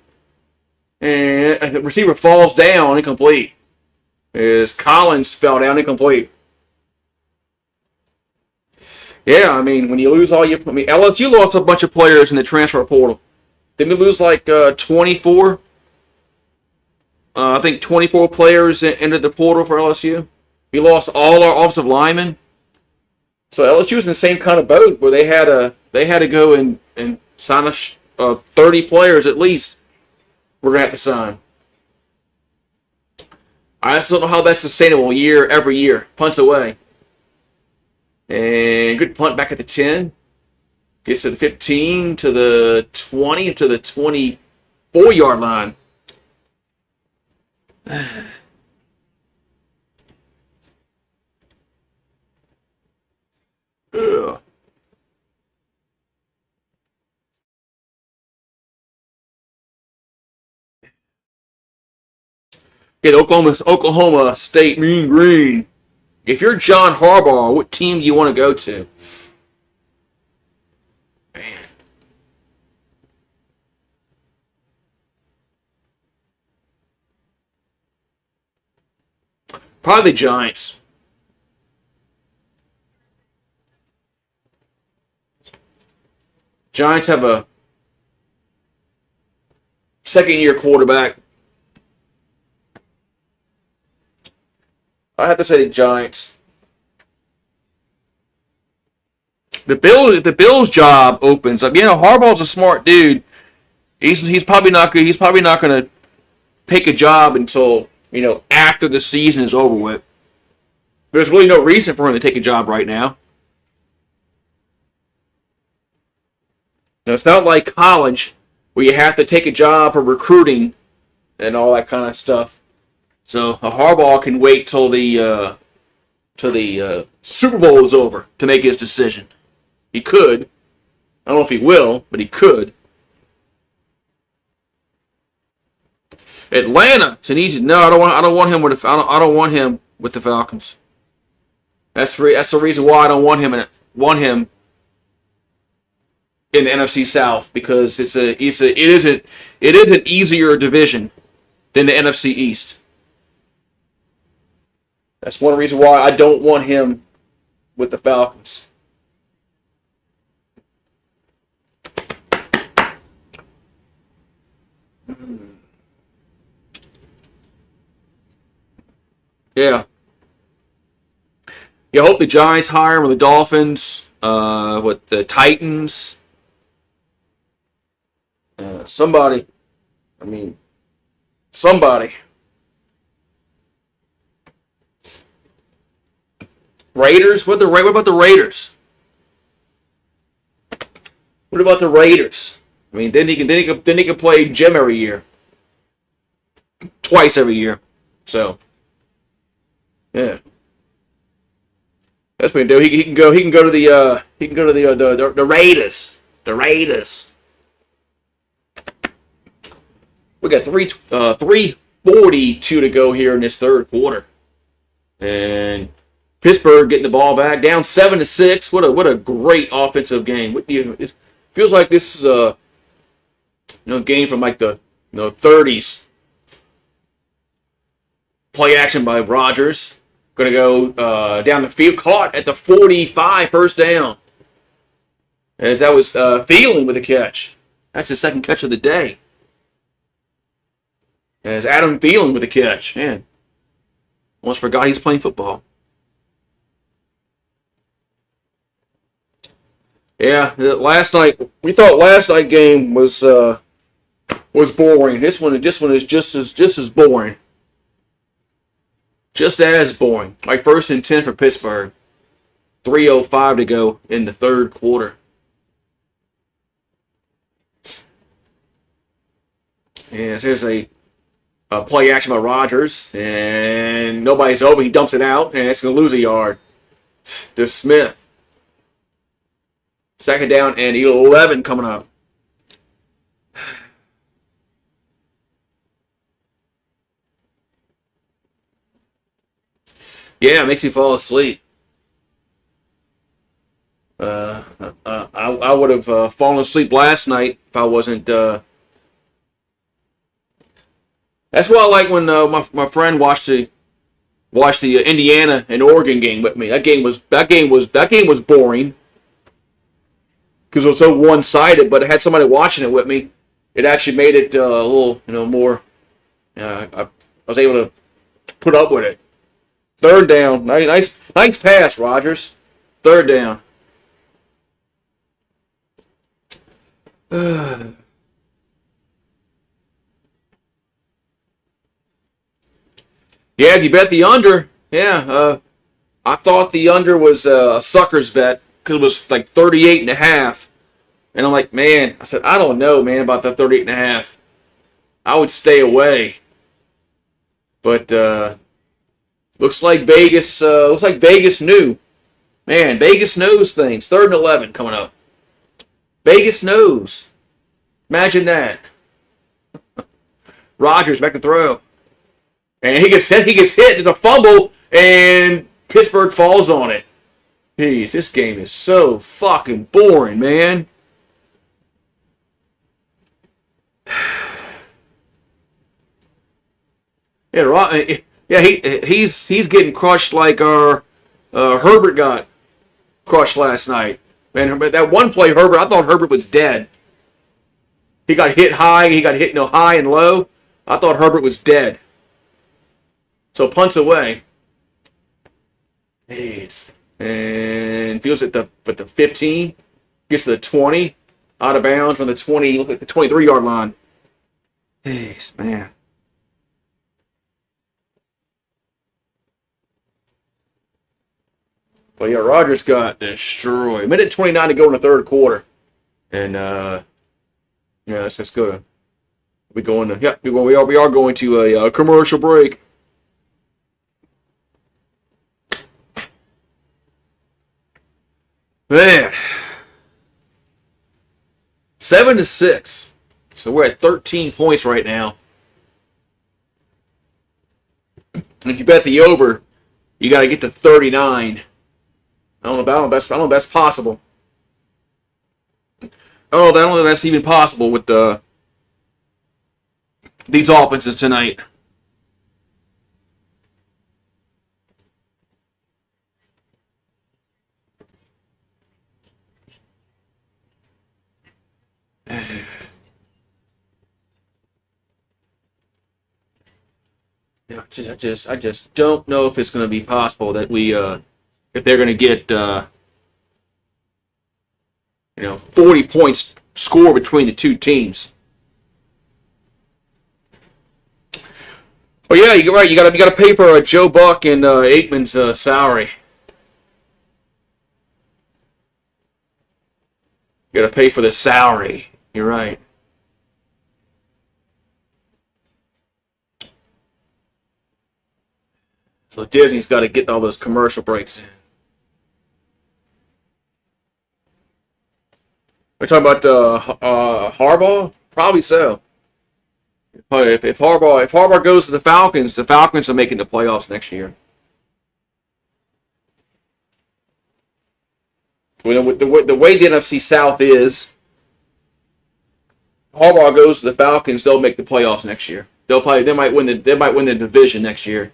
And the receiver falls down, incomplete. As Collins fell down, incomplete. Yeah, I mean, when you lose all your... LSU lost a bunch of players in the transfer portal. Didn't we lose like 24? I think 24 players entered the portal for LSU. We lost all our offensive linemen. So LSU was in the same kind of boat where they had to go and sign 30 players at least. We're gonna have to sign. I just don't know how that's sustainable every year. Punts away. And good punt back at the 10. Gets to the 15, to the 20, to the 24-yard line. Ugh. Get Oklahoma State Mean Green. If you're John Harbaugh, what team do you want to go to? Man. Probably the Giants. Giants have a second-year quarterback. I have to say the Giants. If the Bills job opens up, Harbaugh's a smart dude. He's probably not good. He's probably not going to take a job until after the season is over with. There's really no reason for him to take a job right now. Now, it's not like college where you have to take a job for recruiting and all that kind of stuff. So a Harbaugh can wait till the Super Bowl is over to make his decision. He could. I don't know if he will, but he could. Atlanta, it's an easy. No, I don't want him with the Falcons. That's the reason why I don't want him in the NFC South, because it is an easier division than the NFC East. That's one reason why I don't want him with the Falcons. Yeah. You hope the Giants hire him, or the Dolphins, with the Titans. Somebody. Raiders? What about the Raiders? What about the Raiders? Then he can play Jim every year, twice every year. So, yeah, that's what he can do. He can go to the Raiders. The Raiders. We got 3:42 to go here in this third quarter, and Pittsburgh getting the ball back, down 7-6. What a great offensive game. It feels like this is a game from like the 30s. Play action by Rodgers. Going to go down the field, caught at the 45, first down. As that was Thielen with a catch. That's his second catch of the day. As Adam Thielen with a catch. Man, almost forgot he's playing football. Yeah, last night we thought last night game was boring. This one is just as boring, just as boring. Like 1st and 10 for Pittsburgh, 3:05 to go in the third quarter. And here's a play action by Rodgers, and nobody's open. He dumps it out, and it's going to lose a yard to Smith. 2nd down and 11 coming up. Yeah, it makes me fall asleep. I would have fallen asleep last night if I wasn't. That's why I like when my friend watched the Indiana and Oregon game with me. That game was boring because it was so one-sided. But it had somebody watching it with me. It actually made it a little more. I was able to put up with it. 3rd down, nice pass, Rodgers. 3rd down. Yeah, if you bet the under, I thought the under was a sucker's bet because it was like 38.5. And I'm like, man, I said, I don't know, man, about that 38.5. I would stay away. But looks like Vegas knew. Man, Vegas knows things. 3rd and 11 coming up. Vegas knows. Imagine that. Rodgers back to throw. And he gets hit. There's a fumble, and Pittsburgh falls on it. Jeez, this game is so fucking boring, man. He's getting crushed like our Herbert got crushed last night. Man, but that one play, Herbert, I thought Herbert was dead. He got hit high. He got hit high and low. I thought Herbert was dead. So punts away. And feels at the 15. Gets to the 20. Out of bounds from the 20. Look at the 23-yard line. Jeez, man. Well, yeah, Rodgers got destroyed. Minute 29 to go in the third quarter. And, let's go to... we are going to a commercial break. Man. 7-6. So we're at 13 points right now. And if you bet the over, you got to get to 39. I don't know if that's possible. I don't know if that's even possible with these offenses tonight. I just don't know if it's going to be possible that if they're going to get 40 points score between the two teams. Oh yeah, you're right. You got to pay for Joe Buck and Aikman's salary. You got to pay for the salary. You're right. So Disney's got to get all those commercial breaks in. We're talking about Harbaugh? Probably so. If Harbaugh goes to the Falcons are making the playoffs next year. With the way the NFC South is, Harbaugh goes to the Falcons, they'll make the playoffs next year. They might win the division next year.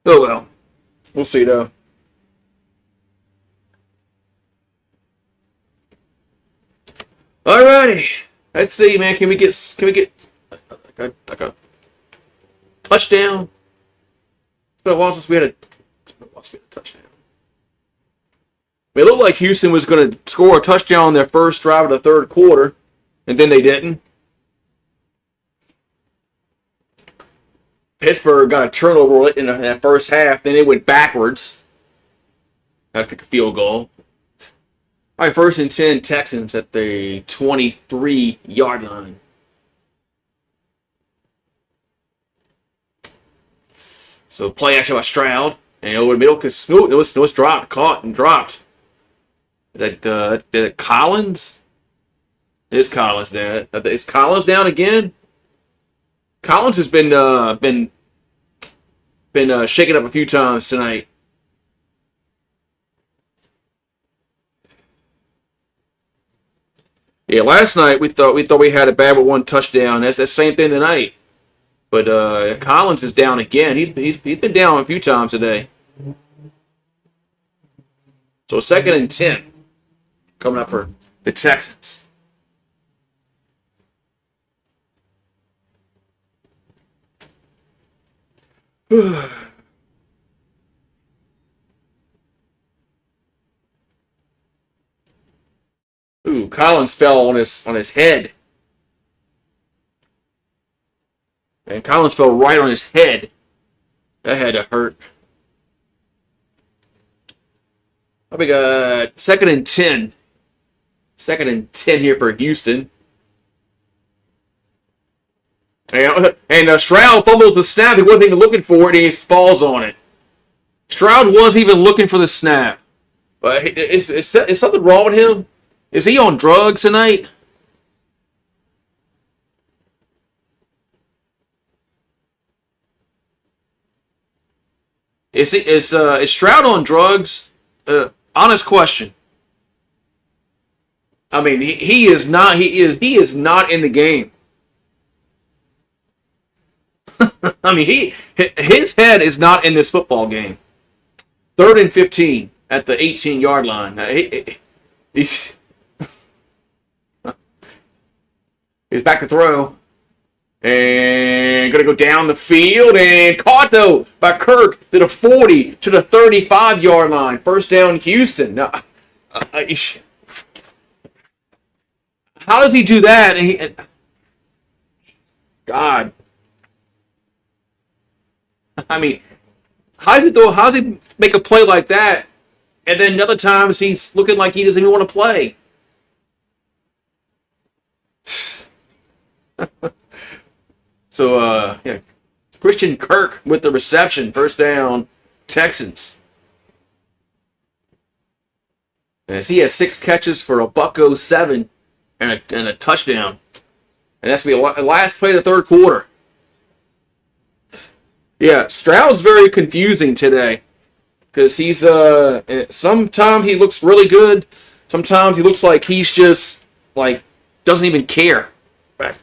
Oh well, we'll see though. Alrighty, let's see, man. Can we get like a touchdown. It's been a while since we had a touchdown. It looked like Houston was going to score a touchdown on their first drive of the third quarter, and then they didn't. Pittsburgh got a turnover in that first half, then it went backwards. Had to kick a field goal. All right, 1st and 10, Texans at the 23-yard line. So play action by Stroud, and over the middle, because it was dropped, caught and dropped. That Collins? It is Collins down. Is Collins down again? Collins has been shaken up a few times tonight. Yeah, last night we thought we had a bad with one touchdown. That's the same thing tonight. But Collins is down again. He's been down a few times today. So 2nd and 10 coming up for the Texans. Ooh, Collins fell on his head. And Collins fell right on his head. That had to hurt. We got 2nd and 10. 2nd and 10 here for Houston. And Stroud fumbles the snap. He wasn't even looking for it. And he falls on it. Stroud wasn't even looking for the snap. Is something wrong with him? Is he on drugs tonight? Is Stroud on drugs? Honest question. I mean, he is not. He is not in the game. I mean, his head is not in this football game. 3rd and 15 at the 18-yard line. He's back to throw. And going to go down the field. And caught, though, by Kirk to the 40 to the 35-yard line. 1st down, Houston. Now, how does he do that? God. I mean, how does he make a play like that? And then other times he's looking like he doesn't even want to play. So, yeah, Christian Kirk with the reception. 1st down, Texans. As he has 6 catches for a $107 and a touchdown. And that's going to be the last play of the 3rd quarter. Yeah, Stroud's very confusing today. Because he's, sometimes he looks really good. Sometimes he looks like he's just, doesn't even care. Back.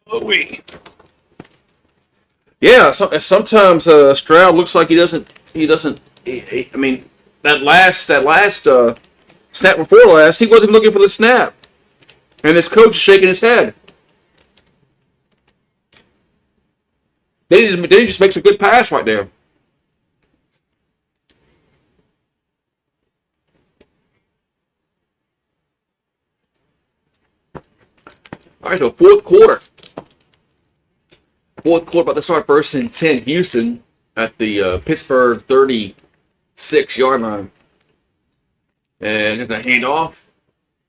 Oh, wait. Yeah, sometimes Stroud looks like he doesn't. I mean, that last snap before last, he wasn't even looking for the snap, and his coach is shaking his head. They just makes a good pass right there. All right, so fourth quarter. Fourth quarter about to start, first and 10. Houston at the Pittsburgh 36-yard line. And just a handoff.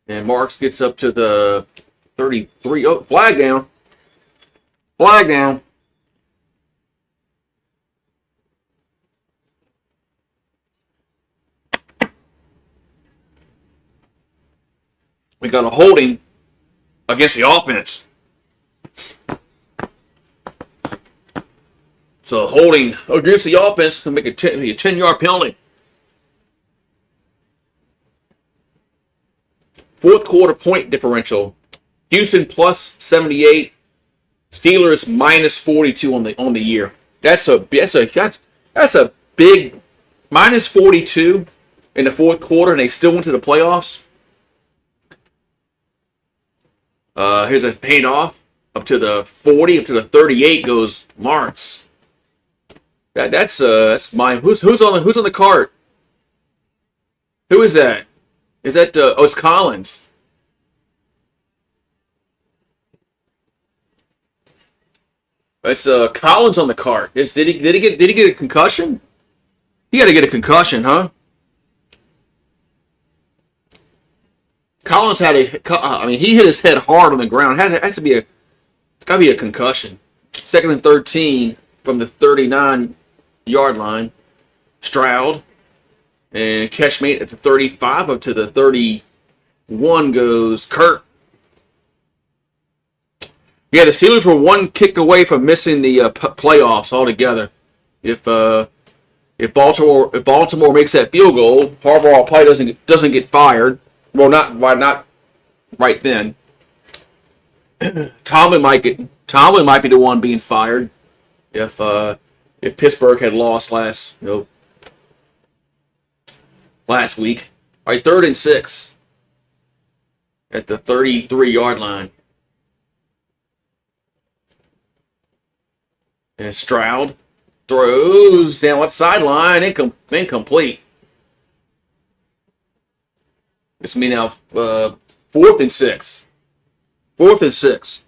And Marks gets up to the 33. Oh, flag down. Flag down. We got a holding against the offense. So holding against the offense can make a 10-yard penalty. Fourth quarter point differential. Houston plus 78. Steelers minus 42 on the year. That's a big minus 42 in the fourth quarter, and they still went to the playoffs. Here's a handoff up to the 40, up to the 38 goes Marks. That's mine. Who's on the cart? Who is that? Is that it's Collins? It's Collins on the cart. Did he get a concussion? He got to get a concussion, huh? Collins had he hit his head hard on the ground. Has to be gotta be a concussion. Second and 13 from the 39-yard line. Stroud and catch mate at the 35 up to the 31 goes Kurt. Yeah, the Steelers were one kick away from missing the playoffs altogether. If Baltimore makes that field goal, Harbaugh probably doesn't get fired. Well, not right then. Tomlin might be the one being fired if Pittsburgh had lost last week. All right, 3rd and 6 at the 33-yard line. And Stroud throws down left sideline, incomplete. It's me now. 4th and 6. 4th and 6.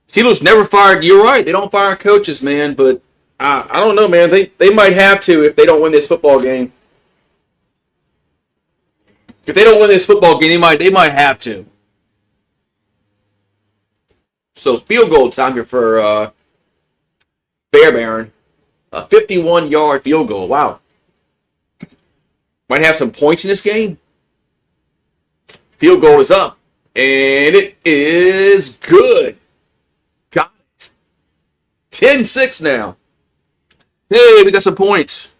Steelers never fired. You're right. They don't fire coaches, man. But I don't know, man. They might have to if they don't win this football game. If they don't win this football game, they might have to. So field goal time here for Fairbairn. A 51-yard field goal. Wow. Might have some points in this game. Field goal is up. And it is good. Got it. 10-6 now. Hey, we got some points.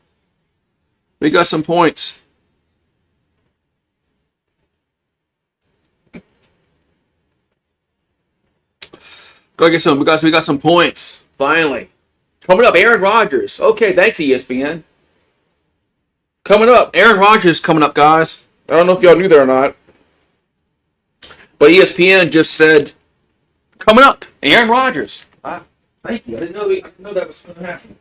We got some points. Go get some. We got some points. Finally. Coming up, Aaron Rodgers. Okay, thanks, ESPN. Coming up, Aaron Rodgers coming up, guys. I don't know if y'all knew that or not. But ESPN just said, coming up, Aaron Rodgers. Thank you. I didn't know that was going to happen.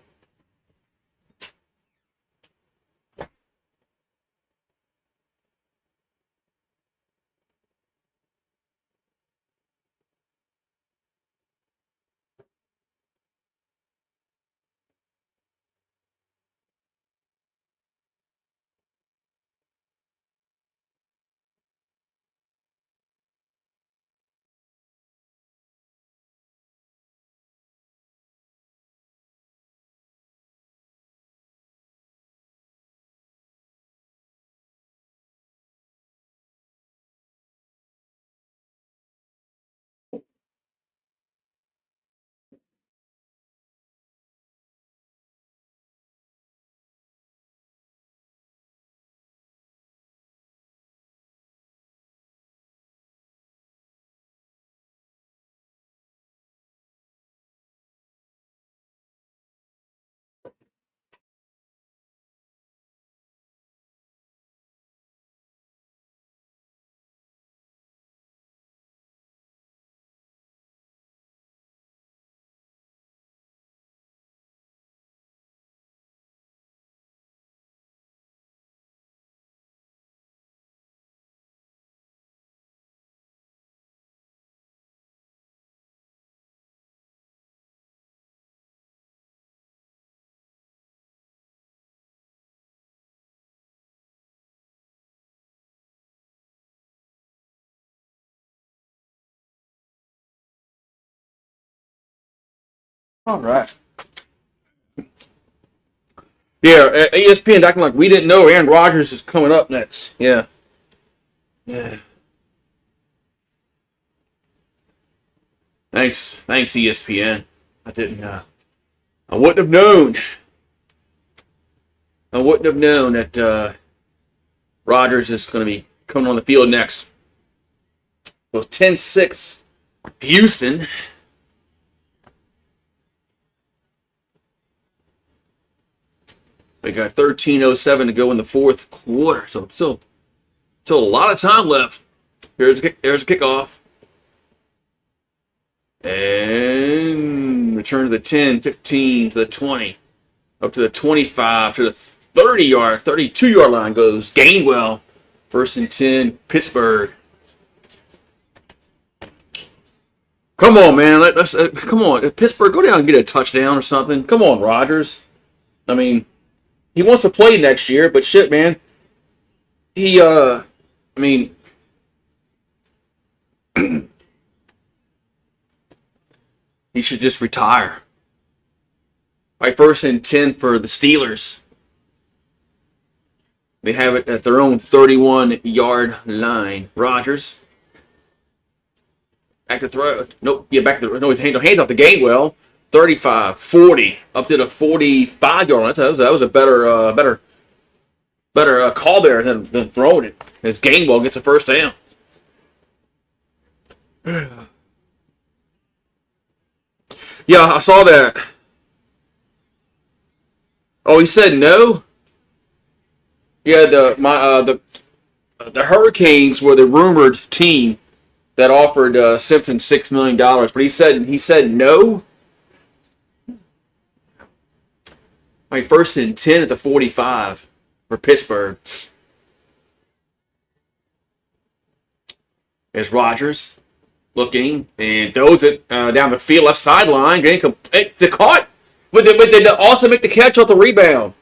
All right. Yeah, ESPN acting like we didn't know Aaron Rodgers is coming up next. Yeah. Yeah. Thanks, ESPN. I didn't. I wouldn't have known. I wouldn't have known that Rodgers is going to be coming on the field next. It was 10-6 Houston. We got 13:07 to go in the fourth quarter, so still a lot of time left. Here's a kickoff. And return to the 10, 15, to the 20, up to the 25, to the 32-yard line goes Gainwell. 1st and 10, Pittsburgh. Come on, man. Let's come on. Pittsburgh, go down and get a touchdown or something. Come on, Rodgers. I mean, he wants to play next year, but shit, man. He, I mean, he should just retire. All right, 1st and 10 for the Steelers. They have it at their own 31-yard line. Rodgers. Back to throw. Nope. Yeah, back to the. No, hands off the Gainwell. 35, 40, up to the 45-yard line. That was a better call there than throwing it. As Gainwell gets a first down. Yeah, I saw that. Oh, he said no. Yeah, the Hurricanes were the rumored team that offered Simpson $6 million, but he said no. I mean, 1st and 10 at the 45 for Pittsburgh. There's Rodgers looking and throws it down the field, left sideline. Getting caught. But did also make the catch off the rebound?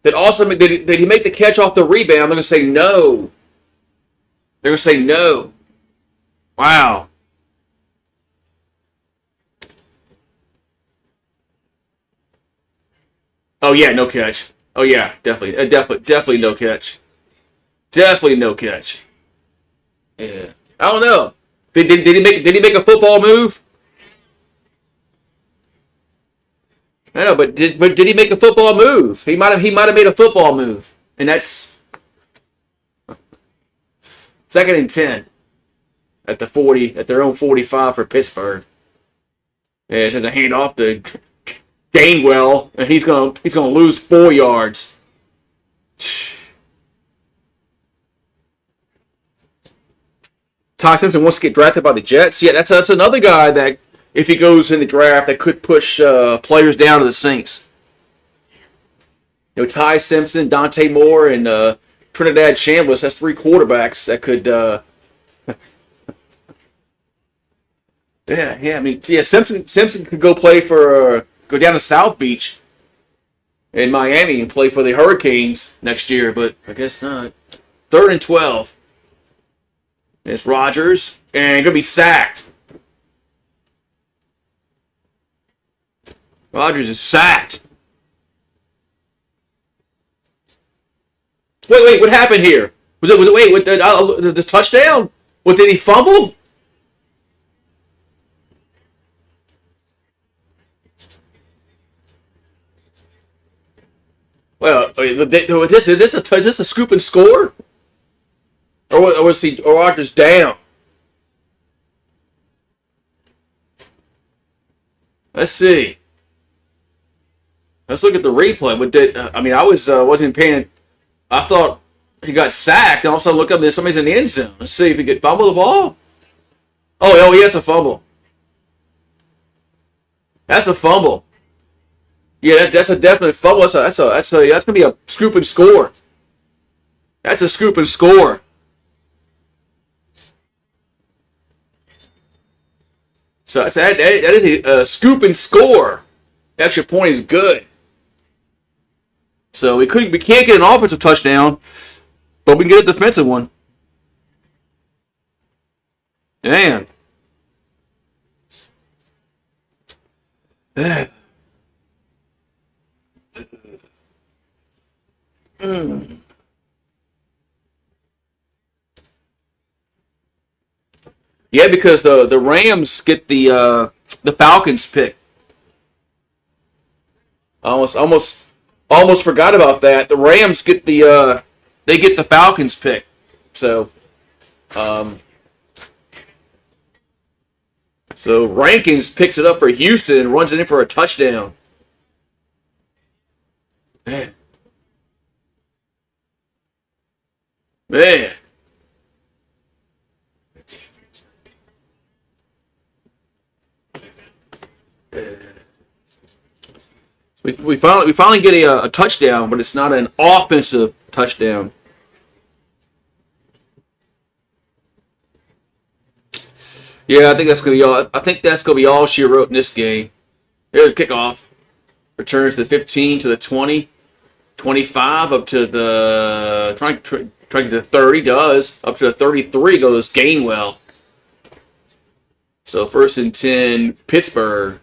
Did he make the catch off the rebound? They're going to say no. They're going to say no. Wow. Oh yeah, no catch. Oh yeah, definitely no catch. Definitely no catch. Yeah, I don't know. Did he make a football move? I know, but did he make a football move? He might have made a football move, and that's 2nd and 10 at the 40 at their own 45 for Pittsburgh. Yeah, it's just a handoff to Gainwell, and he's gonna lose 4 yards. Ty Simpson wants to get drafted by the Jets. Yeah, that's another guy that, if he goes in the draft, that could push players down to the Saints. You know, Ty Simpson, Dante Moore, and Trinidad Chambliss. That's 3 quarterbacks that could. Yeah. I mean, yeah. Simpson could go play for go down to South Beach in Miami and play for the Hurricanes next year, but I guess not. 3rd and 12. It's Rodgers, and gonna be sacked. Rodgers is sacked. Wait, what happened here? Was it wait, the touchdown? What, did he fumble? Well, is this a scoop and score? Or was Rodgers down? Let's see. Let's look at the replay. I wasn't paying. I thought he got sacked, and all of a sudden look up and somebody's in the end zone. Let's see if he could fumble the ball. Oh, he has a fumble. That's a fumble. Yeah, that's a definite fumble. That's gonna be a scoop and score. That's a scoop and score. So that is a scoop and score. Extra point is good. So we can't get an offensive touchdown, but we can get a defensive one. Man. Yeah, because the Rams get the Falcons pick. Almost forgot about that. The Rams get they get the Falcons pick. So um, so Rankins picks it up for Houston and runs it in for a touchdown. Man, man. We finally get a touchdown, but it's not an offensive touchdown. Yeah, I think that's gonna be all. I think that's gonna be all she wrote in this game. Here's a kickoff. Returns the 15 to the 20, 25 up to the trying to the 30. Does up to the 33 goes Gainwell. So 1st and 10 Pittsburgh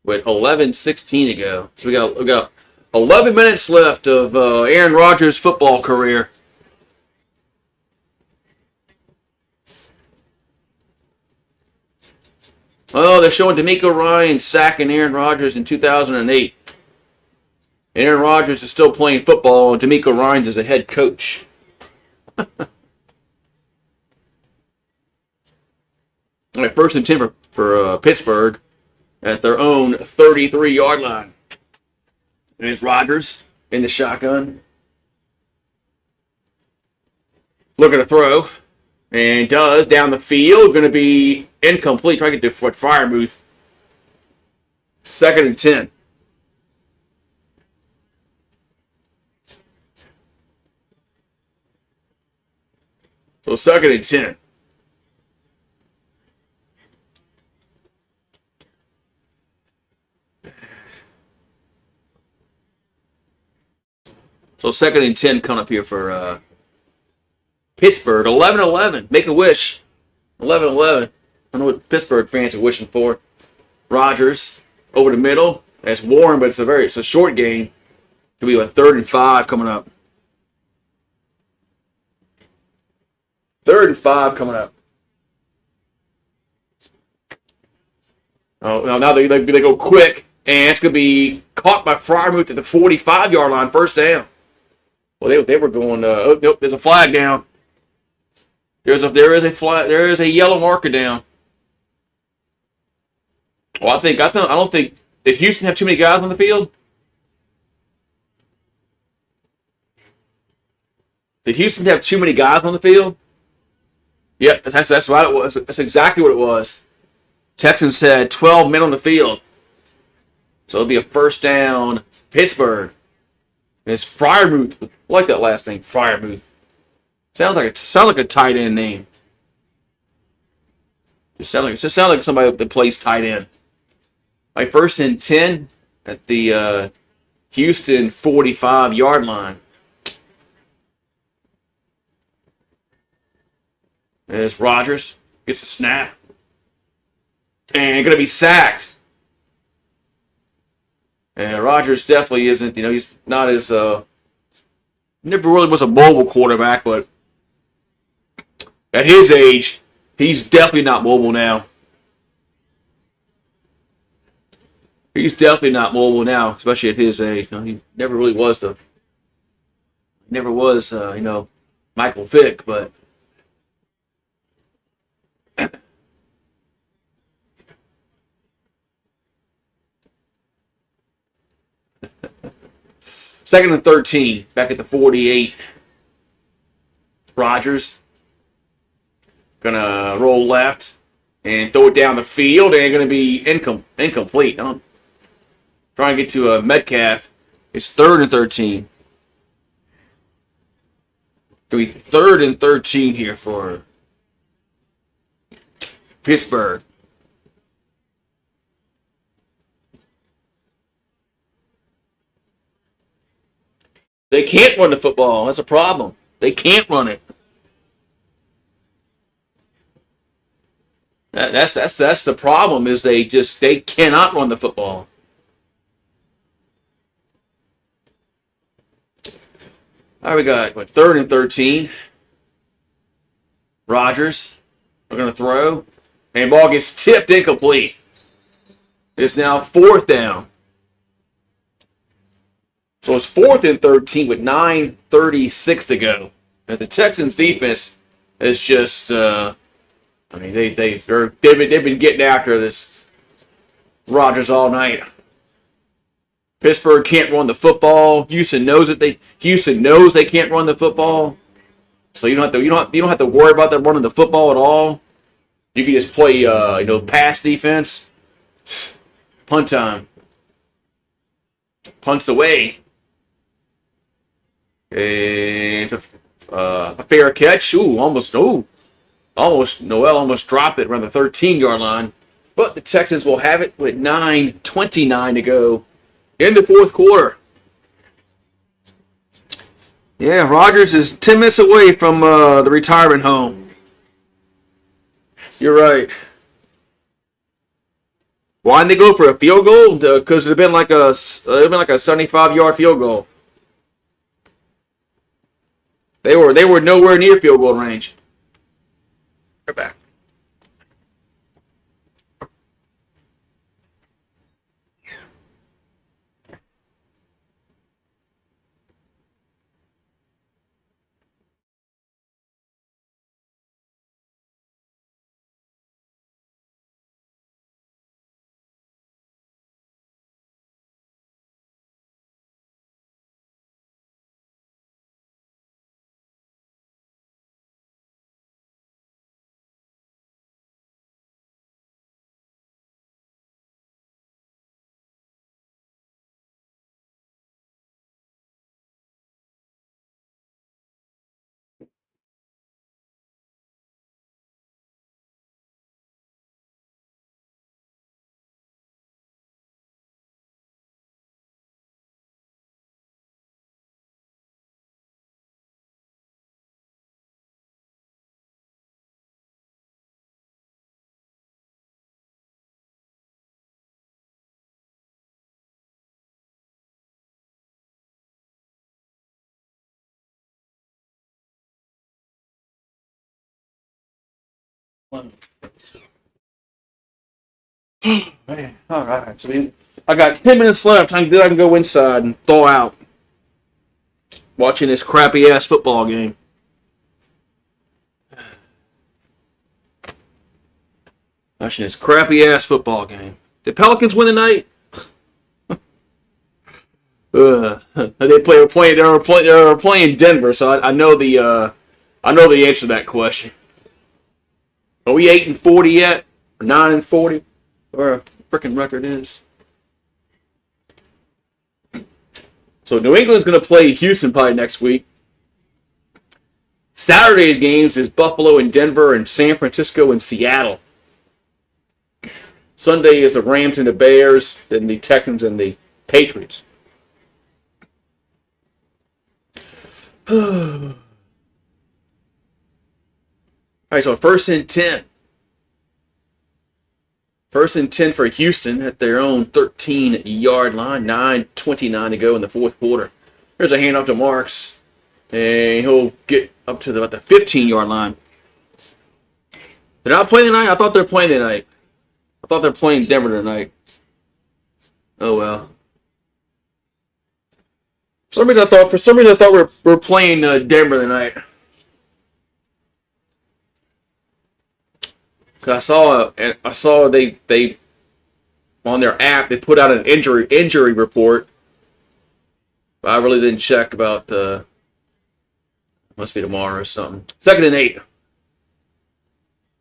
with 11:16 to go. So we got 11 minutes left of Aaron Rodgers' football career. Oh, they're showing D'Amico Ryan sacking Aaron Rodgers in 2008. Aaron Rodgers is still playing football, and D'Amico Ryan's is the head coach. All right, 1st and 10 for Pittsburgh at their own 33-yard line. And it's Rodgers in the shotgun. Looking to throw. And does down the field. Going to be incomplete. Trying to get to Freiermuth. 2nd and 10. So 2nd and 10. So 2nd and 10 coming up here for Pittsburgh. 11-11. Make a wish. 11-11. I don't know what Pittsburgh fans are wishing for. Rodgers over the middle. That's Warren, but it's a short game. It'll be a 3rd and 5 coming up. 3rd and 5 coming up. Oh, now they go quick, and it's going to be caught by Freiermuth at the 45-yard line. 1st down. Well, they were going. Oh, nope, there's a flag down. There is a flag. There is a yellow marker down. Well, I don't think did Houston have too many guys on the field? Did Houston have too many guys on the field? Yeah, that's what it was. That's exactly what it was. Texans had 12 men on the field, so it'll be a 1st down. Pittsburgh. It's Freiermuth. I like that last name, Freiermuth. Sounds like a tight end name. Just sounds like somebody that plays tight end. Like 1st and 10 at the Houston 45-yard line. There's Rodgers. Gets the snap. And going to be sacked. And Rodgers definitely isn't, he's not as, never really was a mobile quarterback, but at his age, he's definitely not mobile now. He's definitely not mobile now, especially at his age. He never really was Michael Vick, but 2nd and 13, back at the 48. Rodgers gonna roll left and throw it down the field, and going to be incomplete. Trying to get to Metcalf. It's 3rd and 13. Going to be 3rd and 13 here for Pittsburgh. They can't run the football. That's a problem. They can't run it. That's the problem is they cannot run the football. All right, we got 3rd and 13. Rodgers are going to throw, and ball gets tipped incomplete. It's now 4th down. So it's 4th and 13 with 9:36 to go. And the Texans defense is just, they've been getting after this Rodgers all night. Pittsburgh can't run the football. Houston knows they can't run the football. So you don't have to worry about them running the football at all. You can just play pass defense. Punt time. Punts away. And it's a fair catch. Noel almost dropped it around the 13-yard line. But the Texans will have it with 9:29 to go in the 4th quarter. Yeah, Rodgers is 10 minutes away from the retirement home. You're right. Why didn't they go for a field goal? Because it'd been like a 75-yard field goal. They were nowhere near field goal range. Right back. Man, all right. So I got 10 minutes left. I can go inside and thaw out. Watching this crappy ass football game. Watching this crappy ass football game. Did Pelicans win tonight? They were playing Denver, so I know the answer to that question. Are we 8-40 yet? Or 9-40? Or a freaking record is. So New England's going to play Houston probably next week. Saturday's games is Buffalo and Denver and San Francisco and Seattle. Sunday is the Rams and the Bears, then the Texans and the Patriots. All right, so 1st and 10. 1st and 10 for Houston at their own 13-yard line. 9:29 to go in the 4th quarter. There's a handoff to Marks, and he'll get up to about the 15-yard line. They're not playing tonight? I thought they were playing tonight. I thought they were playing Denver tonight. Oh, well. For some reason, I thought we were playing Denver tonight. Cause I saw they on their app they put out an injury report. But I really didn't check about must be tomorrow or something. 2nd and 8.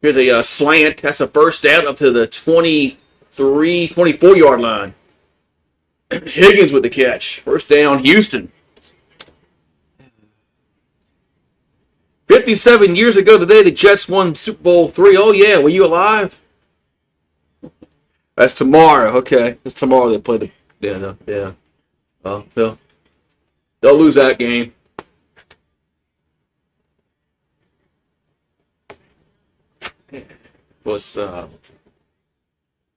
Here's a slant. That's a 1st down up to the 24-yard line. Higgins with the catch. 1st down, Houston. 57 years ago today, the Jets won Super Bowl III. Oh, yeah. Were you alive? That's tomorrow. Okay. It's tomorrow they play the... Yeah. Oh, they'll lose that game. was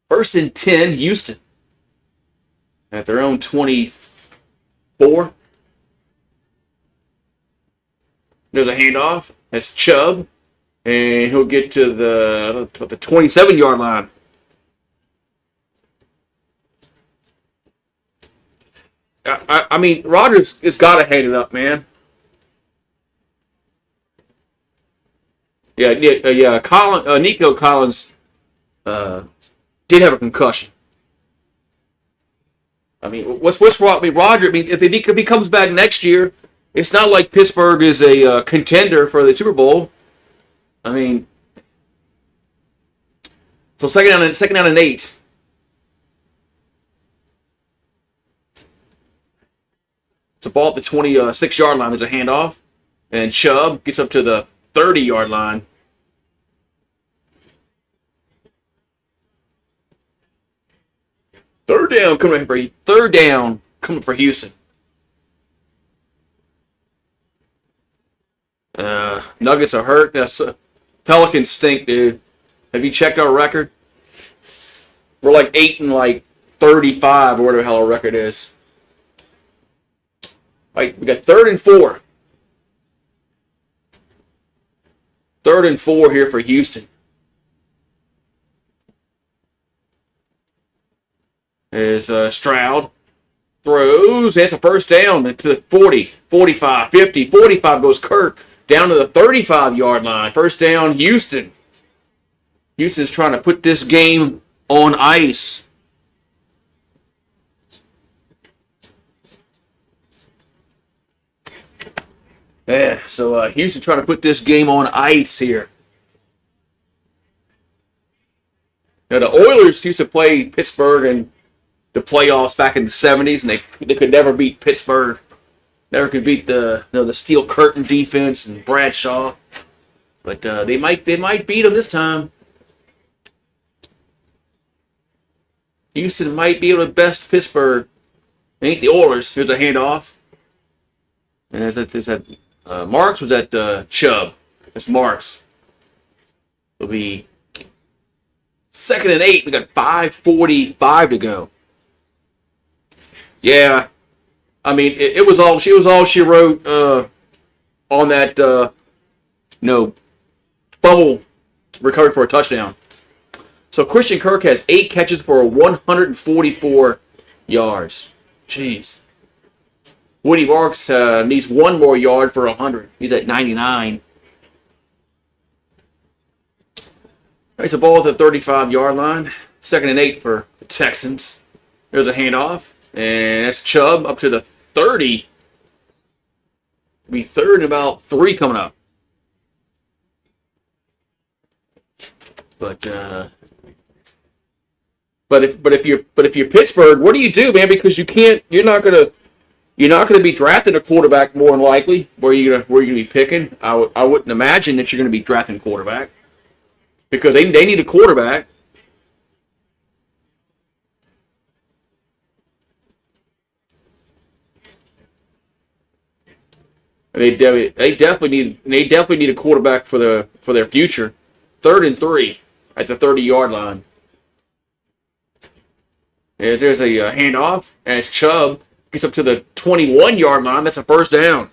first and 10, Houston at their own 24. There's a handoff. That's Chubb, and he'll get to the 27-yard line. I mean, Rodgers has got to hand it up, man. Yeah. Nico Collins did have a concussion. I mean, what's wrong? I mean, Rodgers. I mean, if he comes back next year, it's not like Pittsburgh is a contender for the Super Bowl. I mean, so second down and 8. It's a ball at the 26-yard line. There's a handoff, and Chubb gets up to the 30-yard line. Third down coming for Houston. Nuggets are hurt. Pelicans stink, dude. Have you checked our record? We're like 8-35 or whatever the hell our record is. Right, we got 3rd and 4. 3rd and 4 here for Houston. As Stroud throws. That's a first down to the 40, 45, 50, 45 goes Kirk down to the 35-yard line. First down, Houston. Houston's trying to put this game on ice. Yeah, so Houston trying to put this game on ice here. Now, the Oilers used to play Pittsburgh in the playoffs back in the 70s, and they could never beat Pittsburgh. Never could beat the Steel Curtain defense and Bradshaw. But they might beat them this time. Houston might be able to best Pittsburgh. It ain't the Oilers. Here's a handoff. And there's that Marks was at Chubb. That's Marks. It'll be 2nd and 8. We got 5:45 to go. Yeah, I mean it was all she wrote on that fumble recovery for a touchdown. So Christian Kirk has 8 catches for 144 yards. Jeez. Woody Marks needs 1 more yard for 100. He's at 99. It's a ball at the 35-yard line. 2nd and 8 for the Texans. There's a handoff. And that's Chubb up to the 30. Be 3rd and about 3 coming up. But if you're Pittsburgh, what do you do, man? Because you're not gonna be drafting a quarterback more than likely. Where you gonna be picking? I wouldn't imagine that you're gonna be drafting a quarterback because they need a quarterback. They definitely need a quarterback for their future. 3rd and 3 at the 30-yard line. And there's a handoff as Chubb gets up to the 21-yard line. That's a first down.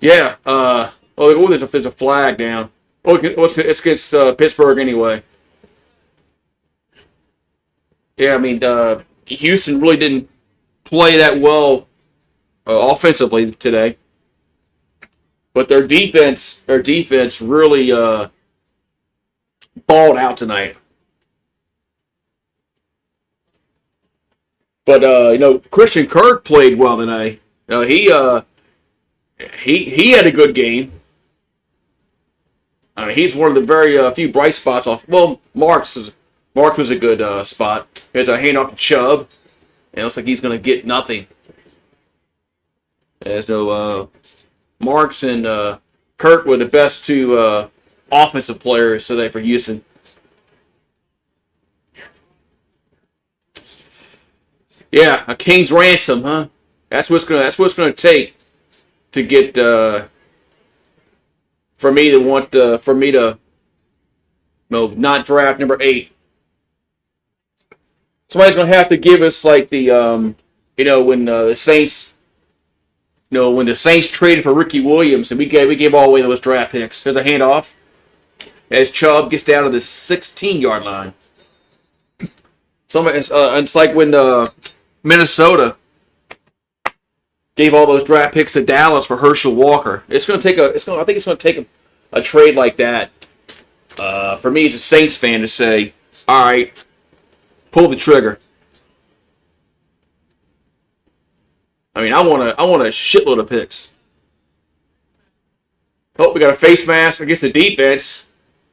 Yeah. There's a flag down. It's against Pittsburgh anyway. Yeah, I mean Houston really didn't play that well offensively today, but their defense really balled out tonight. But Christian Kirk played well tonight. He had a good game. I mean, he's one of the very few bright spots off. Well, Mark was a good spot. There's a handoff to Chubb. It looks like he's going to get nothing. As though Marks and Kirk were the best 2 offensive players today for Houston. Yeah, a king's ransom, huh? That's what's going to take to get for me to want for me to not draft number 8. Somebody's gonna have to give us like the when the Saints when the Saints traded for Ricky Williams and we gave all away those draft picks. There's a handoff as Chubb gets down to the 16-yard line. It's like when Minnesota gave all those draft picks to Dallas for Herschel Walker. I think it's going to take a trade like that for me as a Saints fan to say, all right, pull the trigger. I mean, I want a shitload of picks. Oh, we got a face mask against the defense,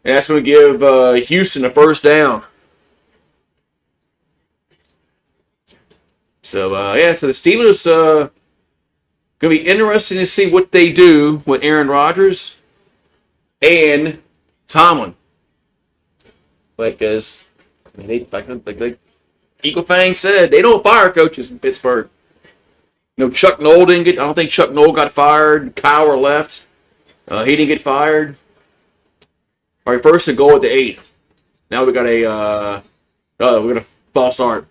and that's going to give Houston a first down. So so the Steelers going to be interesting to see what they do with Aaron Rodgers and Tomlin. Like Eagle Fang said, they don't fire coaches in Pittsburgh. Chuck Noll didn't get. I don't think Chuck Noll got fired. Cowher left. He didn't get fired. All right, first and goal at the 8. Now we got a false start.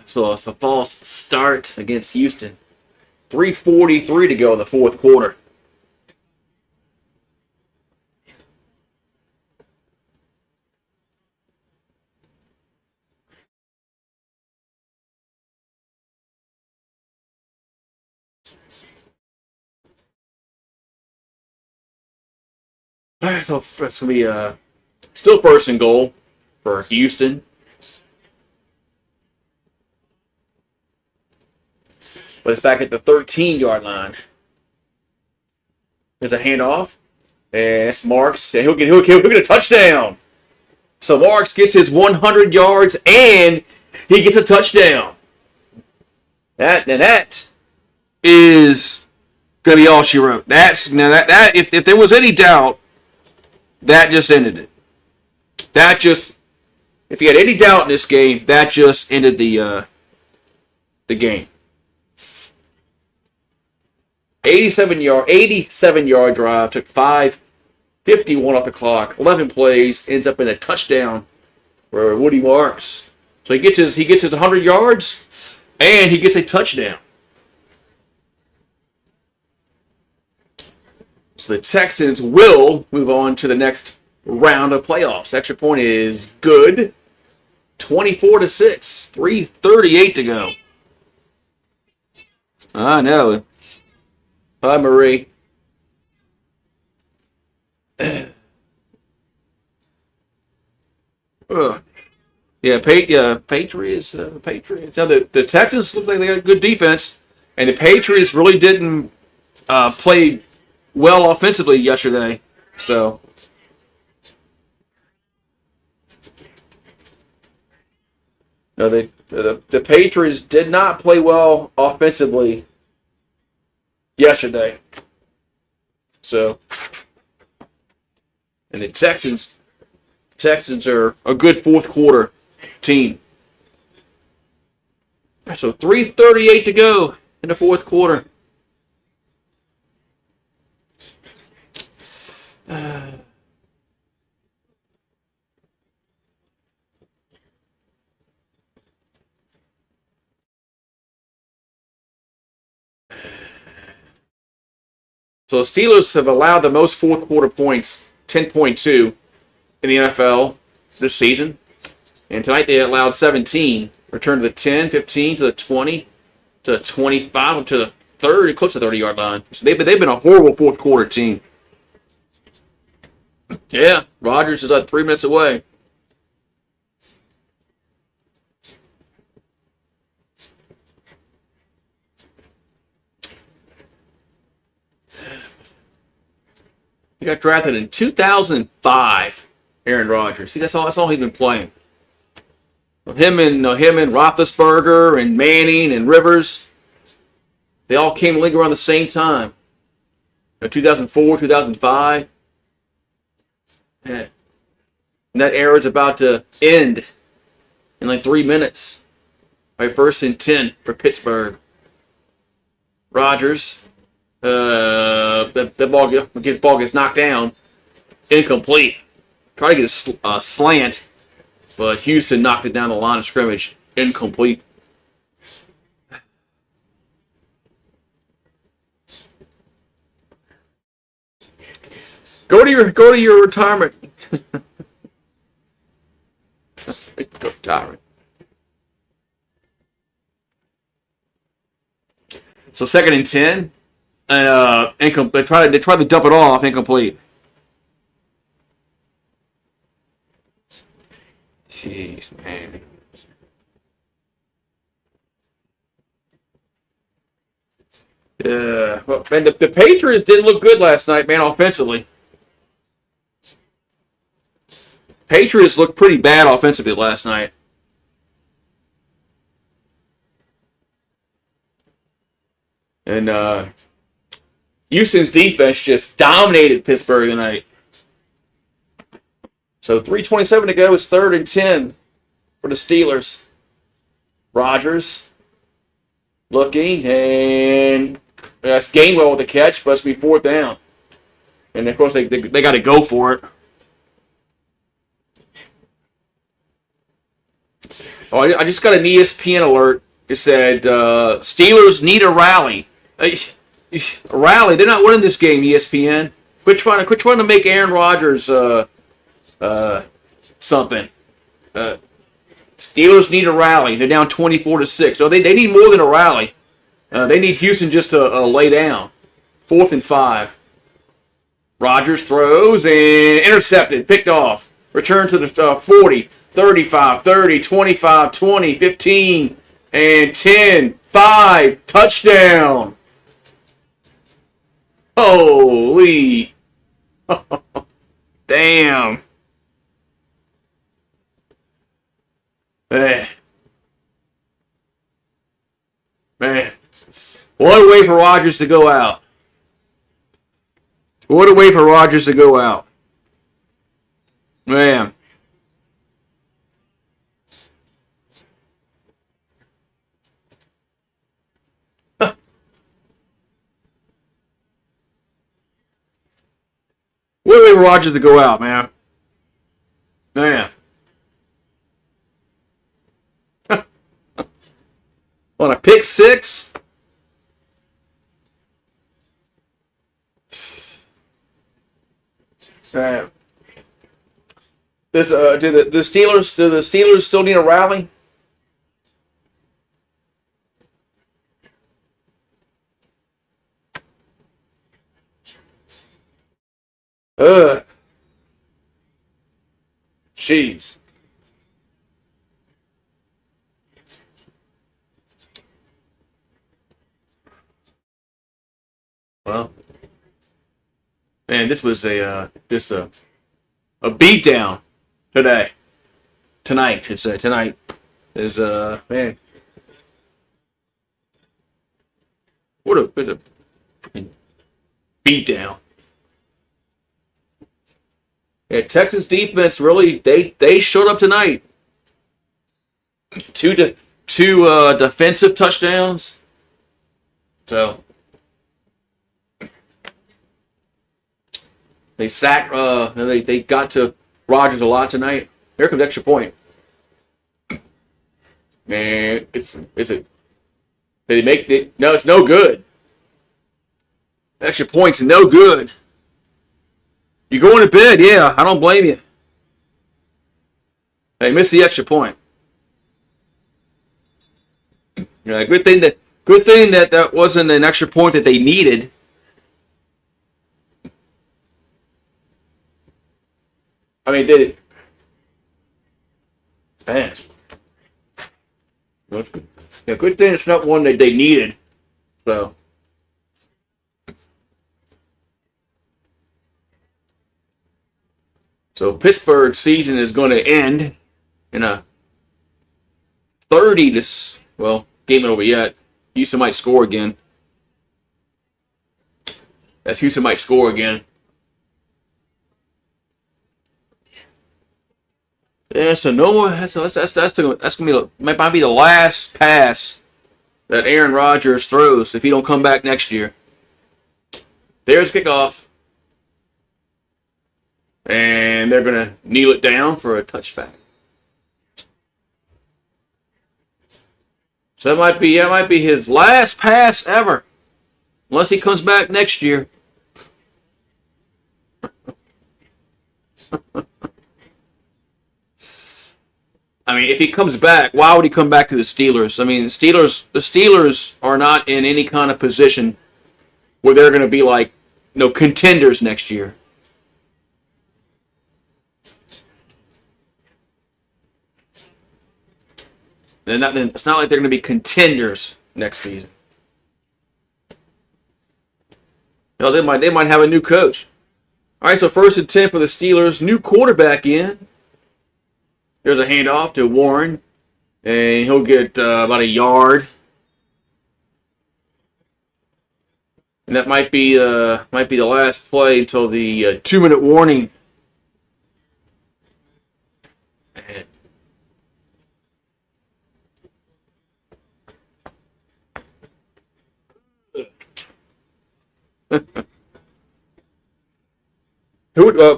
So it's a false start against Houston. 3:43 to go in the fourth quarter. So it's going to be still first and goal for Houston. But it's back at the 13-yard line. There's a handoff. And it's Marks. And he'll get a touchdown. So Marks gets his 100 yards and he gets a touchdown. That is going to be all she wrote. If there was any doubt, that just ended it. If you had any doubt in this game, that just ended the game. 87-yard drive, took 5:51 off the clock, 11 plays, ends up in a touchdown for Woody Marks. So he gets his 100 yards and he gets a touchdown. So the Texans will move on to the next round of playoffs. Extra point is good. 24-6, 3:38 to go. I know. Hi, Marie. Patriots. Now the Texans look like they got a good defense, and the Patriots really didn't play well offensively yesterday. So no, the Patriots did not play well offensively yesterday. So, and the Texans are a good fourth quarter team. So 3:38 to go in the fourth quarter. So the Steelers have allowed the most fourth quarter points, 10.2, in the NFL this season. And tonight they allowed 17. Returned to the 10, 15, to the 20, to the 25, to the 30, close to the 30-yard line. So they've been a horrible fourth quarter team. Yeah, Rodgers is 3 minutes away. He got drafted in 2005. Aaron Rodgers. That's all he's been playing. Him and Roethlisberger and Manning and Rivers. They all came in the league around the same time. 2004, 2005. Yeah. And that era is about to end in like 3 minutes. All right, 1st and 10 for Pittsburgh. Rodgers. The ball gets knocked down. Incomplete. Try to get a slant, but Houston knocked it down the line of scrimmage. Incomplete. Go to your retirement. Go retirement. So 2nd and 10, and they try to dump it off, incomplete. Jeez, man. Yeah, well, man, the Patriots didn't look good last night, man, offensively. Patriots looked pretty bad offensively last night. And Houston's defense just dominated Pittsburgh tonight. So 3:27 to go is 3rd and 10 for the Steelers. Rodgers looking, and that's Gainwell with the catch, but it's going to be 4th down. And, of course, they got to go for it. Oh, I just got an ESPN alert. It said, Steelers need a rally. A rally? They're not winning this game, ESPN. Quit trying to make Aaron Rodgers something. Steelers need a rally. They're down 24-6. So they need more than a rally. They need Houston just to lay down. 4th and 5. Rodgers throws and intercepted, picked off. Return to the 40, 35, 30, 25, 20, 15, and 10, 5, touchdown. Holy. Damn. Man. What a way for Rodgers to go out. What a way for Rodgers to go out. Man. What a way for Rodgers to go out, man. Man. On a pick 6. Do the Steelers still need a rally? Jeez. Well, man, this was just a beatdown today. Tonight, I should say. Tonight is man. What a bit of freaking beatdown. Yeah, Texas defense really they showed up tonight. Two defensive touchdowns. So they sacked. They got to Rodgers a lot tonight. Here comes the extra point. Man, is it? Did they make it? No, it's no good. Extra point's no good. You going to bed? Yeah, I don't blame you. They missed the extra point. Yeah, good thing that wasn't an extra point that they needed. I mean, did it? Man. Yeah, good thing it's not one that they needed. So. So Pittsburgh's season is going to end in a 30 to, well, game ain't over yet. Houston might score again. Houston might score again. Yeah, so no more. That's gonna be might be the last pass that Aaron Rodgers throws if he don't come back next year. There's kickoff, and they're gonna kneel it down for a touchback. So that might be his last pass ever, unless he comes back next year. I mean, if he comes back, why would he come back to the Steelers? I mean, the Steelers are not in any kind of position where they're going to be like, contenders next year. It's not like they're going to be contenders next season. They might have a new coach. All right, so 1st and 10 for the Steelers. New quarterback in. There's a handoff to Warren, and he'll get about a yard. And that might be the last play until the 2-minute warning.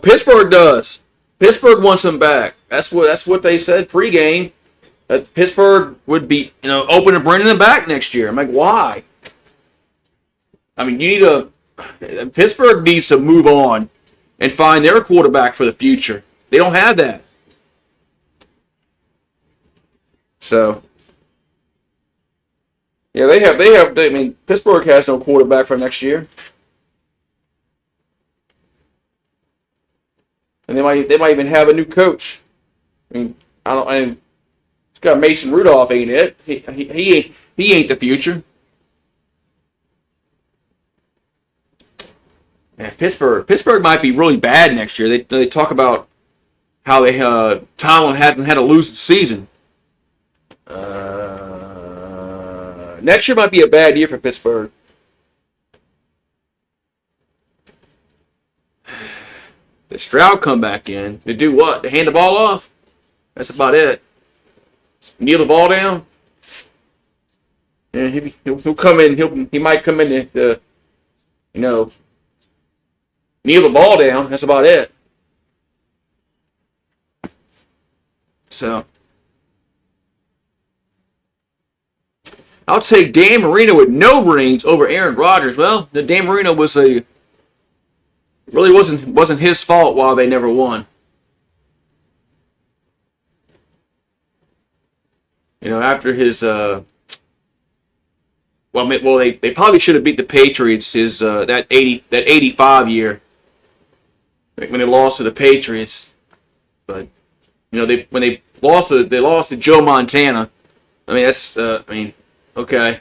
Pittsburgh does. Pittsburgh wants him back. That's what they said pregame. That Pittsburgh would be open to bringing him back next year. I'm like, why? I mean, Pittsburgh needs to move on and find their quarterback for the future. They don't have that. So, yeah, they have. I mean, Pittsburgh has no quarterback for next year, and they might even have a new coach. I mean, it's got Mason Rudolph, ain't it? He ain't the future. Yeah, Pittsburgh might be really bad next year. They talk about how Tomlin hasn't had a losing season. Next year might be a bad year for Pittsburgh. The Stroud come back in to do what? To hand the ball off? That's about it. Kneel the ball down. Yeah, he'll come in. He might come in to kneel the ball down. That's about it. So I'll take Dan Marino with no rings over Aaron Rodgers. Well, the Dan Marino really wasn't his fault while they never won. After his they probably should have beat the Patriots that 85 year when they lost to the Patriots, but when they lost to Joe Montana. I mean okay,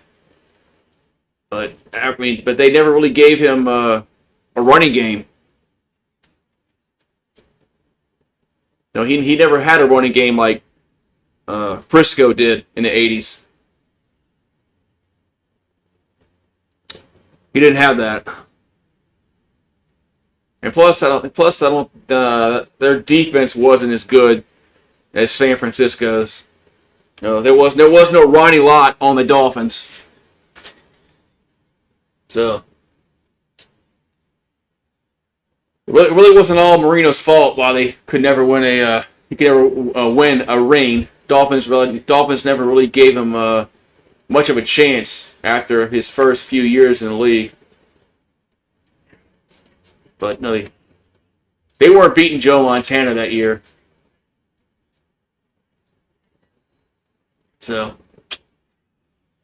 but they never really gave him a running game. He never had a running game like Frisco did in the 80s. He didn't have that. And plus, their defense wasn't as good as San Francisco's. There was no Ronnie Lott on the Dolphins. So it really wasn't all Marino's fault why they could never win win a ring. Dolphins never really gave him much of a chance after his first few years in the league. But no, they weren't beating Joe Montana that year. So,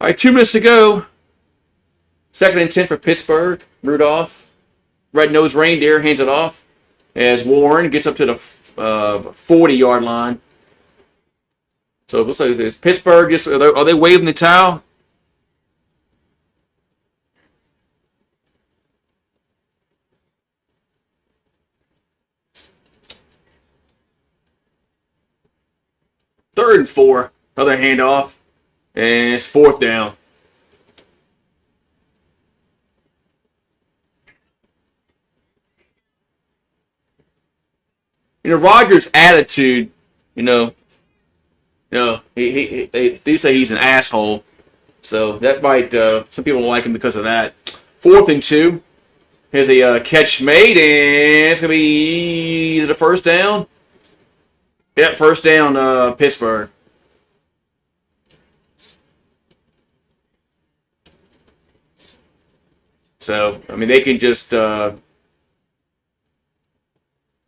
all right, 2 minutes to go. 2nd and 10 for Pittsburgh. Rudolph, red-nosed reindeer, hands it off as Warren gets up to the 40-yard line. So it looks like it's Pittsburgh. Are they waving the towel? Third and 4. Another handoff. And it's 4th down. Rodgers' attitude You know, they do say he's an asshole. So that might, some people don't like him because of that. 4th and 2. Here's a catch made, and it's going to be the first down. Yep, first down, Pittsburgh. So, I mean, they can just run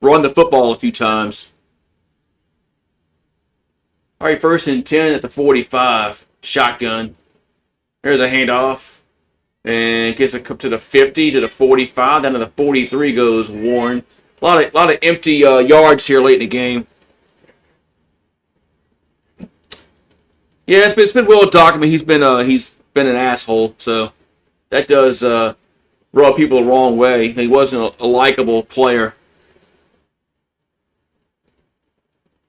the football a few times. All right, 1st and 10 at the 45. Shotgun. There's a handoff. And gets it up to the 50, to the 45. Down to the 43 goes Warren. A lot of empty yards here late in the game. Yeah, it's been well documented. He's been an asshole. So that does rub people the wrong way. He wasn't a likable player.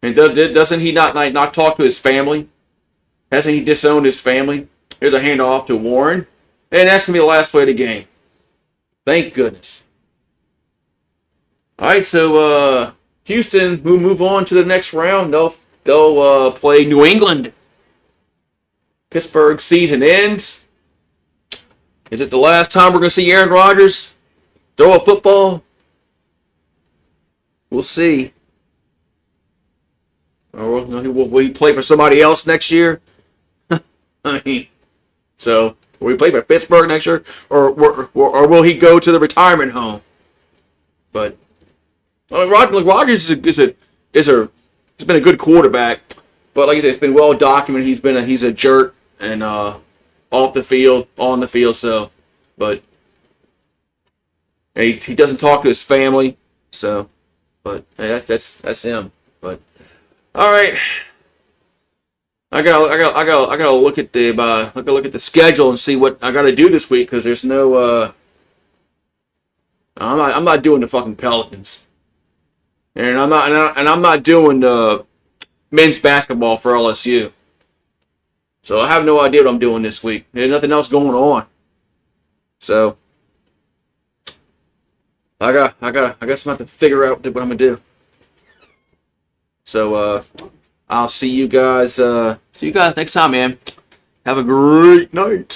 And doesn't he not talk to his family? Hasn't he disowned his family? Here's a handoff to Warren. And that's going to be the last play of the game. Thank goodness. All right, so Houston will move on to the next round. They'll play New England. Pittsburgh season ends. Is it the last time we're going to see Aaron Rodgers throw a football? We'll see. Or will he play for somebody else next year? I mean, so will he play for Pittsburgh next year, or will he go to the retirement home? But Rodgers he's been a good quarterback, but like I said, it's been well documented. He's a jerk and off the field, on the field. So, but and he doesn't talk to his family. So, but hey, that's him. But all right. I gotta look at the schedule and see what I gotta do this week, because there's no I'm not doing the fucking Pelicans, and I'm not doing men's basketball for LSU. So I have no idea what I'm doing this week. There's nothing else going on. So I guess I'm gonna have to figure out what I'm gonna do. So I'll see you guys next time, man. Have a great night.